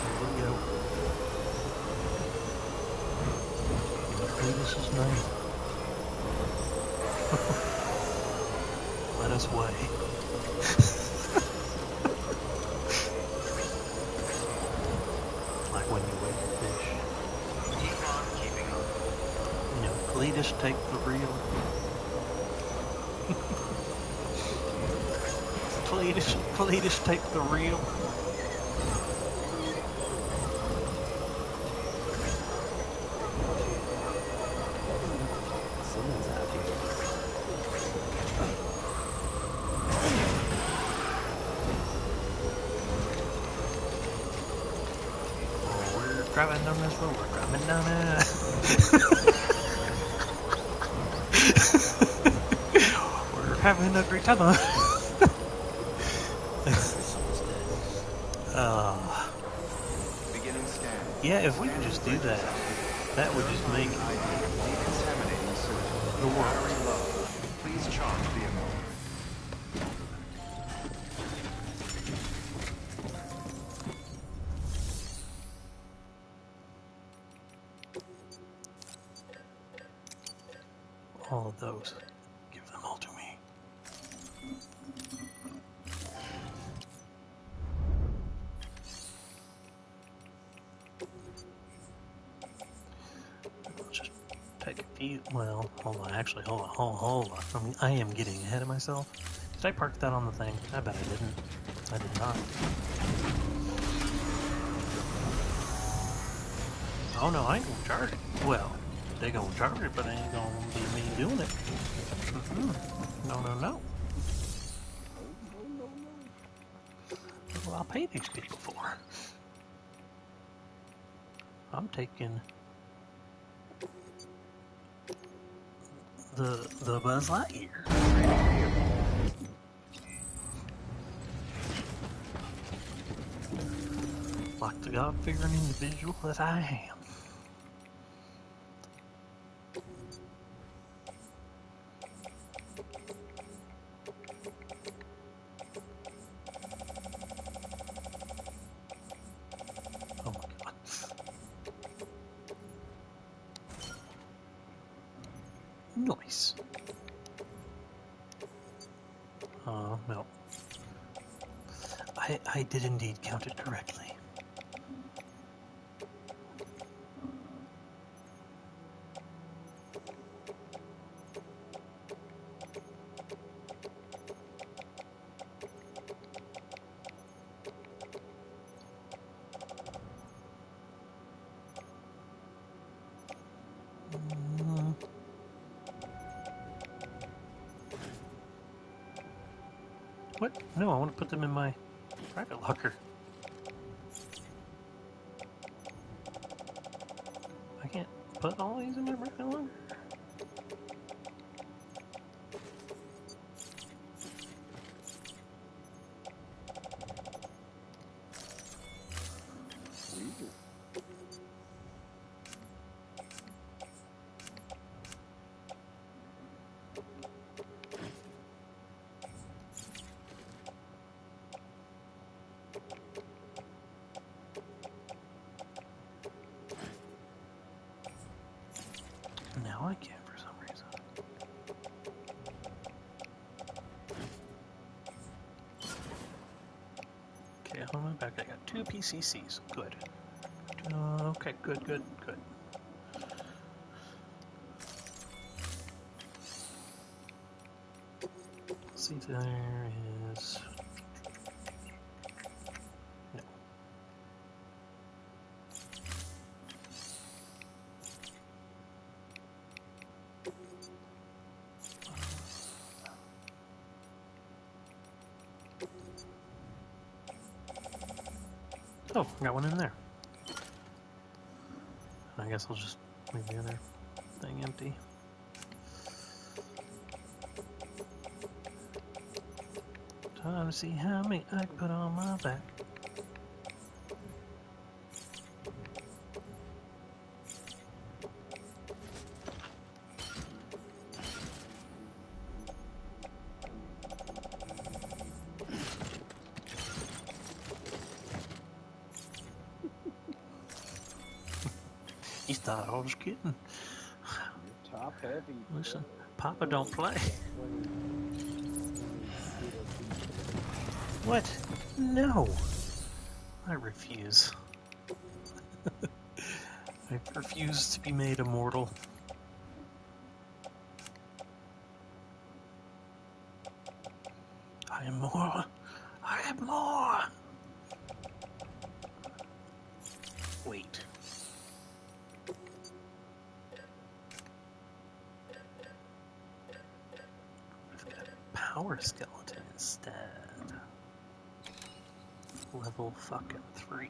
Here we go. Cletus's name. Let us weigh. Like when you weigh your fish. Keep on keeping on. You know, Cletus take the reel. Cletus take the reel. Someone's happy. Oh, we're driving down this road. We're driving down it. We're having a great time. Beginning scan. Yeah, if we could just do that, that would just make Decontaminating suit. the world. Battery low. Please charge vehicle. All of those. Give them all to me. Let's just take a few. Well, hold on. Actually, hold on. I mean, I am getting ahead of myself. Did I park that on the thing? I bet I didn't. I did not. Oh no, I ain't gonna charge it. Well, they gonna charge it, but it ain't gonna be me doing it. No. That's what I'll pay these people for. I'm taking the Buzz Lightyear. Like the God-fearing individual that I am. Oh my God. Nice. Oh, no. I did indeed count it correctly. What? No, I want to put them in my private locker. I can't put all these in my private locker? Weird. Now I can't for some reason. Okay, on my back I got 2 PCCs. Good. Okay, good. Let's see if there is... No. Oh, got one in there. I guess I'll just leave the other thing empty. Time to see how many I can put on my back. You thought I was kidding. You're top heavy. Listen, Papa don't play. What? No. I refuse. I refuse to be made immortal. I am more. I am more. Wait. We've got a power skeleton instead. Level fucking 3.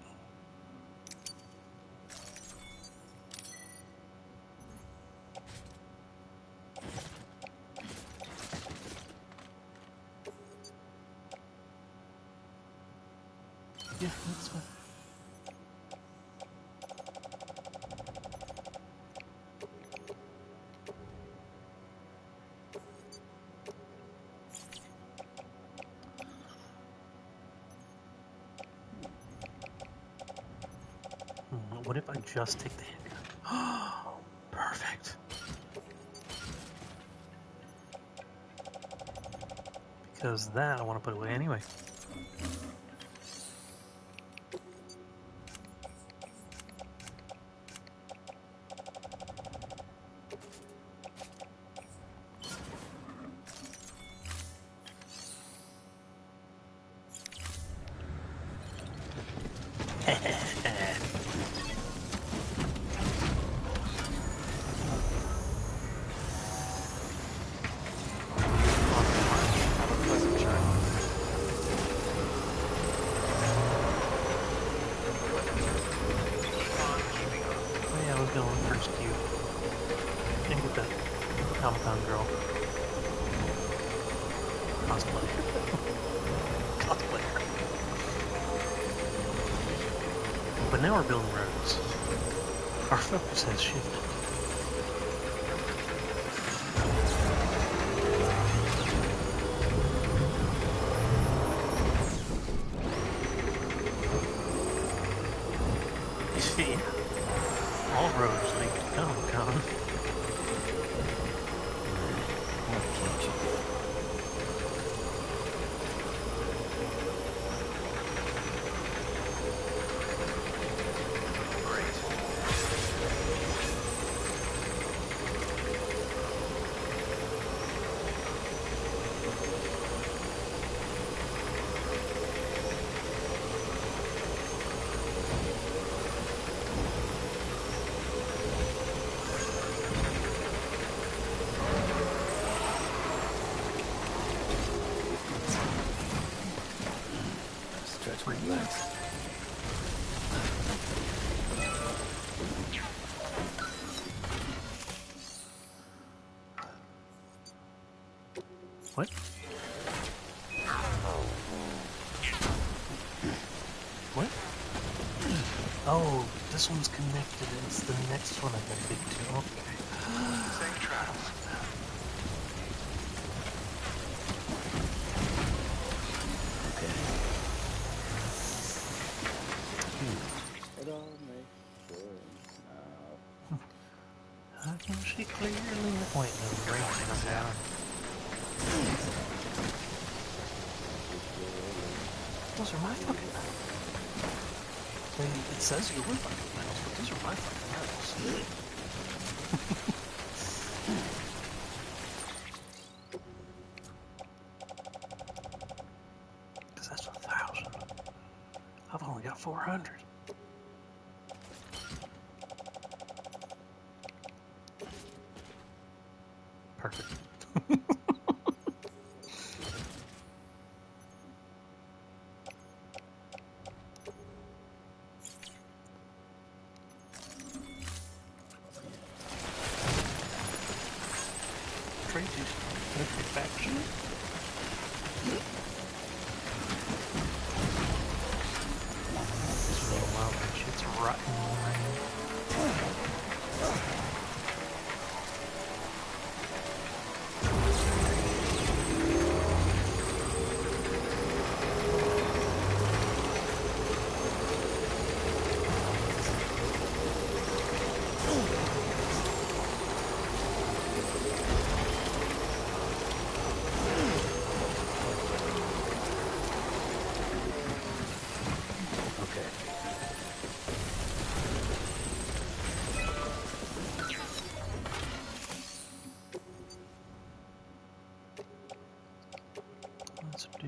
Yeah, that's fine. What if I just take the handgun? Perfect. Because that I want to put away anyway. But now we're building roads. Our focus has shifted. Yeah. All roads lead to Comic-Con. What? What? Oh, this one's connected. It's the next one I gotta get to. Okay. Safe travels. It all makes sense now. How can she clearly... Wait, no, the brakes come down. Those are my fucking medals. I mean, it says your fucking medals, but those are my fucking medals. Because that's 1,000. I've only got 400. Perfect. Tracy's liquefaction. This meanwhile, that shit's rotten in the rain. Let's do...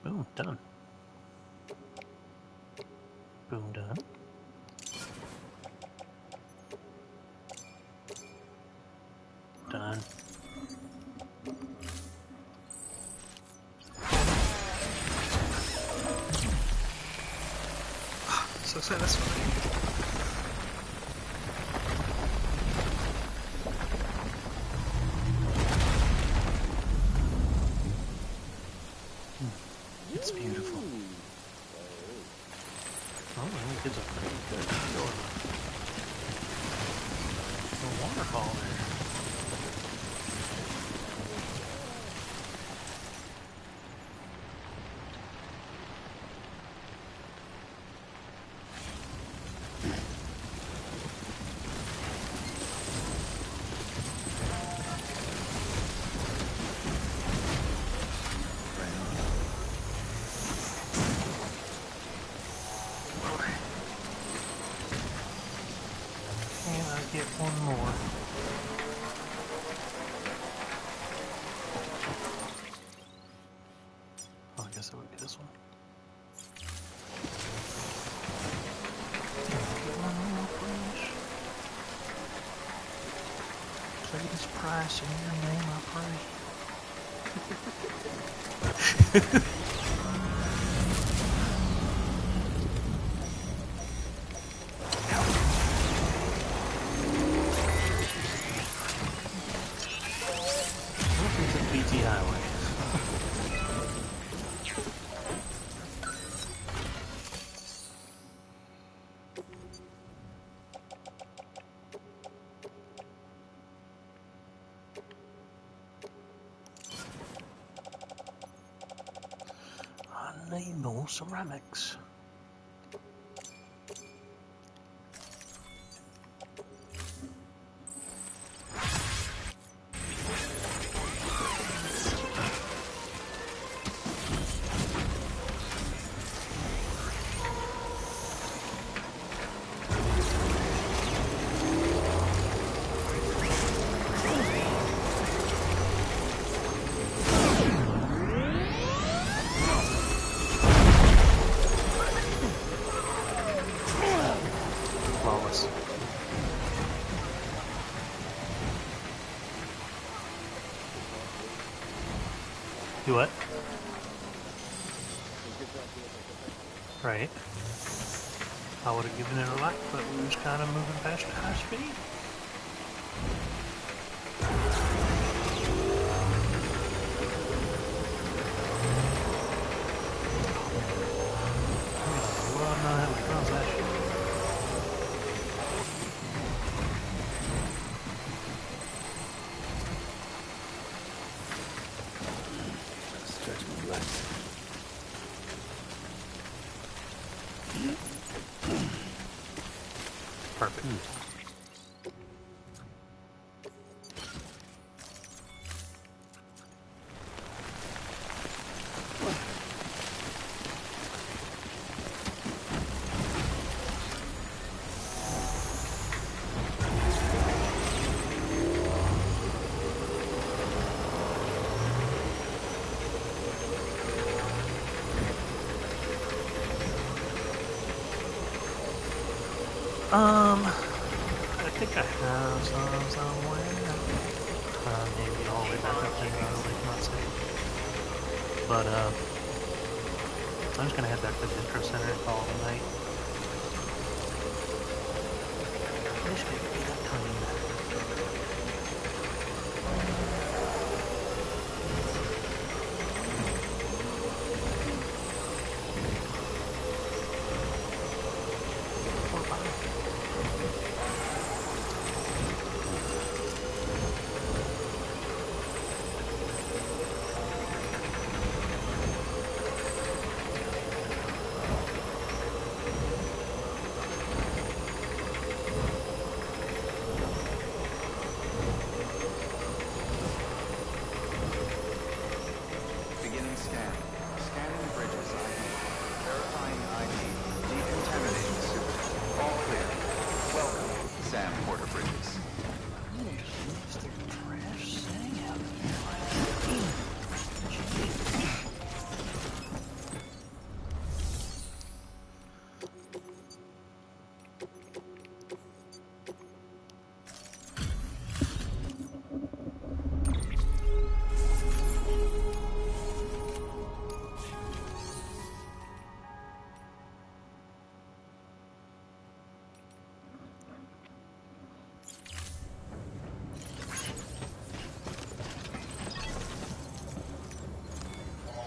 Boom, done. Boom, done. Done. So satisfying. It's beautiful. Oh, it gives a pretty good feel of the waterfall there. And I get one more. Oh, I guess I would get this one. Get one more, please. Say this price in your name, I pray. Welcome to the BT Highway. I need more ceramics. Flawless. You what? Right. I would have given it a like, but we was kind of moving past at high speed. Perfect. I think I have some somewhere. Maybe all the way back up in Lake Knot City. But, I'm just gonna head back to the intro center and call it a night. I just gotta be that clean. Beginning scan. Scanning bridges ID. Verifying ID. Decontaminating sewage. All clear. Welcome, Sam Porter Bridges.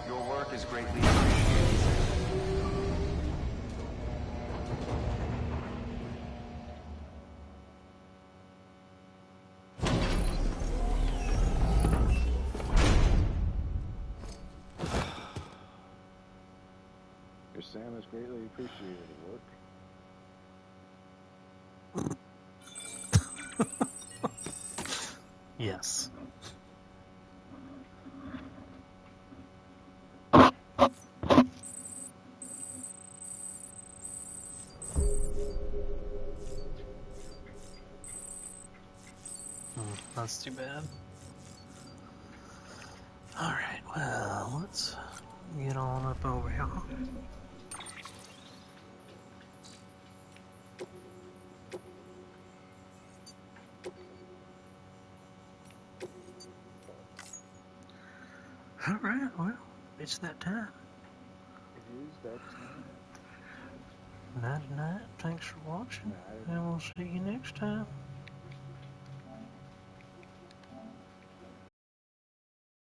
Your work is greatly appreciated, Sam. Your Sam is greatly appreciated at work. Yes. That's too bad. Alright, well, let's get on up over here. Alright, well, it's that time. It is that time. Night night, thanks for watching, and we'll see you next time.